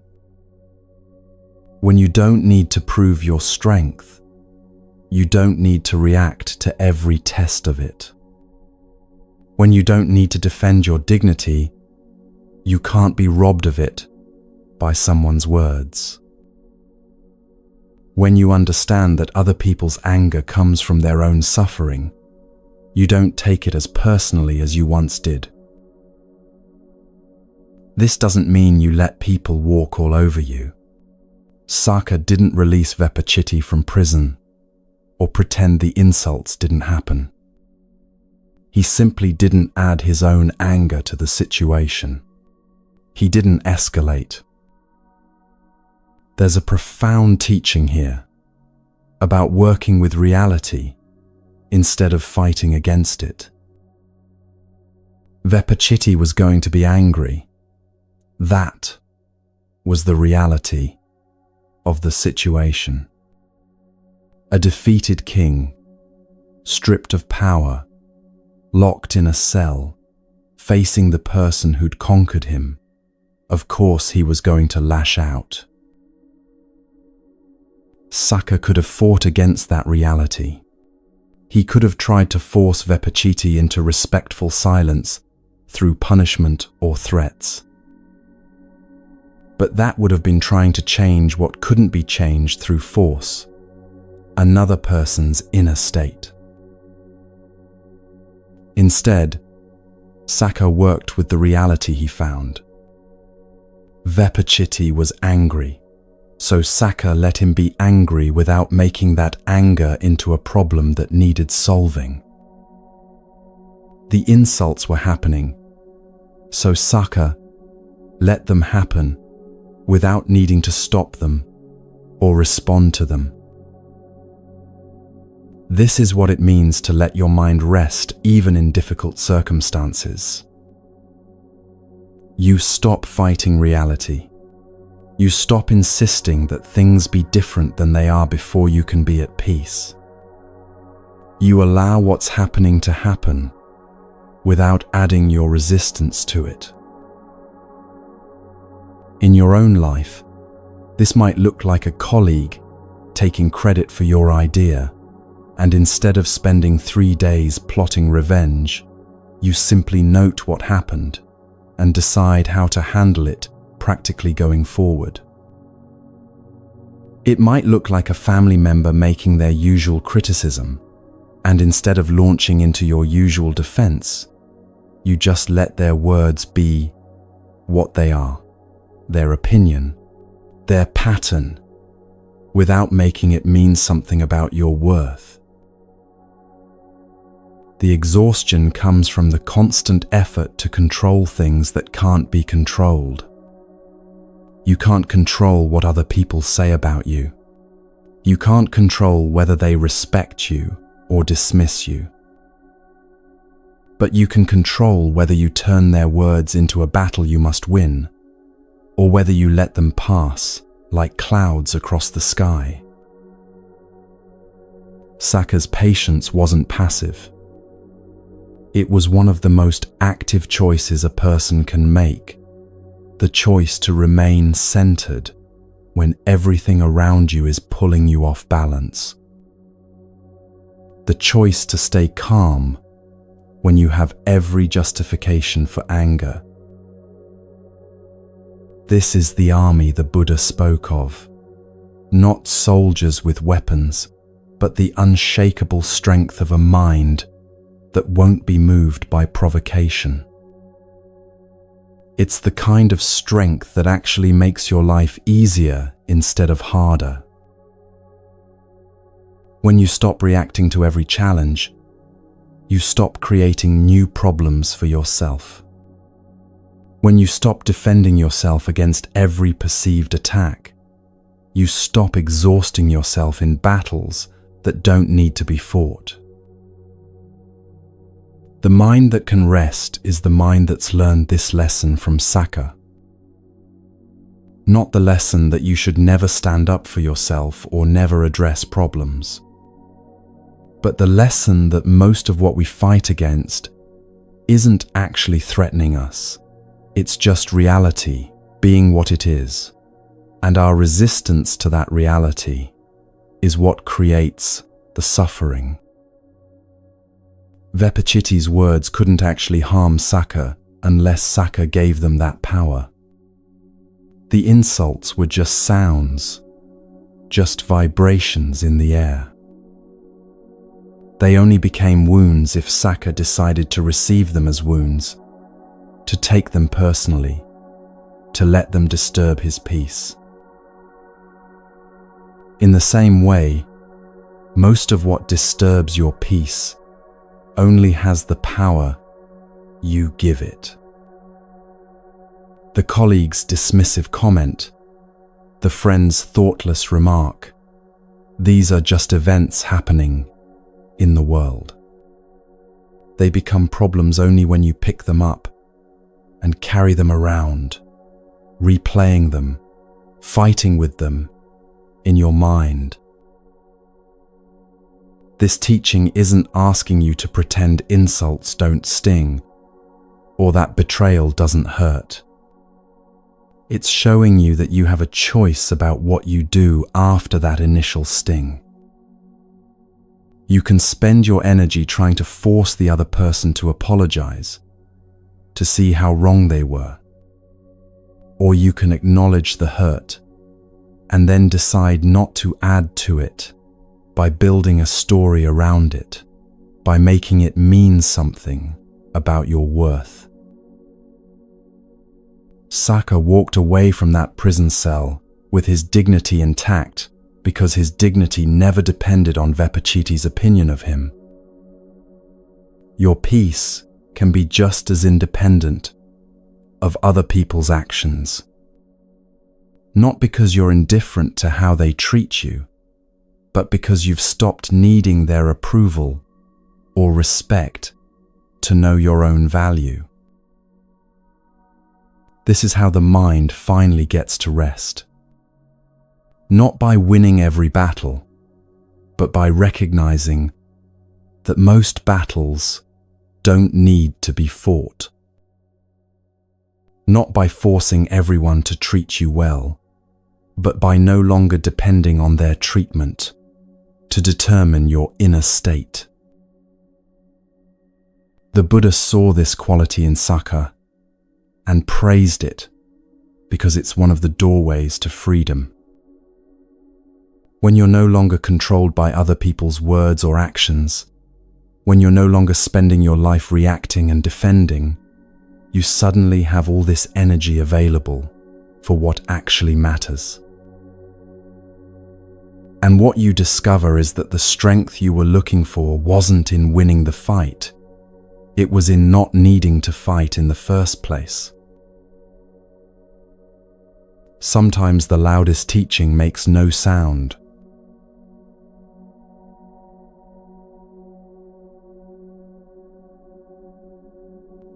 When you don't need to prove your strength, you don't need to react to every test of it. When you don't need to defend your dignity, you can't be robbed of it by someone's words. When you understand that other people's anger comes from their own suffering, you don't take it as personally as you once did. This doesn't mean you let people walk all over you. Saka didn't release Vepachiti from prison or pretend the insults didn't happen. He simply didn't add his own anger to the situation. He didn't escalate. There's a profound teaching here about working with reality instead of fighting against it. Vepachiti was going to be angry. That was the reality of the situation. A defeated king, stripped of power, locked in a cell, facing the person who'd conquered him. Of course he was going to lash out. Saka could have fought against that reality. He could have tried to force Vepachiti into respectful silence through punishment or threats. But that would have been trying to change what couldn't be changed through force, another person's inner state. Instead, Saka worked with the reality he found. Vepachiti was angry, so Saka let him be angry without making that anger into a problem that needed solving. The insults were happening, so Saka let them happen without needing to stop them or respond to them. This is what it means to let your mind rest even in difficult circumstances. You stop fighting reality. You stop insisting that things be different than they are before you can be at peace. You allow what's happening to happen without adding your resistance to it. In your own life, this might look like a colleague taking credit for your idea, and instead of spending 3 days plotting revenge, you simply note what happened and decide how to handle it practically going forward. It might look like a family member making their usual criticism, and instead of launching into your usual defense, you just let their words be what they are, their opinion, their pattern, without making it mean something about your worth. The exhaustion comes from the constant effort to control things that can't be controlled. You can't control what other people say about you. You can't control whether they respect you or dismiss you. But you can control whether you turn their words into a battle you must win, or whether you let them pass like clouds across the sky. Saka's patience wasn't passive. It was one of the most active choices a person can make, the choice to remain centered when everything around you is pulling you off balance. The choice to stay calm when you have every justification for anger. This is the army the Buddha spoke of, not soldiers with weapons, but the unshakable strength of a mind that won't be moved by provocation. It's the kind of strength that actually makes your life easier instead of harder. When you stop reacting to every challenge, you stop creating new problems for yourself. When you stop defending yourself against every perceived attack, you stop exhausting yourself in battles that don't need to be fought. The mind that can rest is the mind that's learned this lesson from Saka. Not the lesson that you should never stand up for yourself or never address problems, but the lesson that most of what we fight against isn't actually threatening us. It's just reality being what it is, and our resistance to that reality is what creates the suffering. Vepachiti's words couldn't actually harm Saka unless Saka gave them that power. The insults were just sounds, just vibrations in the air. They only became wounds if Saka decided to receive them as wounds, to take them personally, to let them disturb his peace. In the same way, most of what disturbs your peace only has the power you give it. The colleague's dismissive comment, The friend's thoughtless remark, "These are just events happening in the world." They become problems only when you pick them up and carry them around, replaying them, fighting with them in your mind. This teaching isn't asking you to pretend insults don't sting or that betrayal doesn't hurt. It's showing you that you have a choice about what you do after that initial sting. You can spend your energy trying to force the other person to apologize, to see how wrong they were. Or you can acknowledge the hurt and then decide not to add to it by building a story around it, by making it mean something about your worth. Saka walked away from that prison cell with his dignity intact because his dignity never depended on Vepachiti's opinion of him. Your peace can be just as independent of other people's actions. Not because you're indifferent to how they treat you, but because you've stopped needing their approval or respect to know your own value. This is how the mind finally gets to rest. Not by winning every battle, but by recognizing that most battles don't need to be fought. Not by forcing everyone to treat you well, but by no longer depending on their treatment to determine your inner state. The Buddha saw this quality in Saka and praised it because it's one of the doorways to freedom. When you're no longer controlled by other people's words or actions, when you're no longer spending your life reacting and defending, you suddenly have all this energy available for what actually matters. And what you discover is that the strength you were looking for wasn't in winning the fight. It was in not needing to fight in the first place. Sometimes the loudest teaching makes no sound.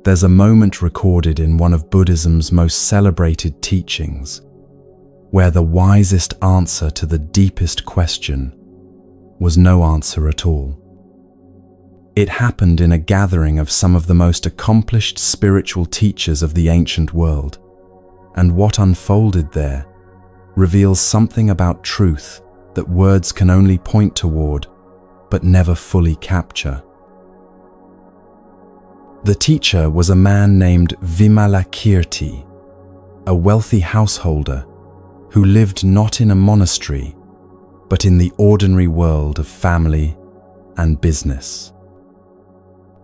There's a moment recorded in one of Buddhism's most celebrated teachings where the wisest answer to the deepest question was no answer at all. It happened in a gathering of some of the most accomplished spiritual teachers of the ancient world, and what unfolded there reveals something about truth that words can only point toward but never fully capture. The teacher was a man named Vimalakirti, a wealthy householder who lived not in a monastery, but in the ordinary world of family and business.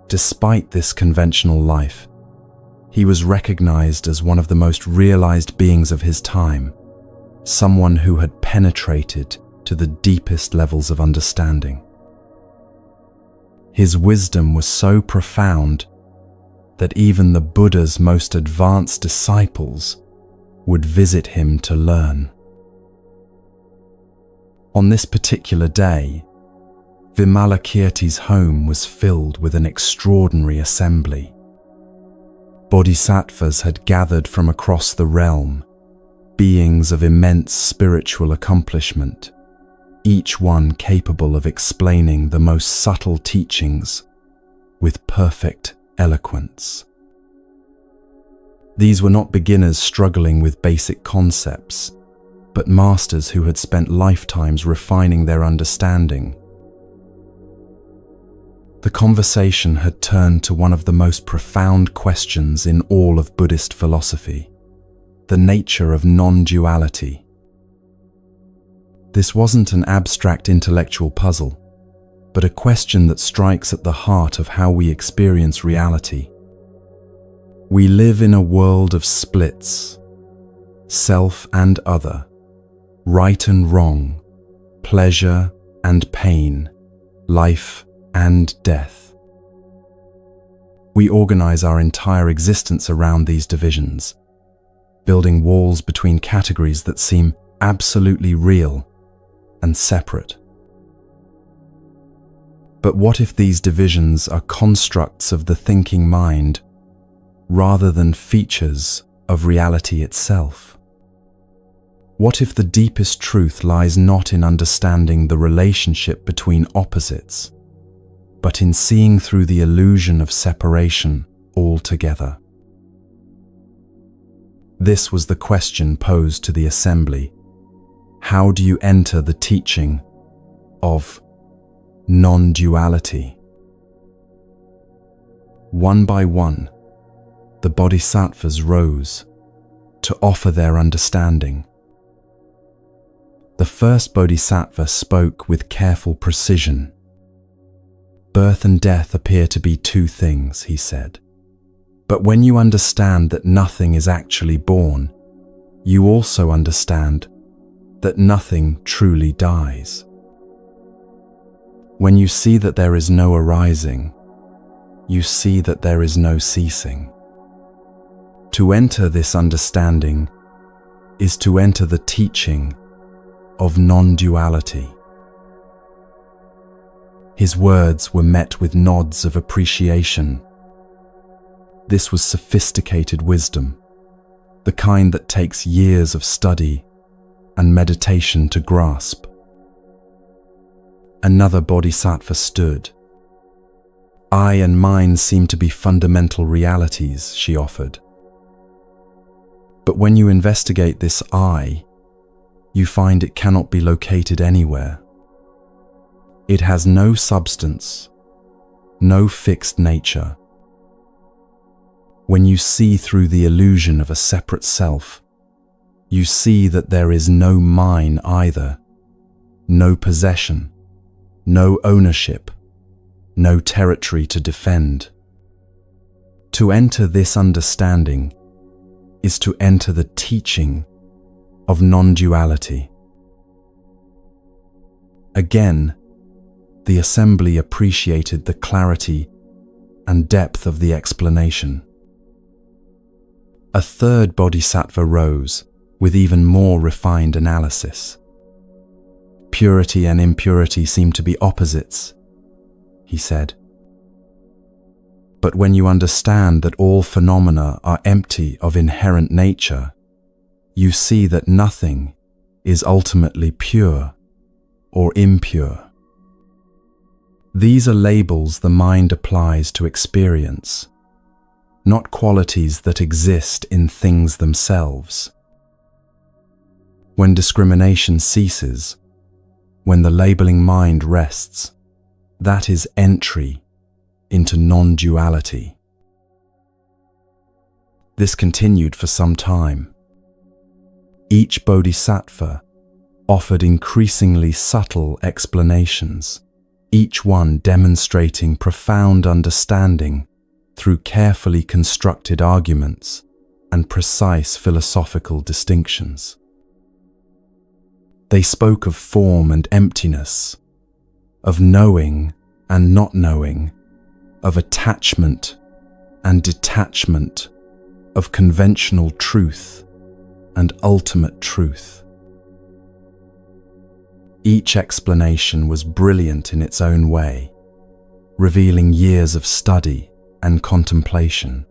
Despite this conventional life, he was recognized as one of the most realized beings of his time, someone who had penetrated to the deepest levels of understanding. His wisdom was so profound that even the Buddha's most advanced disciples would visit him to learn. On this particular day, Vimalakirti's home was filled with an extraordinary assembly. Bodhisattvas had gathered from across the realm, beings of immense spiritual accomplishment, each one capable of explaining the most subtle teachings with perfect eloquence. These were not beginners struggling with basic concepts, but masters who had spent lifetimes refining their understanding. The conversation had turned to one of the most profound questions in all of Buddhist philosophy: the nature of non-duality. This wasn't an abstract intellectual puzzle, but a question that strikes at the heart of how we experience reality. We live in a world of splits: self and other, right and wrong, pleasure and pain, life and death. We organize our entire existence around these divisions, building walls between categories that seem absolutely real and separate. But what if these divisions are constructs of the thinking mind rather than features of reality itself? What if the deepest truth lies not in understanding the relationship between opposites, but in seeing through the illusion of separation altogether? This was the question posed to the assembly. How do you enter the teaching of non-duality? One by one, the bodhisattvas rose to offer their understanding. The first bodhisattva spoke with careful precision. Birth and death appear to be two things, he said. But when you understand that nothing is actually born, you also understand that nothing truly dies. When you see that there is no arising, you see that there is no ceasing. To enter this understanding is to enter the teaching of non-duality. His words were met with nods of appreciation. This was sophisticated wisdom, the kind that takes years of study and meditation to grasp. Another bodhisattva stood. I and mine seem to be fundamental realities, she offered. But when you investigate this I, you find it cannot be located anywhere. It has no substance, no fixed nature. When you see through the illusion of a separate self, you see that there is no mine either, no possession, no ownership, no territory to defend. To enter this understanding is to enter the teaching of non-duality. Again, the assembly appreciated the clarity and depth of the explanation. A third bodhisattva rose with even more refined analysis. Purity and impurity seem to be opposites, he said. But when you understand that all phenomena are empty of inherent nature, you see that nothing is ultimately pure or impure. These are labels the mind applies to experience, not qualities that exist in things themselves. When discrimination ceases, when the labeling mind rests, that is entry into non-duality. This continued for some time. Each bodhisattva offered increasingly subtle explanations, each one demonstrating profound understanding through carefully constructed arguments and precise philosophical distinctions. They spoke of form and emptiness, of knowing and not knowing, of attachment and detachment, of conventional truth and ultimate truth. Each explanation was brilliant in its own way, revealing years of study and contemplation.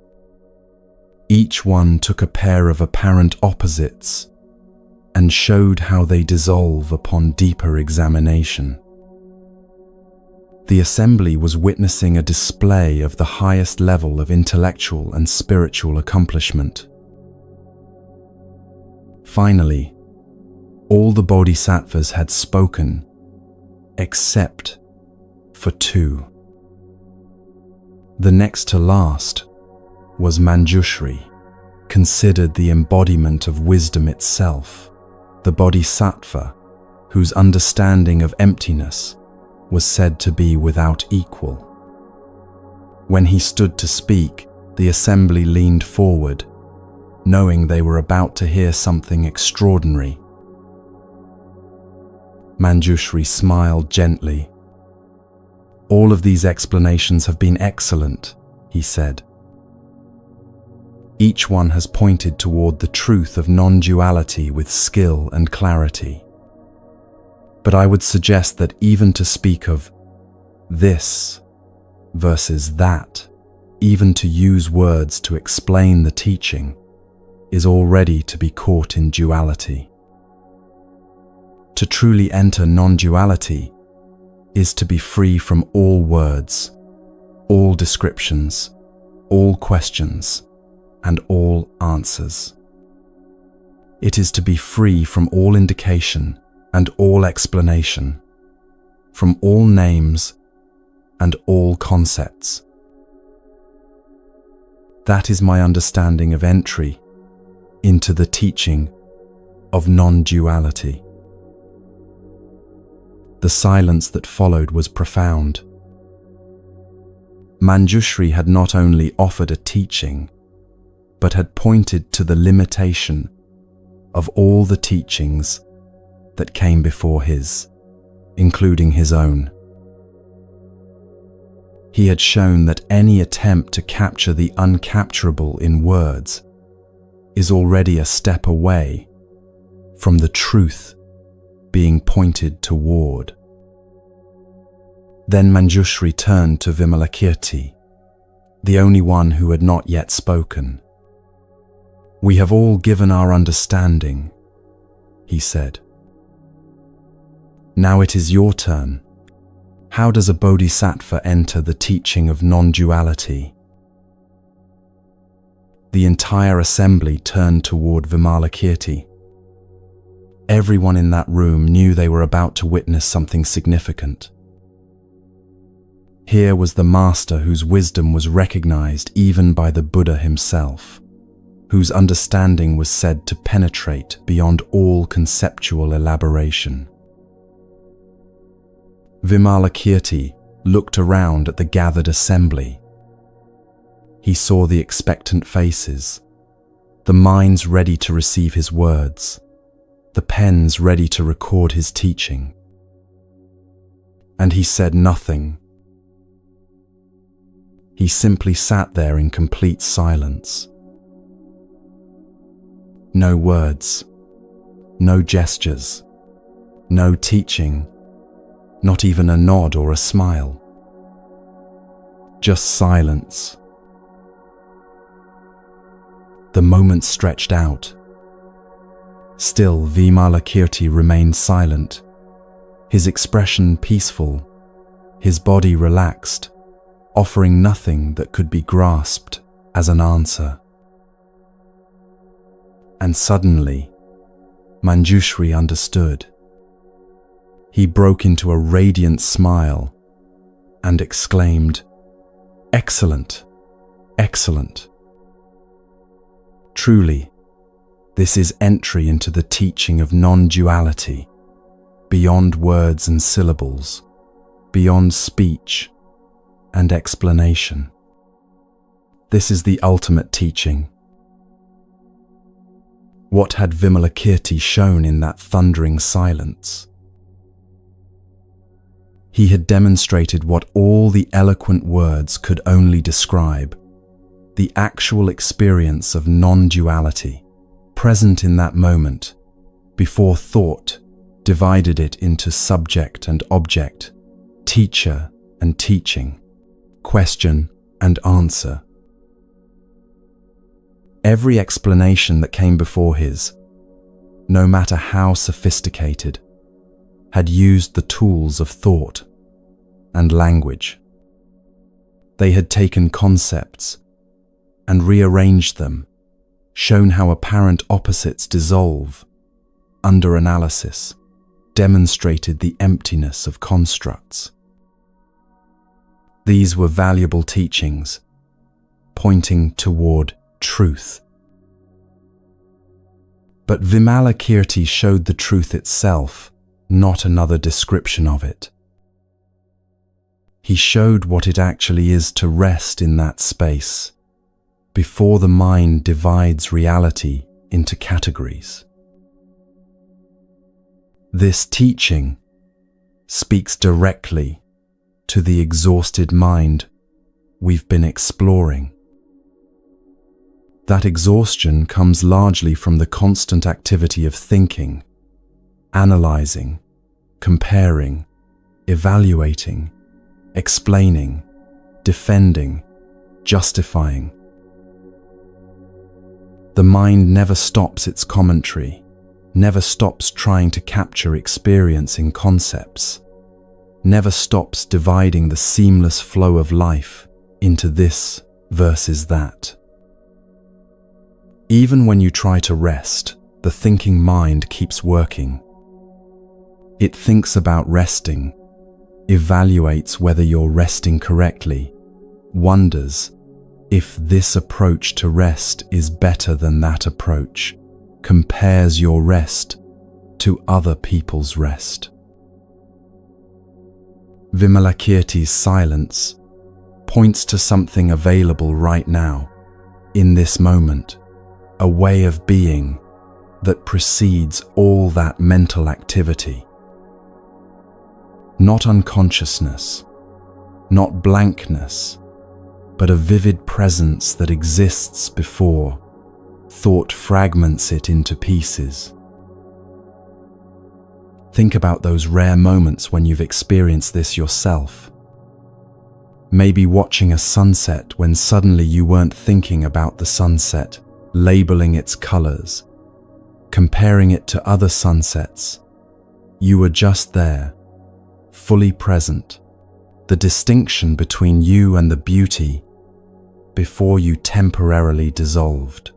Each one took a pair of apparent opposites and showed how they dissolve upon deeper examination. The assembly was witnessing a display of the highest level of intellectual and spiritual accomplishment. Finally, all the bodhisattvas had spoken, except for two. The next to last was Manjushri, considered the embodiment of wisdom itself, the bodhisattva whose understanding of emptiness was said to be without equal. When he stood to speak, the assembly leaned forward, knowing they were about to hear something extraordinary. Manjushri smiled gently. All of these explanations have been excellent, he said. Each one has pointed toward the truth of non-duality with skill and clarity. But I would suggest that even to speak of this versus that, even to use words to explain the teaching, is already to be caught in duality. To truly enter non-duality is to be free from all words, all descriptions, all questions, and all answers. It is to be free from all indication and all explanation, from all names and all concepts. That is my understanding of entry into the teaching of non-duality. The silence that followed was profound. Manjushri had not only offered a teaching, but had pointed to the limitation of all the teachings that came before his, including his own. He had shown that any attempt to capture the uncapturable in words is already a step away from the truth being pointed toward. Then Manjushri turned to Vimalakirti, the only one who had not yet spoken. "We have all given our understanding," he said. "Now it is your turn. How does a bodhisattva enter the teaching of non-duality?" The entire assembly turned toward Vimalakirti. Everyone in that room knew they were about to witness something significant. Here was the master whose wisdom was recognized even by the Buddha himself, whose understanding was said to penetrate beyond all conceptual elaboration. Vimalakirti looked around at the gathered assembly. He saw the expectant faces, the minds ready to receive his words, the pens ready to record his teaching. And he said nothing. He simply sat there in complete silence. No words, no gestures, no teaching, not even a nod or a smile. Just silence. The moment stretched out. Still, Vimalakirti remained silent, his expression peaceful, his body relaxed, offering nothing that could be grasped as an answer. And suddenly, Manjushri understood. He broke into a radiant smile and exclaimed, "Excellent, excellent." Truly, this is entry into the teaching of non-duality, beyond words and syllables, beyond speech and explanation. This is the ultimate teaching. What had Vimalakirti shown in that thundering silence? He had demonstrated what all the eloquent words could only describe, the actual experience of non-duality, present in that moment, before thought divided it into subject and object, teacher and teaching, question and answer. Every explanation that came before his, no matter how sophisticated, had used the tools of thought and language. They had taken concepts and rearranged them, shown how apparent opposites dissolve under analysis, demonstrated the emptiness of constructs. These were valuable teachings, pointing toward truth. But Vimalakirti showed the truth itself, not another description of it. He showed what it actually is to rest in that space, before the mind divides reality into categories. This teaching speaks directly to the exhausted mind we've been exploring. That exhaustion comes largely from the constant activity of thinking, analyzing, comparing, evaluating, explaining, defending, justifying. The mind never stops its commentary, never stops trying to capture experience in concepts, never stops dividing the seamless flow of life into this versus that. Even when you try to rest, the thinking mind keeps working. It thinks about resting, evaluates whether you're resting correctly, wonders if this approach to rest is better than that approach, compares your rest to other people's rest. Vimalakirti's silence points to something available right now, in this moment, a way of being that precedes all that mental activity. Not unconsciousness, not blankness, but a vivid presence that exists before thought fragments it into pieces. Think about those rare moments when you've experienced this yourself. Maybe watching a sunset when suddenly you weren't thinking about the sunset, labeling its colors, comparing it to other sunsets. You were just there, fully present, the distinction between you and the beauty before you temporarily dissolved.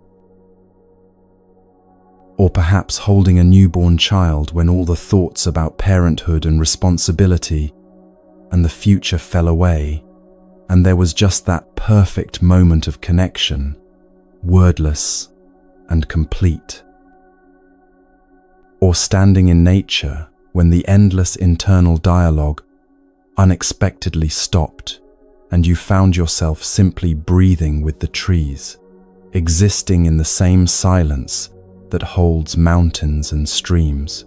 Or perhaps holding a newborn child when all the thoughts about parenthood and responsibility and the future fell away, and there was just that perfect moment of connection, wordless and complete. Or standing in nature when the endless internal dialogue unexpectedly stopped and you found yourself simply breathing with the trees, existing in the same silence that holds mountains and streams.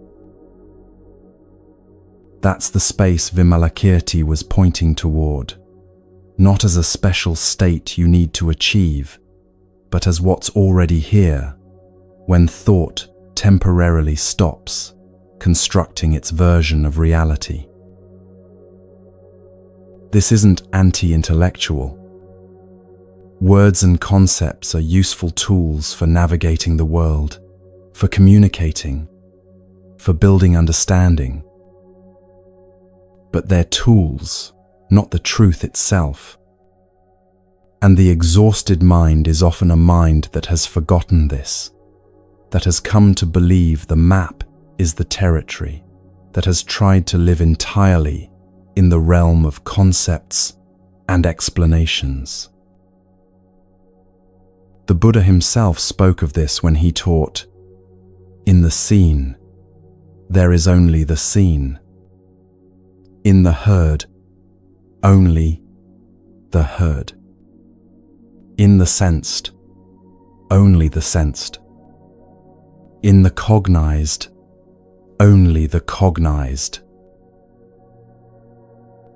That's the space Vimalakirti was pointing toward, not as a special state you need to achieve, but as what's already here, when thought temporarily stops, constructing its version of reality. This isn't anti-intellectual. Words and concepts are useful tools for navigating the world, for communicating, for building understanding. But they're tools, not the truth itself. And the exhausted mind is often a mind that has forgotten this, that has come to believe the map is the territory, that has tried to live entirely in the realm of concepts and explanations. The Buddha himself spoke of this when he taught, "In the seen, there is only the seen. In the heard, only the heard. In the sensed, only the sensed. In the cognized, only the cognized."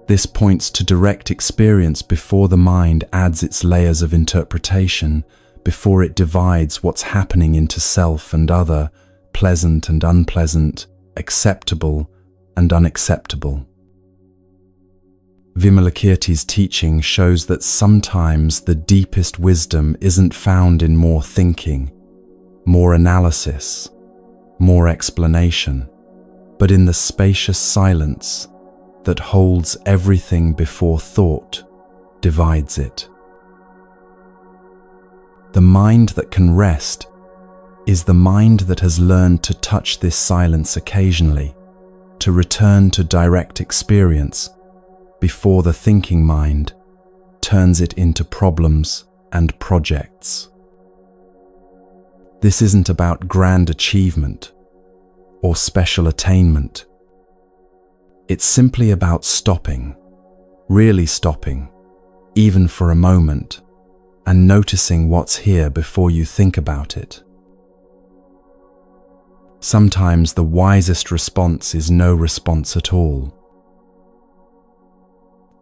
This points to direct experience before the mind adds its layers of interpretation, before it divides what's happening into self and other, pleasant and unpleasant, acceptable and unacceptable. Vimalakirti's teaching shows that sometimes the deepest wisdom isn't found in more thinking, more analysis, more explanation, but in the spacious silence that holds everything before thought divides it. The mind that can rest is the mind that has learned to touch this silence occasionally, to return to direct experience before the thinking mind turns it into problems and projects. This isn't about grand achievement or special attainment. It's simply about stopping, really stopping, even for a moment, and noticing what's here before you think about it. Sometimes the wisest response is no response at all.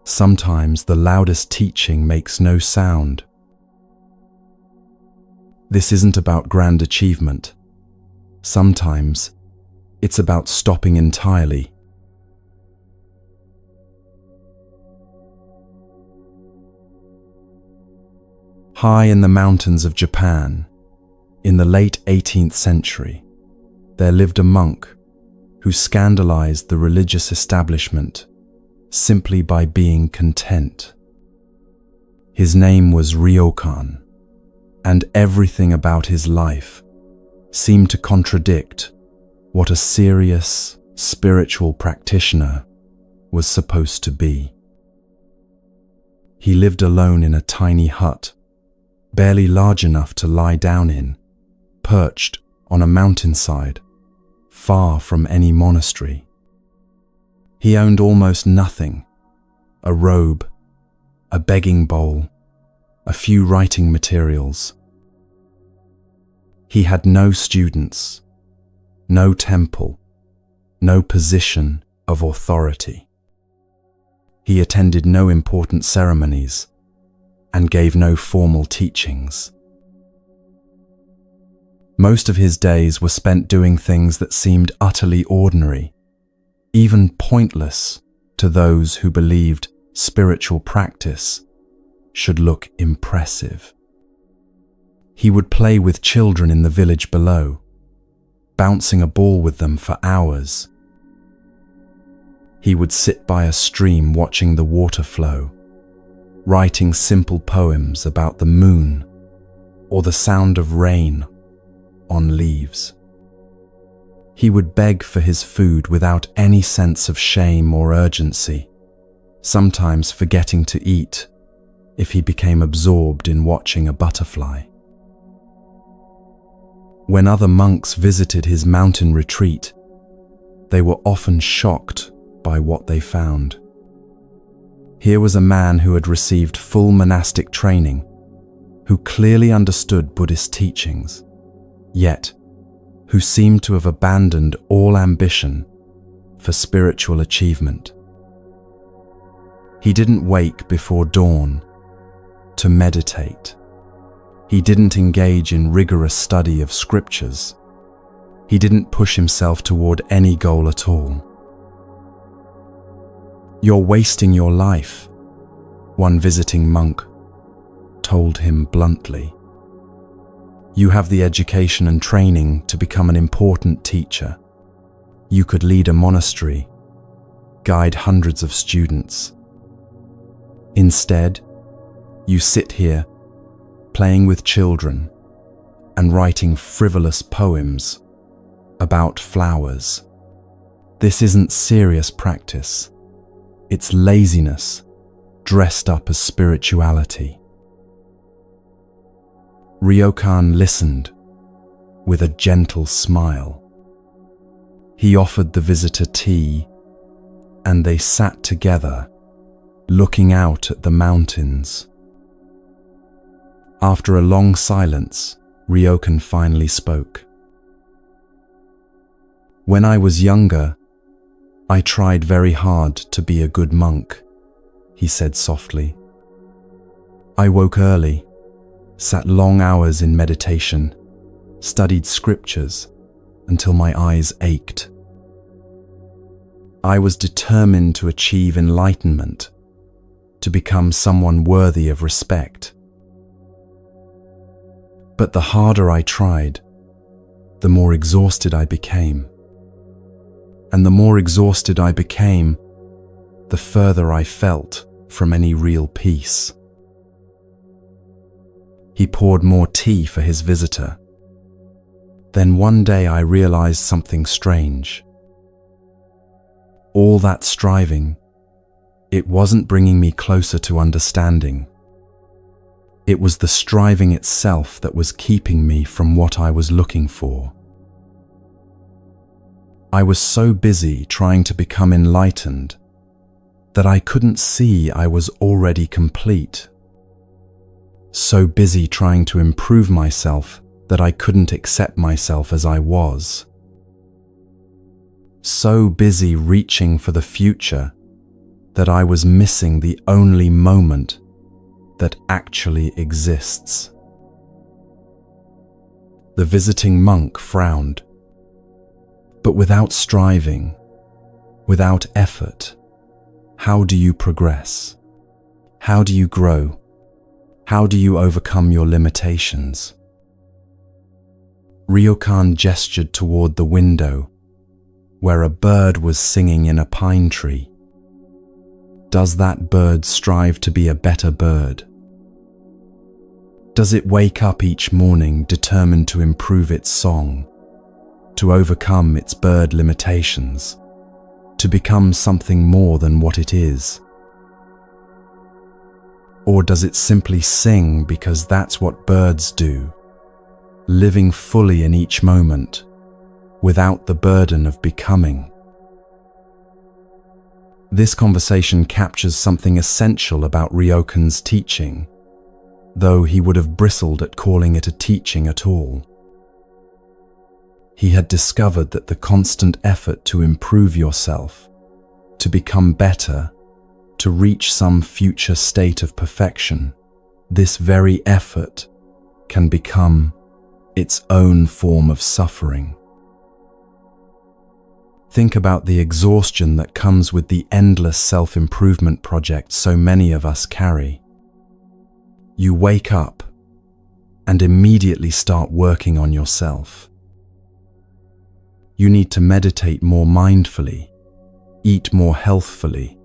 Sometimes the loudest teaching makes no sound. This isn't about grand achievement. Sometimes it's about stopping entirely. High in the mountains of Japan, in the late 18th century, there lived a monk who scandalized the religious establishment simply by being content. His name was Ryokan, and everything about his life seemed to contradict what a serious spiritual practitioner was supposed to be. He lived alone in a tiny hut, barely large enough to lie down in, perched on a mountainside, far from any monastery. He owned almost nothing: a robe, a begging bowl, a few writing materials. He had no students, no temple, no position of authority. He attended no important ceremonies and gave no formal teachings. Most of his days were spent doing things that seemed utterly ordinary, even pointless to those who believed spiritual practice should look impressive. He would play with children in the village below, bouncing a ball with them for hours. He would sit by a stream watching the water flow, writing simple poems about the moon or the sound of rain on leaves. He would beg for his food without any sense of shame or urgency, sometimes forgetting to eat if he became absorbed in watching a butterfly. When other monks visited his mountain retreat, they were often shocked by what they found. Here was a man who had received full monastic training, who clearly understood Buddhist teachings, yet who seemed to have abandoned all ambition for spiritual achievement. He didn't wake before dawn to meditate. He didn't engage in rigorous study of scriptures. He didn't push himself toward any goal at all. "You're wasting your life," one visiting monk told him bluntly. "You have the education and training to become an important teacher. You could lead a monastery, guide hundreds of students. Instead, you sit here playing with children and writing frivolous poems about flowers. This isn't serious practice. It's laziness dressed up as spirituality." Ryokan listened with a gentle smile. He offered the visitor tea, and they sat together, looking out at the mountains. After a long silence, Ryokan finally spoke. "When I was younger, I tried very hard to be a good monk," he said softly. "I woke early, sat long hours in meditation, studied scriptures until my eyes ached. I was determined to achieve enlightenment, to become someone worthy of respect. But the harder I tried, the more exhausted I became. And the more exhausted I became, the further I felt from any real peace." He poured more tea for his visitor. "Then one day I realized something strange. All that striving, it wasn't bringing me closer to understanding. It was the striving itself that was keeping me from what I was looking for. I was so busy trying to become enlightened that I couldn't see I was already complete. So busy trying to improve myself that I couldn't accept myself as I was. So busy reaching for the future that I was missing the only moment that actually exists." The visiting monk frowned. But without striving, without effort, how do you progress? How do you grow? How do you overcome your limitations? Ryokan gestured toward the window, where a bird was singing in a pine tree. Does that bird strive to be a better bird? Does it wake up each morning determined to improve its song, to overcome its bird limitations, to become something more than what it is? Or does it simply sing because that's what birds do, living fully in each moment, without the burden of becoming? This conversation captures something essential about Ryokan's teaching, though he would have bristled at calling it a teaching at all. He had discovered that the constant effort to improve yourself, to become better, to reach some future state of perfection, this very effort can become its own form of suffering. Think about the exhaustion that comes with the endless self-improvement project so many of us carry. You wake up and immediately start working on yourself. You need to meditate more mindfully, eat more healthfully,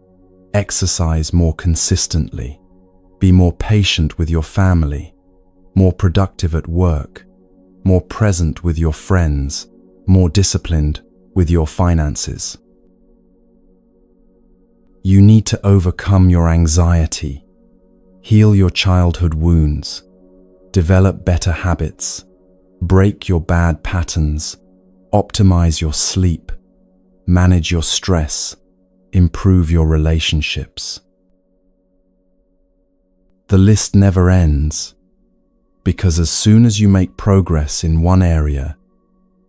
exercise more consistently, be more patient with your family, more productive at work, more present with your friends, more disciplined with your finances. You need to overcome your anxiety, heal your childhood wounds, develop better habits, break your bad patterns, optimize your sleep, manage your stress, improve your relationships. The list never ends, because as soon as you make progress in one area,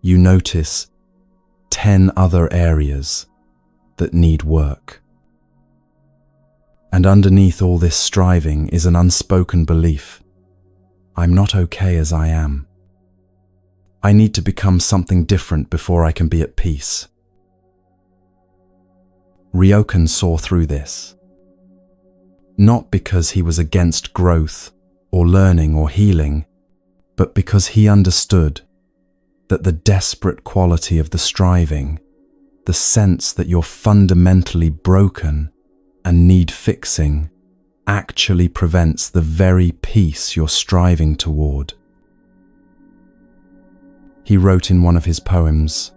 you notice 10 other areas that need work. And underneath all this striving is an unspoken belief: I'm not okay as I am. I need to become something different before I can be at peace. Ryokan saw through this. Not because he was against growth or learning or healing, but because he understood that the desperate quality of the striving, the sense that you're fundamentally broken and need fixing, actually prevents the very peace you're striving toward. He wrote in one of his poems,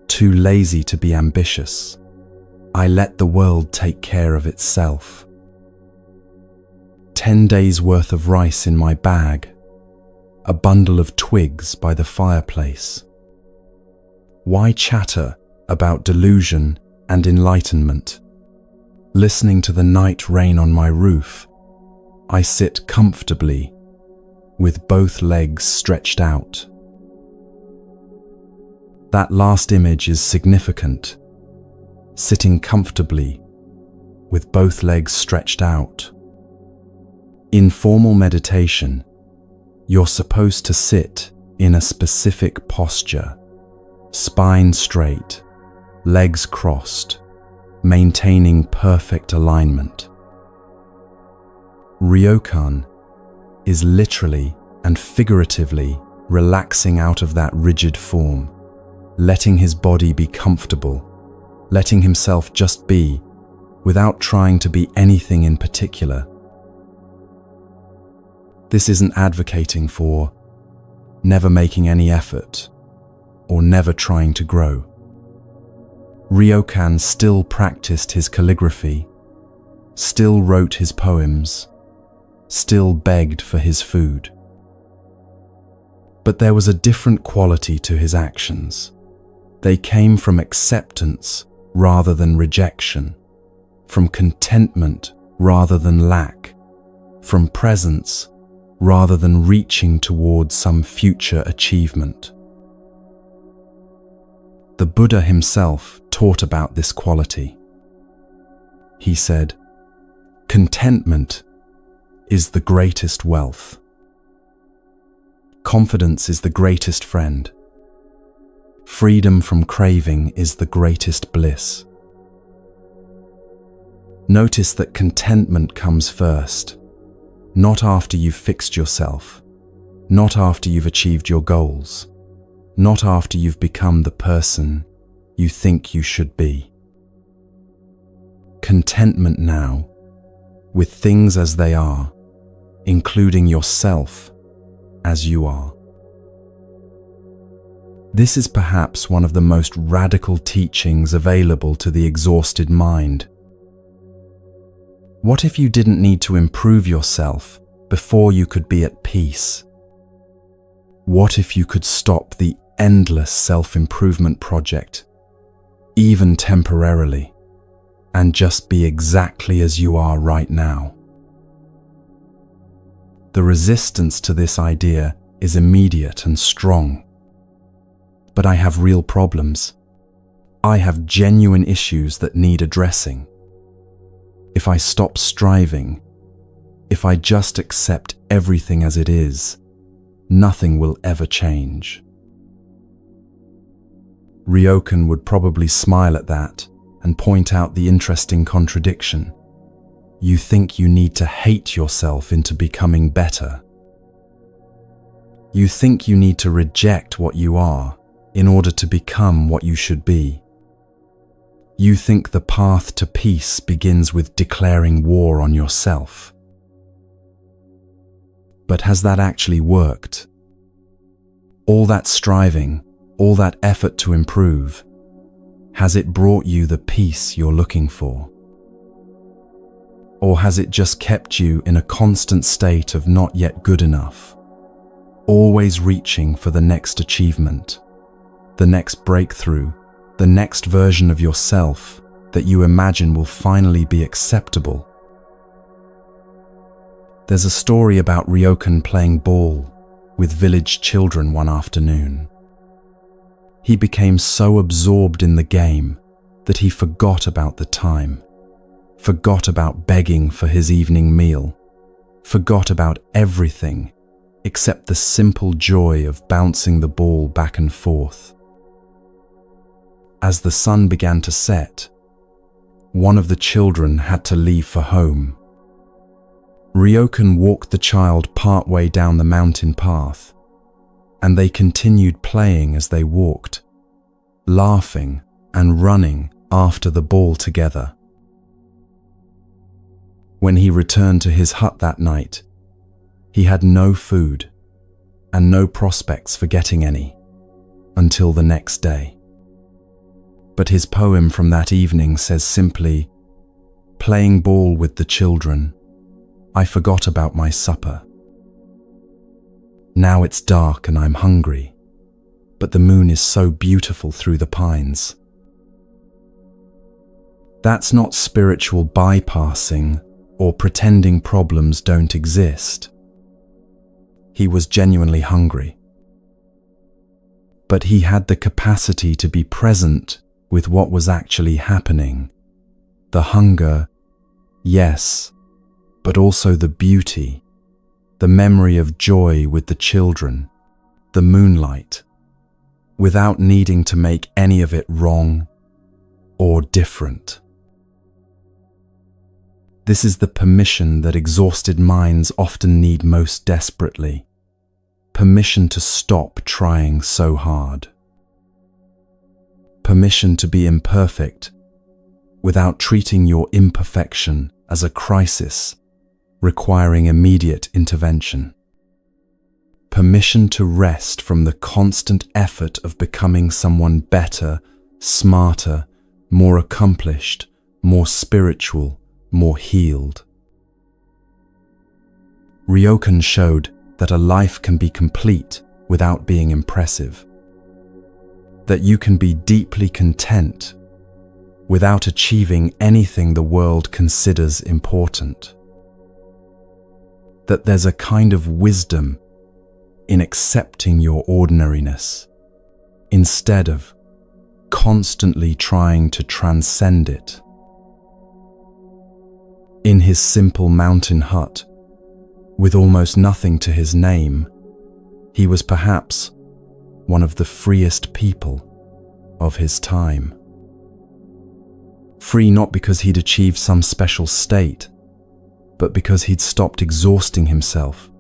"Too lazy to be ambitious, I let the world take care of itself. 10 days worth of rice in my bag, a bundle of twigs by the fireplace. Why chatter about delusion and enlightenment? Listening to the night rain on my roof, I sit comfortably with both legs stretched out." That last image is significant. Sitting comfortably with both legs stretched out. In formal meditation, you're supposed to sit in a specific posture, spine straight, legs crossed, maintaining perfect alignment. Ryokan is literally and figuratively relaxing out of that rigid form, letting his body be comfortable, letting himself just be, without trying to be anything in particular. This isn't advocating for never making any effort or never trying to grow. Ryokan still practiced his calligraphy, still wrote his poems, still begged for his food. But there was a different quality to his actions. They came from acceptance rather than rejection, from contentment rather than lack, from presence rather than reaching towards some future achievement. The Buddha himself taught about this quality. He said, "Contentment is the greatest wealth." Confidence is the greatest friend. Freedom from craving is the greatest bliss. Notice that contentment comes first, not after you've fixed yourself, not after you've achieved your goals, not after you've become the person you think you should be. Contentment now, with things as they are, including yourself as you are. This is perhaps one of the most radical teachings available to the exhausted mind. What if you didn't need to improve yourself before you could be at peace? What if you could stop the endless self-improvement project, even temporarily, and just be exactly as you are right now? The resistance to this idea is immediate and strong. But I have real problems. I have genuine issues that need addressing. If I stop striving, if I just accept everything as it is, nothing will ever change. Ryokan would probably smile at that and point out the interesting contradiction. You think you need to hate yourself into becoming better. You think you need to reject what you are in order to become what you should be. You think the path to peace begins with declaring war on yourself. But has that actually worked? All that striving, all that effort to improve, has it brought you the peace you're looking for? Or has it just kept you in a constant state of not yet good enough, always reaching for the next achievement, the next breakthrough, the next version of yourself that you imagine will finally be acceptable? There's a story about Ryokan playing ball with village children one afternoon. He became so absorbed in the game that he forgot about the time, forgot about begging for his evening meal, forgot about everything except the simple joy of bouncing the ball back and forth. As the sun began to set, one of the children had to leave for home. Ryokan walked the child partway down the mountain path, and they continued playing as they walked, laughing and running after the ball together. When he returned to his hut that night, he had no food and no prospects for getting any until the next day. But his poem from that evening says simply, "Playing ball with the children, I forgot about my supper. Now it's dark and I'm hungry, but the moon is so beautiful through the pines." That's not spiritual bypassing or pretending problems don't exist. He was genuinely hungry. But he had the capacity to be present with what was actually happening. The hunger, yes, but also the beauty, the memory of joy with the children, the moonlight, without needing to make any of it wrong or different. This is the permission that exhausted minds often need most desperately. Permission to stop trying so hard. Permission to be imperfect without treating your imperfection as a crisis requiring immediate intervention. Permission to rest from the constant effort of becoming someone better, smarter, more accomplished, more spiritual, more healed. Ryokan showed that a life can be complete without being impressive. That you can be deeply content without achieving anything the world considers important. That there's a kind of wisdom in accepting your ordinariness instead of constantly trying to transcend it. In his simple mountain hut, with almost nothing to his name, He was perhaps one of the freest people of his time. Free not because he'd achieved some special state, but because he'd stopped exhausting himself,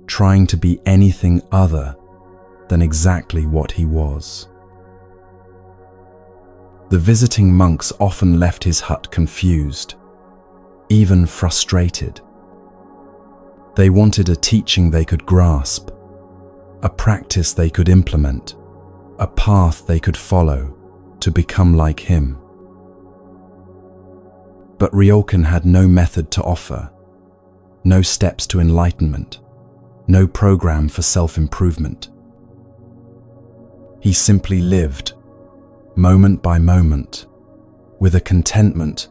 trying to be anything other than exactly what he was. The visiting monks often left his hut confused, even frustrated. They wanted a teaching they could grasp, a practice they could implement, a path they could follow to become like him. But Ryokan had no method to offer, no steps to enlightenment, no program for self-improvement. He simply lived, moment by moment, with a contentment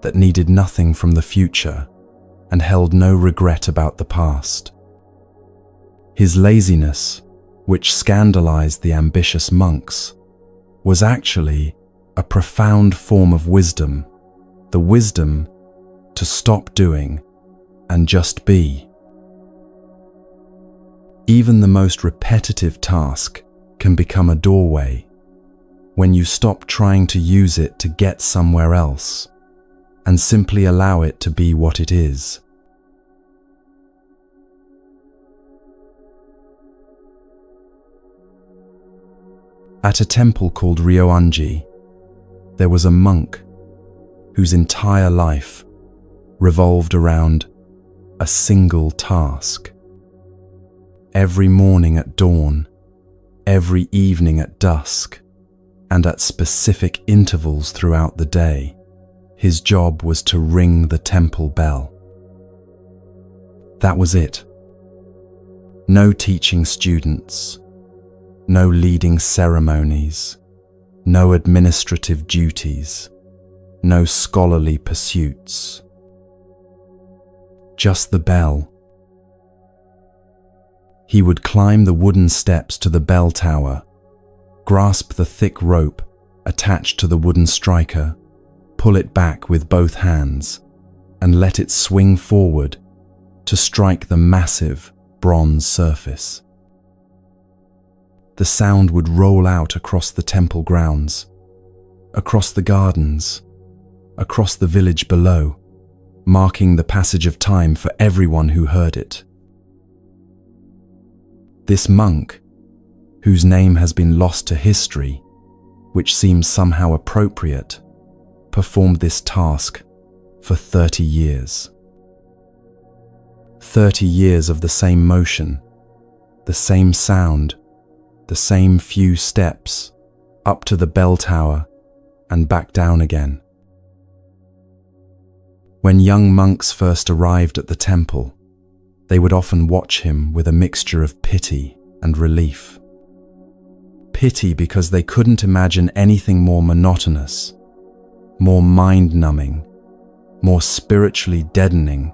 that needed nothing from the future and held no regret about the past. His laziness, which scandalized the ambitious monks, was actually a profound form of wisdom, the wisdom to stop doing and just be. Even the most repetitive task can become a doorway when you stop trying to use it to get somewhere else and simply allow it to be what it is. At a temple called Ryoanji, there was a monk whose entire life revolved around a single task. Every morning at dawn, every evening at dusk, and at specific intervals throughout the day, his job was to ring the temple bell. That was it. No teaching students, no leading ceremonies, no administrative duties, no scholarly pursuits. Just the bell. He would climb the wooden steps to the bell tower, grasp the thick rope attached to the wooden striker, pull it back with both hands, and let it swing forward to strike the massive bronze surface. The sound would roll out across the temple grounds, across the gardens, across the village below, marking the passage of time for everyone who heard it. This monk, whose name has been lost to history, which seems somehow appropriate, performed this task for 30 years. 30 years of the same motion, the same sound, the same few steps, up to the bell tower and back down again. When young monks first arrived at the temple, they would often watch him with a mixture of pity and relief. Pity because they couldn't imagine anything more monotonous, more mind-numbing, more spiritually deadening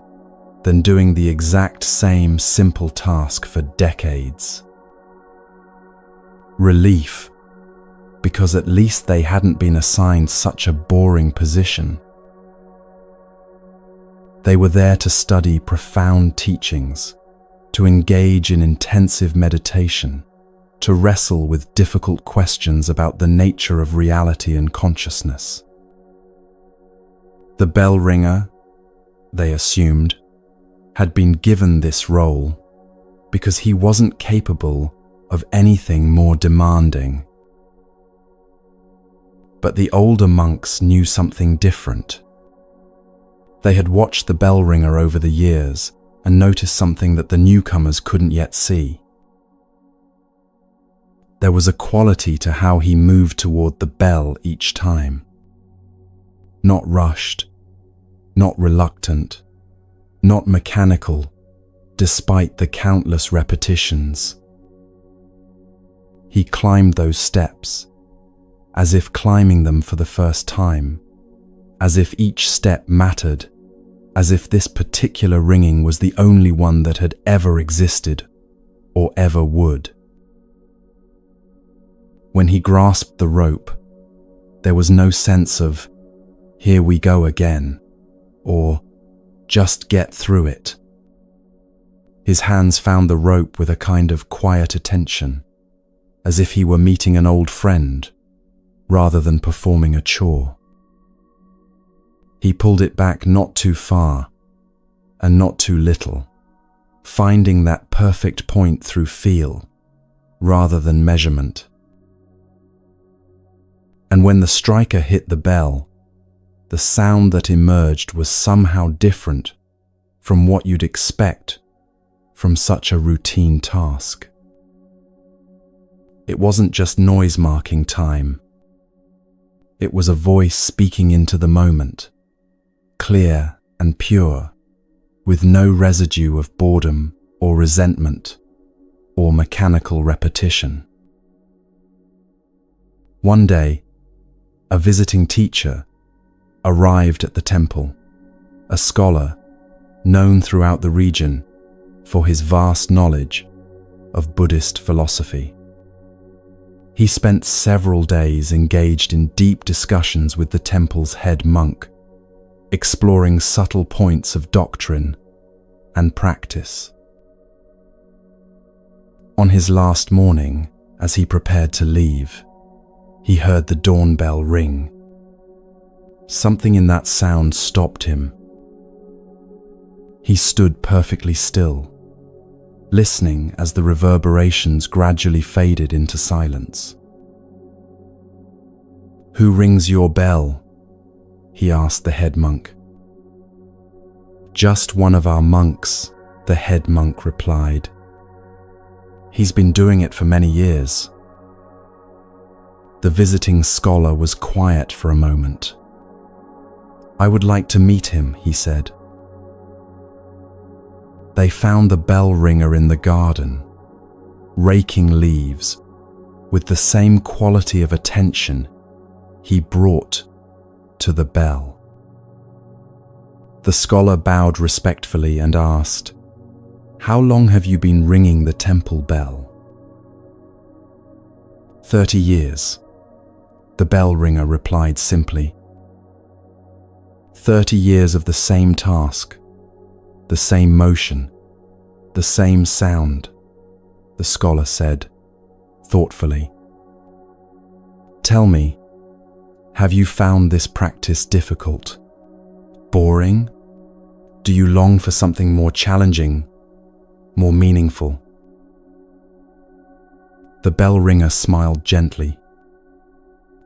than doing the exact same simple task for decades. Relief because at least they hadn't been assigned such a boring position. They were there to study profound teachings, to engage in intensive meditation, to wrestle with difficult questions about the nature of reality and consciousness. The bell ringer, they assumed, had been given this role because he wasn't capable of anything more demanding. But the older monks knew something different. They had watched the bell ringer over the years and noticed something that the newcomers couldn't yet see. There was a quality to how he moved toward the bell each time. Not rushed, not reluctant, not mechanical, despite the countless repetitions. He climbed those steps, as if climbing them for the first time, as if each step mattered, as if this particular ringing was the only one that had ever existed or ever would. When he grasped the rope, there was no sense of, "Here we go again," or "Just get through it." His hands found the rope with a kind of quiet attention, as if he were meeting an old friend, rather than performing a chore. He pulled it back not too far, and not too little, finding that perfect point through feel, rather than measurement. And when the striker hit the bell, the sound that emerged was somehow different from what you'd expect from such a routine task. It wasn't just noise marking time. It was a voice speaking into the moment, clear and pure, with no residue of boredom or resentment or mechanical repetition. One day, a visiting teacher arrived at the temple, a scholar known throughout the region for his vast knowledge of Buddhist philosophy. He spent several days engaged in deep discussions with the temple's head monk, exploring subtle points of doctrine and practice. On his last morning, as he prepared to leave, he heard the dawn bell ring. Something in that sound stopped him. He stood perfectly still, listening as the reverberations gradually faded into silence. "Who rings your bell?" he asked the head monk. "Just one of our monks," the head monk replied. "He's been doing it for many years." The visiting scholar was quiet for a moment. "I would like to meet him," he said. They found the bell ringer in the garden, raking leaves with the same quality of attention he brought to the bell. The scholar bowed respectfully and asked, "How long have you been ringing the temple bell?" 30 years, the bell ringer replied simply. 30 years of the same task, the same motion, the same sound, the scholar said, thoughtfully. "Tell me, have you found this practice difficult? Boring? Do you long for something more challenging, more meaningful?" The bell ringer smiled gently.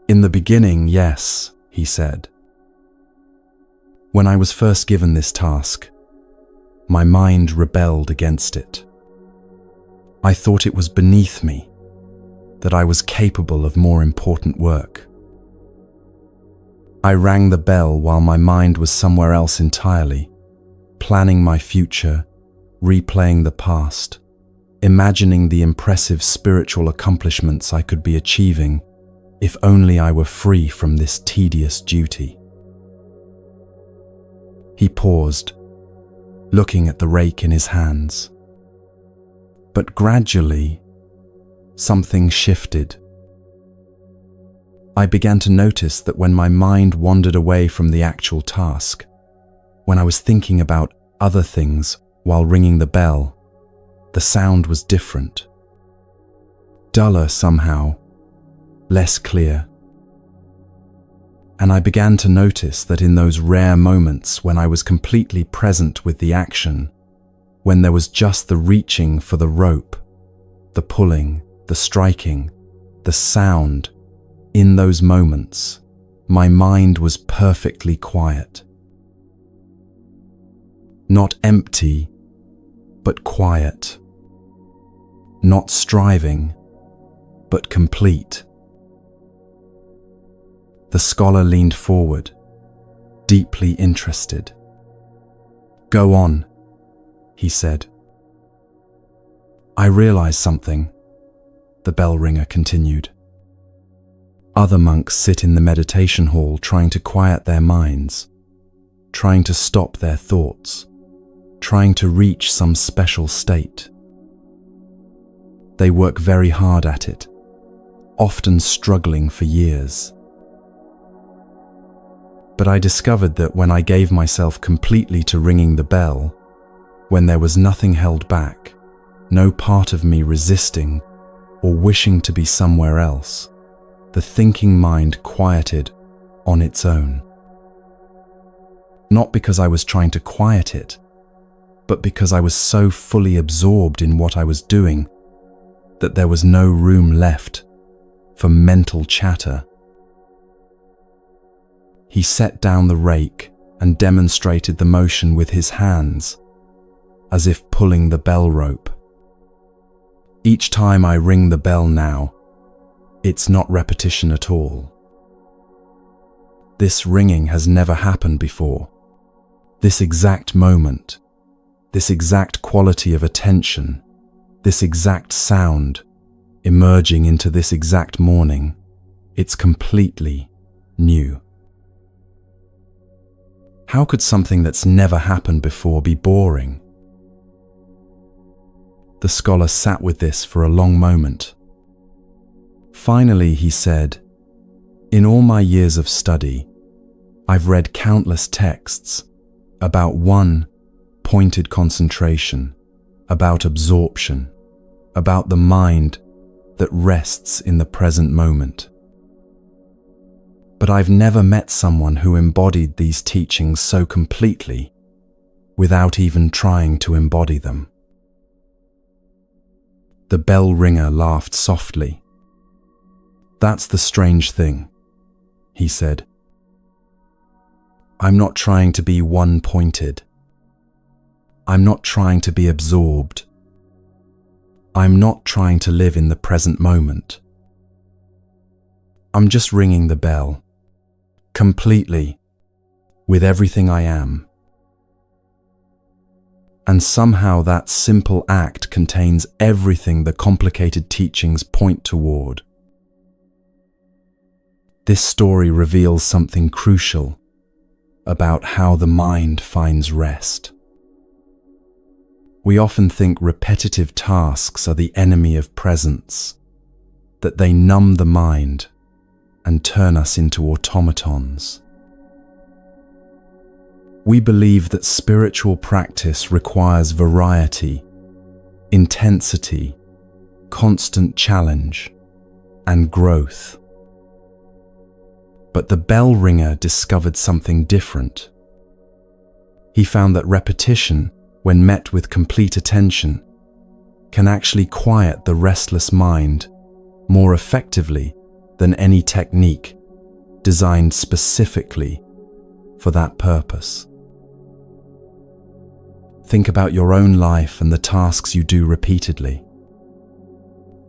"In the beginning, yes," he said. "When I was first given this task, my mind rebelled against it. I thought it was beneath me, that I was capable of more important work. I rang the bell while my mind was somewhere else entirely, planning my future, replaying the past, imagining the impressive spiritual accomplishments I could be achieving if only I were free from this tedious duty." He paused, looking at the rake in his hands. But gradually, something shifted. I began to notice that when my mind wandered away from the actual task, when I was thinking about other things while ringing the bell, the sound was different. Duller somehow, less clear. And I began to notice that in those rare moments when I was completely present with the action, when there was just the reaching for the rope, the pulling, the striking, the sound, in those moments, my mind was perfectly quiet. Not empty, but quiet. Not striving, but complete. The scholar leaned forward, deeply interested. "Go on," he said. "I realize something," the bell ringer continued. "Other monks sit in the meditation hall trying to quiet their minds, trying to stop their thoughts, trying to reach some special state. They work very hard at it, often struggling for years. But I discovered that when I gave myself completely to ringing the bell, when there was nothing held back, no part of me resisting or wishing to be somewhere else, the thinking mind quieted on its own. Not because I was trying to quiet it, but because I was so fully absorbed in what I was doing that there was no room left for mental chatter. He set down the rake and demonstrated the motion with his hands, as if pulling the bell rope. Each time I ring the bell now, it's not repetition at all. This ringing has never happened before. This exact moment, this exact quality of attention, this exact sound emerging into this exact morning, it's completely new. How could something that's never happened before be boring? The scholar sat with this for a long moment. Finally, he said, "In all my years of study, I've read countless texts about one pointed concentration, about absorption, about the mind that rests in the present moment. But I've never met someone who embodied these teachings so completely without even trying to embody them." The bell ringer laughed softly. "That's the strange thing," he said. "I'm not trying to be one-pointed. I'm not trying to be absorbed. I'm not trying to live in the present moment. I'm just ringing the bell, completely, with everything I am. And somehow that simple act contains everything the complicated teachings point toward." This story reveals something crucial about how the mind finds rest. We often think repetitive tasks are the enemy of presence, that they numb the mind and turn us into automatons. We believe that spiritual practice requires variety, intensity, constant challenge, and growth. But the bell ringer discovered something different. He found that repetition, when met with complete attention, can actually quiet the restless mind more effectively than any technique designed specifically for that purpose. Think about your own life and the tasks you do repeatedly.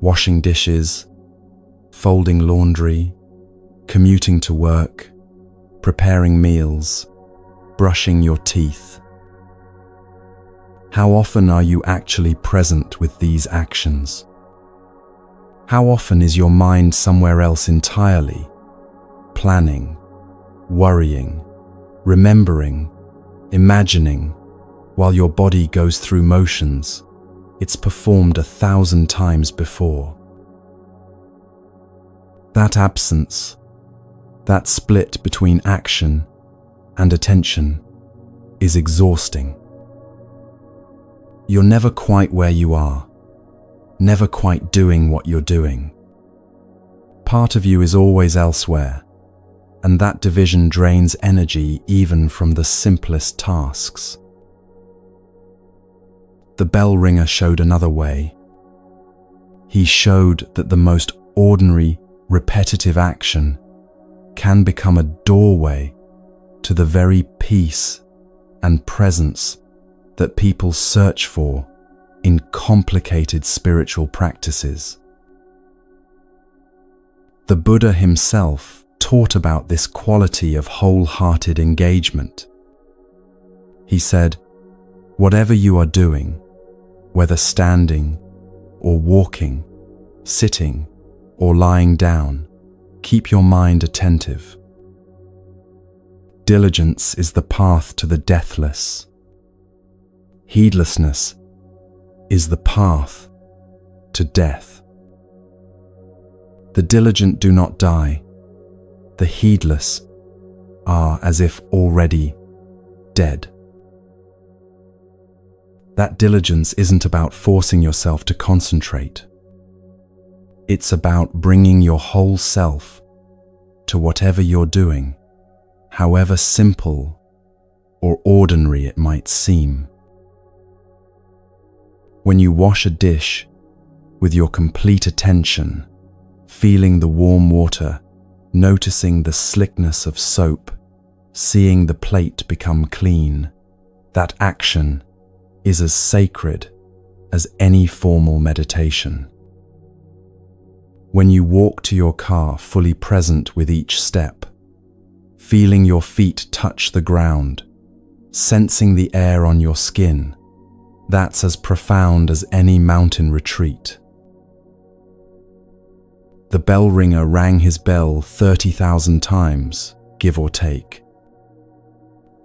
Washing dishes, folding laundry, commuting to work, preparing meals, brushing your teeth. How often are you actually present with these actions? How often is your mind somewhere else entirely, planning, worrying, remembering, imagining, while your body goes through motions it's performed 1,000 times before? That absence, that split between action and attention, is exhausting. You're never quite where you are, never quite doing what you're doing. Part of you is always elsewhere, and that division drains energy even from the simplest tasks. The bell ringer showed another way. He showed that the most ordinary, repetitive action can become a doorway to the very peace and presence that people search for in complicated spiritual practices. The Buddha himself taught about this quality of wholehearted engagement. He said, "Whatever you are doing, whether standing or walking, sitting or lying down, keep your mind attentive. Diligence is the path to the deathless. Heedlessness is the path to death. The diligent do not die. The heedless are as if already dead." That diligence isn't about forcing yourself to concentrate. It's about bringing your whole self to whatever you're doing, however simple or ordinary it might seem. When you wash a dish with your complete attention, feeling the warm water, noticing the slickness of soap, seeing the plate become clean, that action is as sacred as any formal meditation. When you walk to your car fully present with each step, feeling your feet touch the ground, sensing the air on your skin, that's as profound as any mountain retreat. The bell ringer rang his bell 30,000 times, give or take.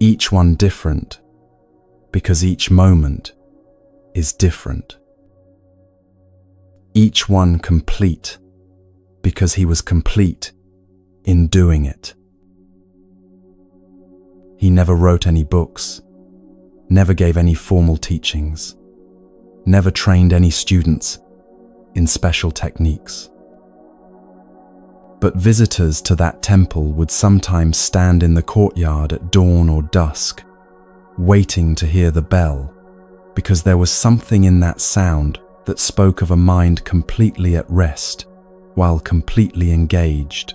Each one different, because each moment is different. Each one complete, because he was complete in doing it. He never wrote any books, never gave any formal teachings, never trained any students in special techniques. But visitors to that temple would sometimes stand in the courtyard at dawn or dusk, waiting to hear the bell, because there was something in that sound that spoke of a mind completely at rest, while completely engaged.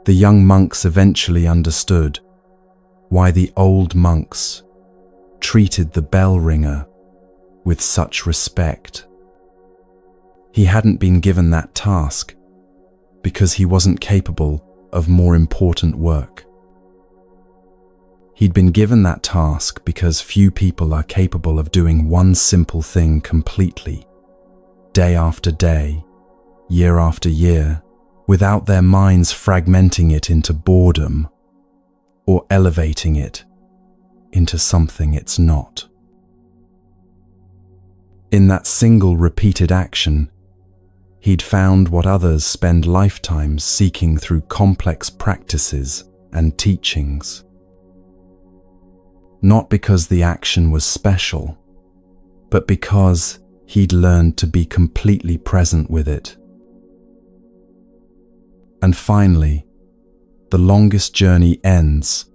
The young monks eventually understood why the old monks treated the bell ringer with such respect. He hadn't been given that task because he wasn't capable of more important work. He'd been given that task because few people are capable of doing one simple thing completely, day after day, year after year, without their minds fragmenting it into boredom or elevating it into something it's not. In that single repeated action, he'd found what others spend lifetimes seeking through complex practices and teachings. Not because the action was special, but because he'd learned to be completely present with it. And finally, the longest journey ends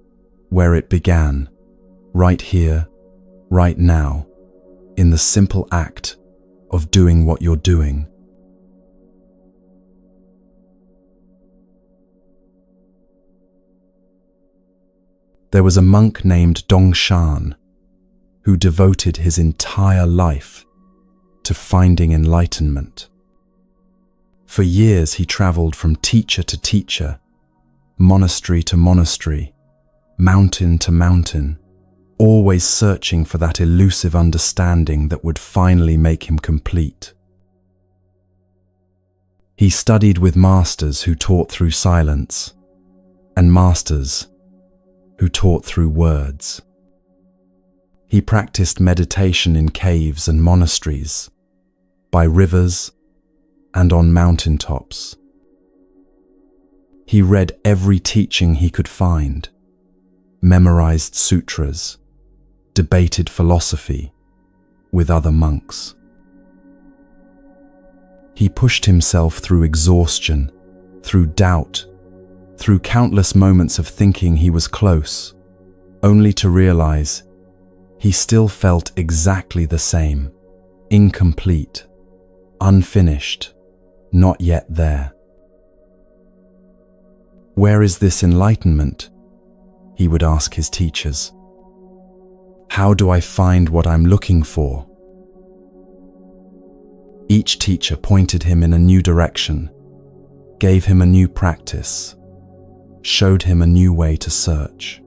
where it began, right here, right now, in the simple act of doing what you're doing. There was a monk named Dongshan who devoted his entire life to finding enlightenment. For years he traveled from teacher to teacher, monastery to monastery, mountain to mountain, always searching for that elusive understanding that would finally make him complete. He studied with masters who taught through silence, and masters who taught through words. He practiced meditation in caves and monasteries, by rivers and on mountaintops. He read every teaching he could find, memorized sutras, debated philosophy with other monks. He pushed himself through exhaustion, through doubt, through countless moments of thinking he was close, only to realize he still felt exactly the same, incomplete, unfinished, not yet there. Where is this enlightenment? He would ask his teachers. How do I find what I'm looking for? Each teacher pointed him in a new direction, gave him a new practice, showed him a new way to search.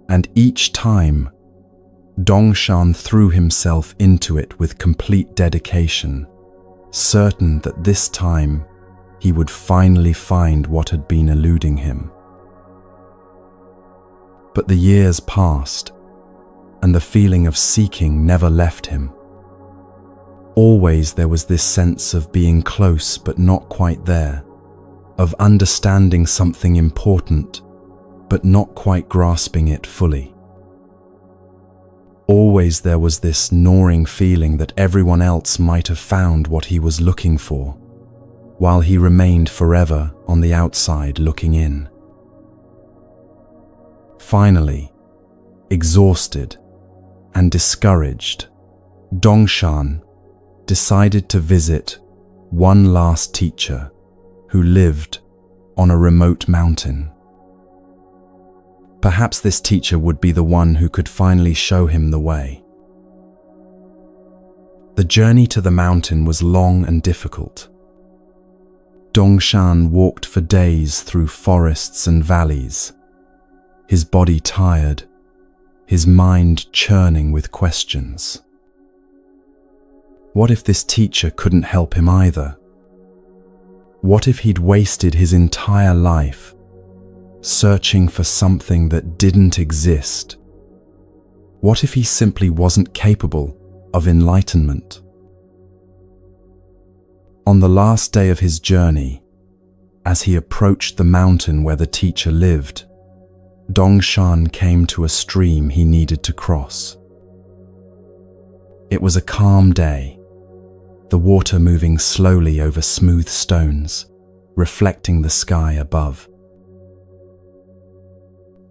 And each time, Dongshan threw himself into it with complete dedication, certain that this time he would finally find what had been eluding him. But the years passed, and the feeling of seeking never left him. Always there was this sense of being close but not quite there, of understanding something important but not quite grasping it fully. always there was this gnawing feeling that everyone else might have found what he was looking for, while he remained forever on the outside looking in. Finally, exhausted and discouraged, Dongshan decided to visit one last teacher who lived on a remote mountain. Perhaps this teacher would be the one who could finally show him the way. The journey to the mountain was long and difficult. Dongshan walked for days through forests and valleys, his body tired, his mind churning with questions. What if this teacher couldn't help him either? What if he'd wasted his entire life searching for something that didn't exist? What if he simply wasn't capable of enlightenment? On the last day of his journey, as he approached the mountain where the teacher lived, Dongshan came to a stream he needed to cross. It was a calm day, the water moving slowly over smooth stones, reflecting the sky above.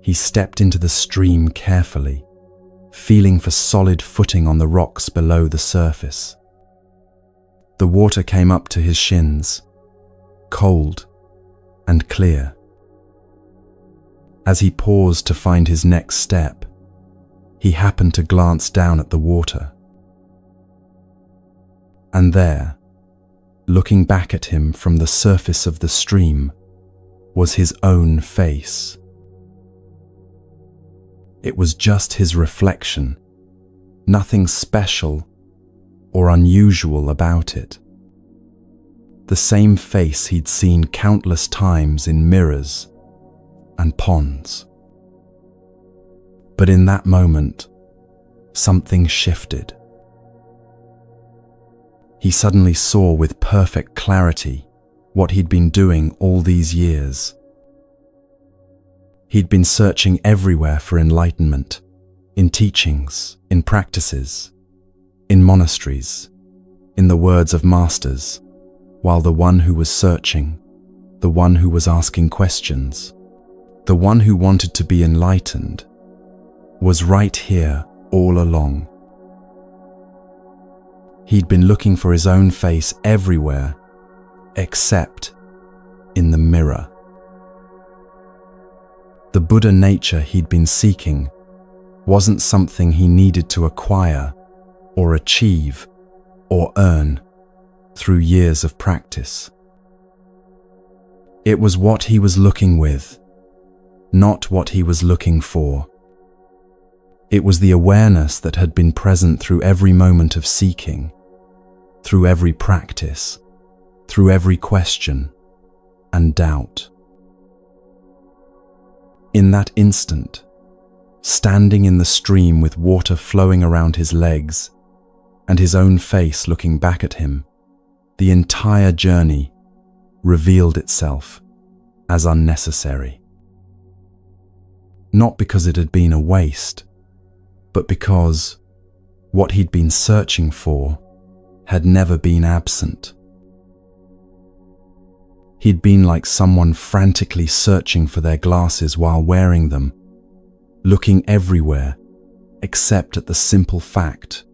He stepped into the stream carefully, feeling for solid footing on the rocks below the surface. The water came up to his shins, cold and clear. As he paused to find his next step, he happened to glance down at the water. And there, looking back at him from the surface of the stream, was his own face. It was just his reflection, nothing special or unusual about it. The same face he'd seen countless times in mirrors and ponds. But in that moment, something shifted. He suddenly saw with perfect clarity what he'd been doing all these years. He'd been searching everywhere for enlightenment, in teachings, in practices, in monasteries, in the words of masters, while the one who was searching, the one who was asking questions, the one who wanted to be enlightened, was right here all along. He'd been looking for his own face everywhere, except in the mirror. The Buddha nature he'd been seeking wasn't something he needed to acquire or achieve or earn through years of practice. It was what he was looking with, not what he was looking for. It was the awareness that had been present through every moment of seeking, through every practice, through every question and doubt. In that instant, standing in the stream with water flowing around his legs and his own face looking back at him, the entire journey revealed itself as unnecessary. Not because it had been a waste, but because what he'd been searching for had never been absent. He'd been like someone frantically searching for their glasses while wearing them, looking everywhere except at the simple fact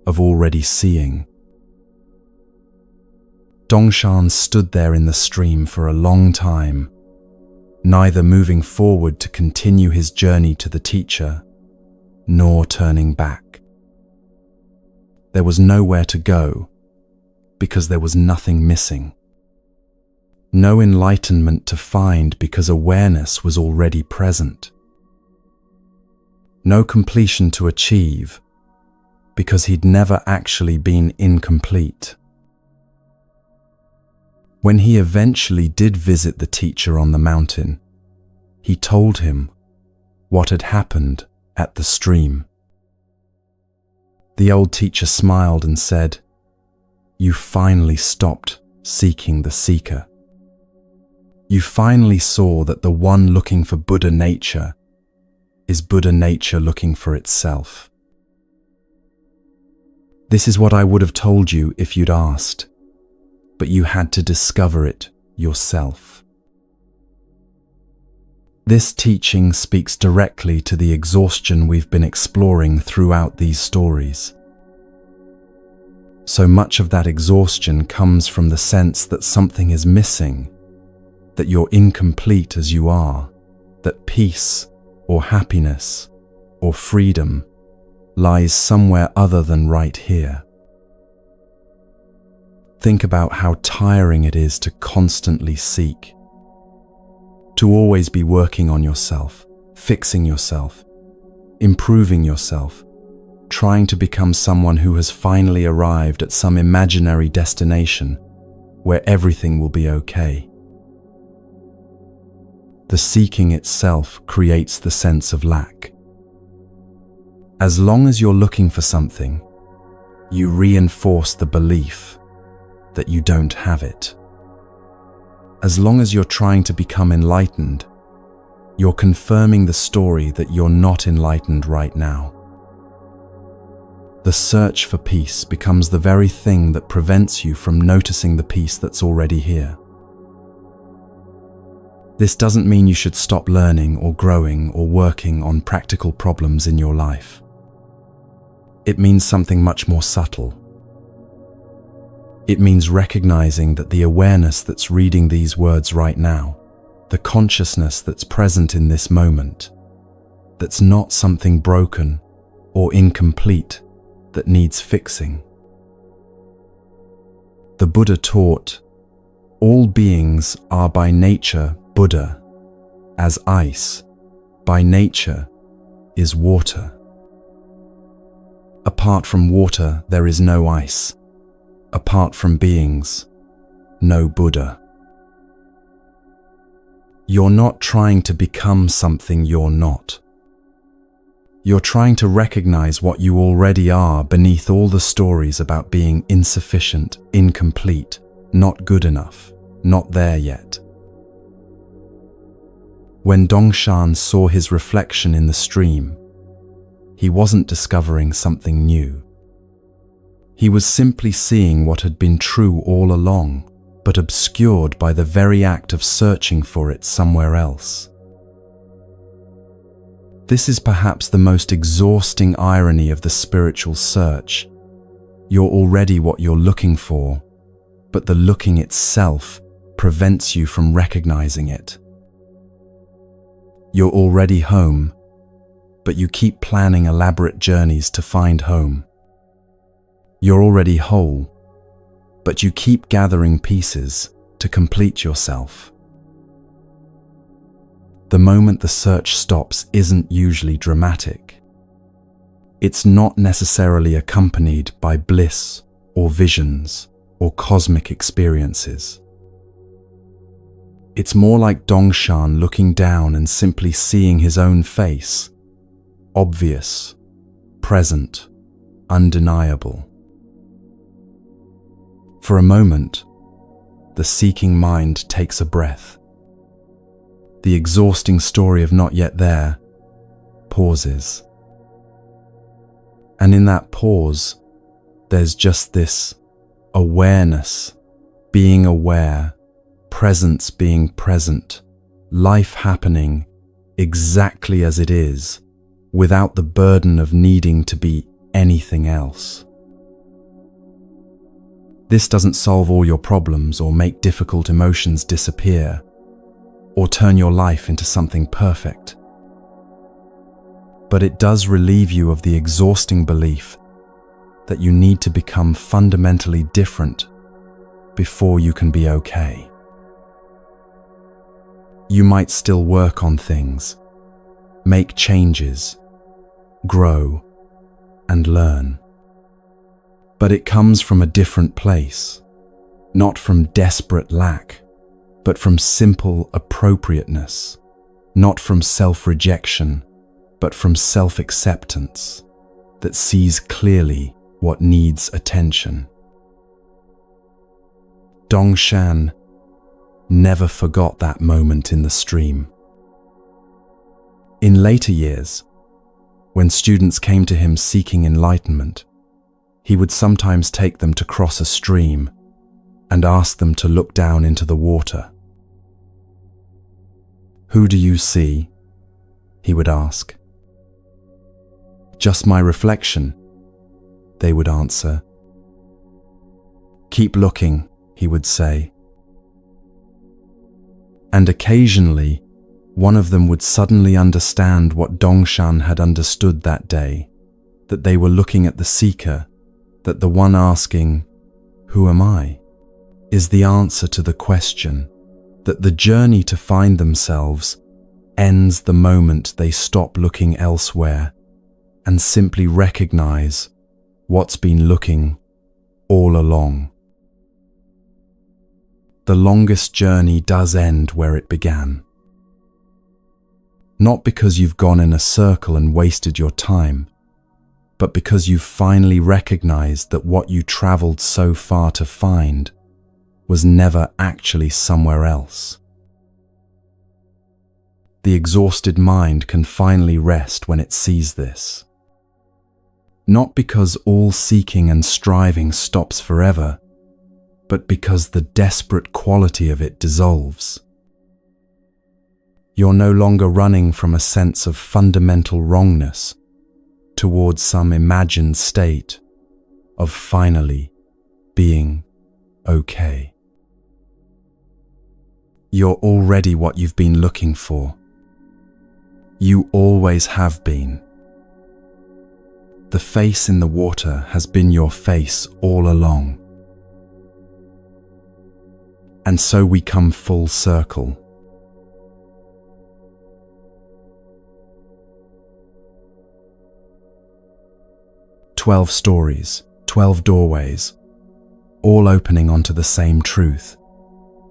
of already seeing. Dongshan stood there in the stream for a long time, neither moving forward to continue his journey to the teacher, nor turning back. There was nowhere to go, because there was nothing missing. No enlightenment to find because awareness was already present. No completion to achieve because he'd never actually been incomplete. When he eventually did visit the teacher on the mountain, he told him what had happened at the stream. The old teacher smiled and said, "You finally stopped seeking the seeker. You finally saw that the one looking for Buddha nature is Buddha nature looking for itself." This is what I would have told you if you'd asked, but you had to discover it yourself. This teaching speaks directly to the exhaustion we've been exploring throughout these stories. So much of that exhaustion comes from the sense that something is missing, that you're incomplete as you are, that peace or happiness or freedom lies somewhere other than right here. Think about how tiring it is to constantly seek, to always be working on yourself, fixing yourself, improving yourself, trying to become someone who has finally arrived at some imaginary destination where everything will be okay. The seeking itself creates the sense of lack. As long as you're looking for something, you reinforce the belief that you don't have it. As long as you're trying to become enlightened, you're confirming the story that you're not enlightened right now. The search for peace becomes the very thing that prevents you from noticing the peace that's already here. This doesn't mean you should stop learning or growing or working on practical problems in your life. It means something much more subtle. It means recognizing that the awareness that's reading these words right now, the consciousness that's present in this moment, that's not something broken or incomplete that needs fixing. The Buddha taught, all beings are by nature Buddha, as ice, by nature, is water. Apart from water, there is no ice. Apart from beings, no Buddha. You're not trying to become something you're not. You're trying to recognize what you already are beneath all the stories about being insufficient, incomplete, not good enough, not there yet. When Dongshan saw his reflection in the stream, he wasn't discovering something new. He was simply seeing what had been true all along, but obscured by the very act of searching for it somewhere else. This is perhaps the most exhausting irony of the spiritual search. You're already what you're looking for, but the looking itself prevents you from recognizing it. You're already home, but you keep planning elaborate journeys to find home. You're already whole, but you keep gathering pieces to complete yourself. The moment the search stops isn't usually dramatic. It's not necessarily accompanied by bliss or visions or cosmic experiences. It's more like Dongshan looking down and simply seeing his own face, obvious, present, undeniable. For a moment, the seeking mind takes a breath. The exhausting story of not yet there pauses. And in that pause, there's just this awareness, being aware, presence being present, life happening exactly as it is, without the burden of needing to be anything else. This doesn't solve all your problems or make difficult emotions disappear, or turn your life into something perfect. But it does relieve you of the exhausting belief that you need to become fundamentally different before you can be okay. You might still work on things, make changes, grow, and learn. But it comes from a different place, not from desperate lack, but from simple appropriateness, not from self-rejection, but from self-acceptance that sees clearly what needs attention. Dongshan never forgot that moment in the stream. In later years, when students came to him seeking enlightenment, He would sometimes take them to cross a stream and ask them to look down into the water. "Who do you see?" he would ask. "Just my reflection," they would answer. "Keep looking," he would say. And occasionally, one of them would suddenly understand what Dongshan had understood that day, that they were looking at the seeker, that the one asking, "Who am I?" is the answer to the question, that the journey to find themselves ends the moment they stop looking elsewhere and simply recognize what's been looking all along. The longest journey does end where it began. Not because you've gone in a circle and wasted your time, but because you've finally recognized that what you traveled so far to find was never actually somewhere else. The exhausted mind can finally rest when it sees this. Not because all seeking and striving stops forever, but because the desperate quality of it dissolves. You're no longer running from a sense of fundamental wrongness towards some imagined state of finally being okay. You're already what you've been looking for. You always have been. The face in the water has been your face all along. And so we come full circle. "12 stories, 12 doorways, all opening onto the same truth,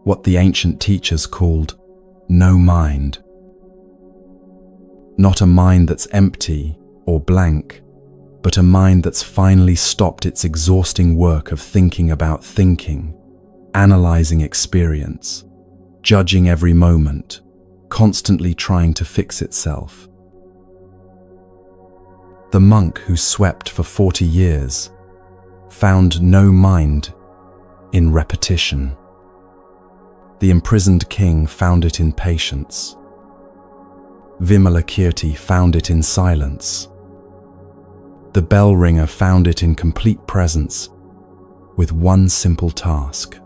what the ancient teachers called no mind. Not a mind that's empty or blank, but a mind that's finally stopped its exhausting work of thinking about thinking, analyzing experience, judging every moment, constantly trying to fix itself. The monk who swept for 40 years found no mind in repetition. The imprisoned king found it in patience. Vimalakirti found it in silence. The bell ringer found it in complete presence with one simple task.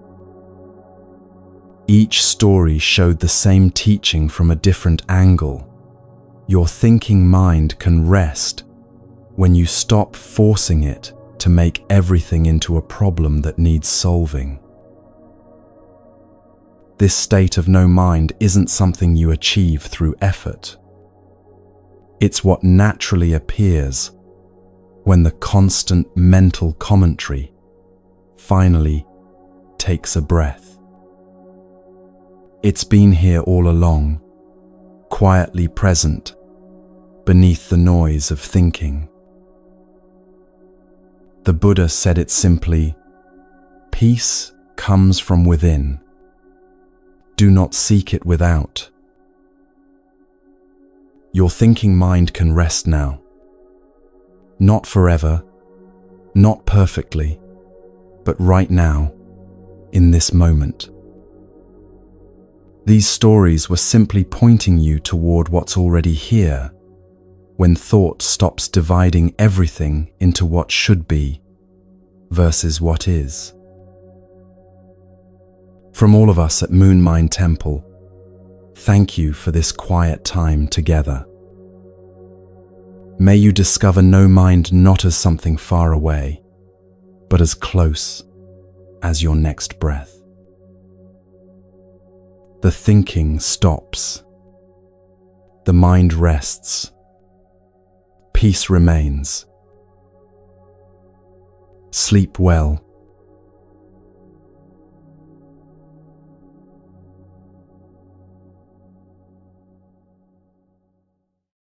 Each story showed the same teaching from a different angle. Your thinking mind can rest when you stop forcing it to make everything into a problem that needs solving. This state of no mind isn't something you achieve through effort. It's what naturally appears when the constant mental commentary finally takes a breath. It's been here all along, quietly present beneath the noise of thinking. The Buddha said it simply, "Peace comes from within. Do not seek it without." Your thinking mind can rest now. Not forever, not perfectly, but right now, in this moment. These stories were simply pointing you toward what's already here, when thought stops dividing everything into what should be versus what is. From all of us at Moon Mind Temple, thank you for this quiet time together. May you discover no mind not as something far away, but as close as your next breath. The thinking stops. The mind rests. Peace remains. Sleep well.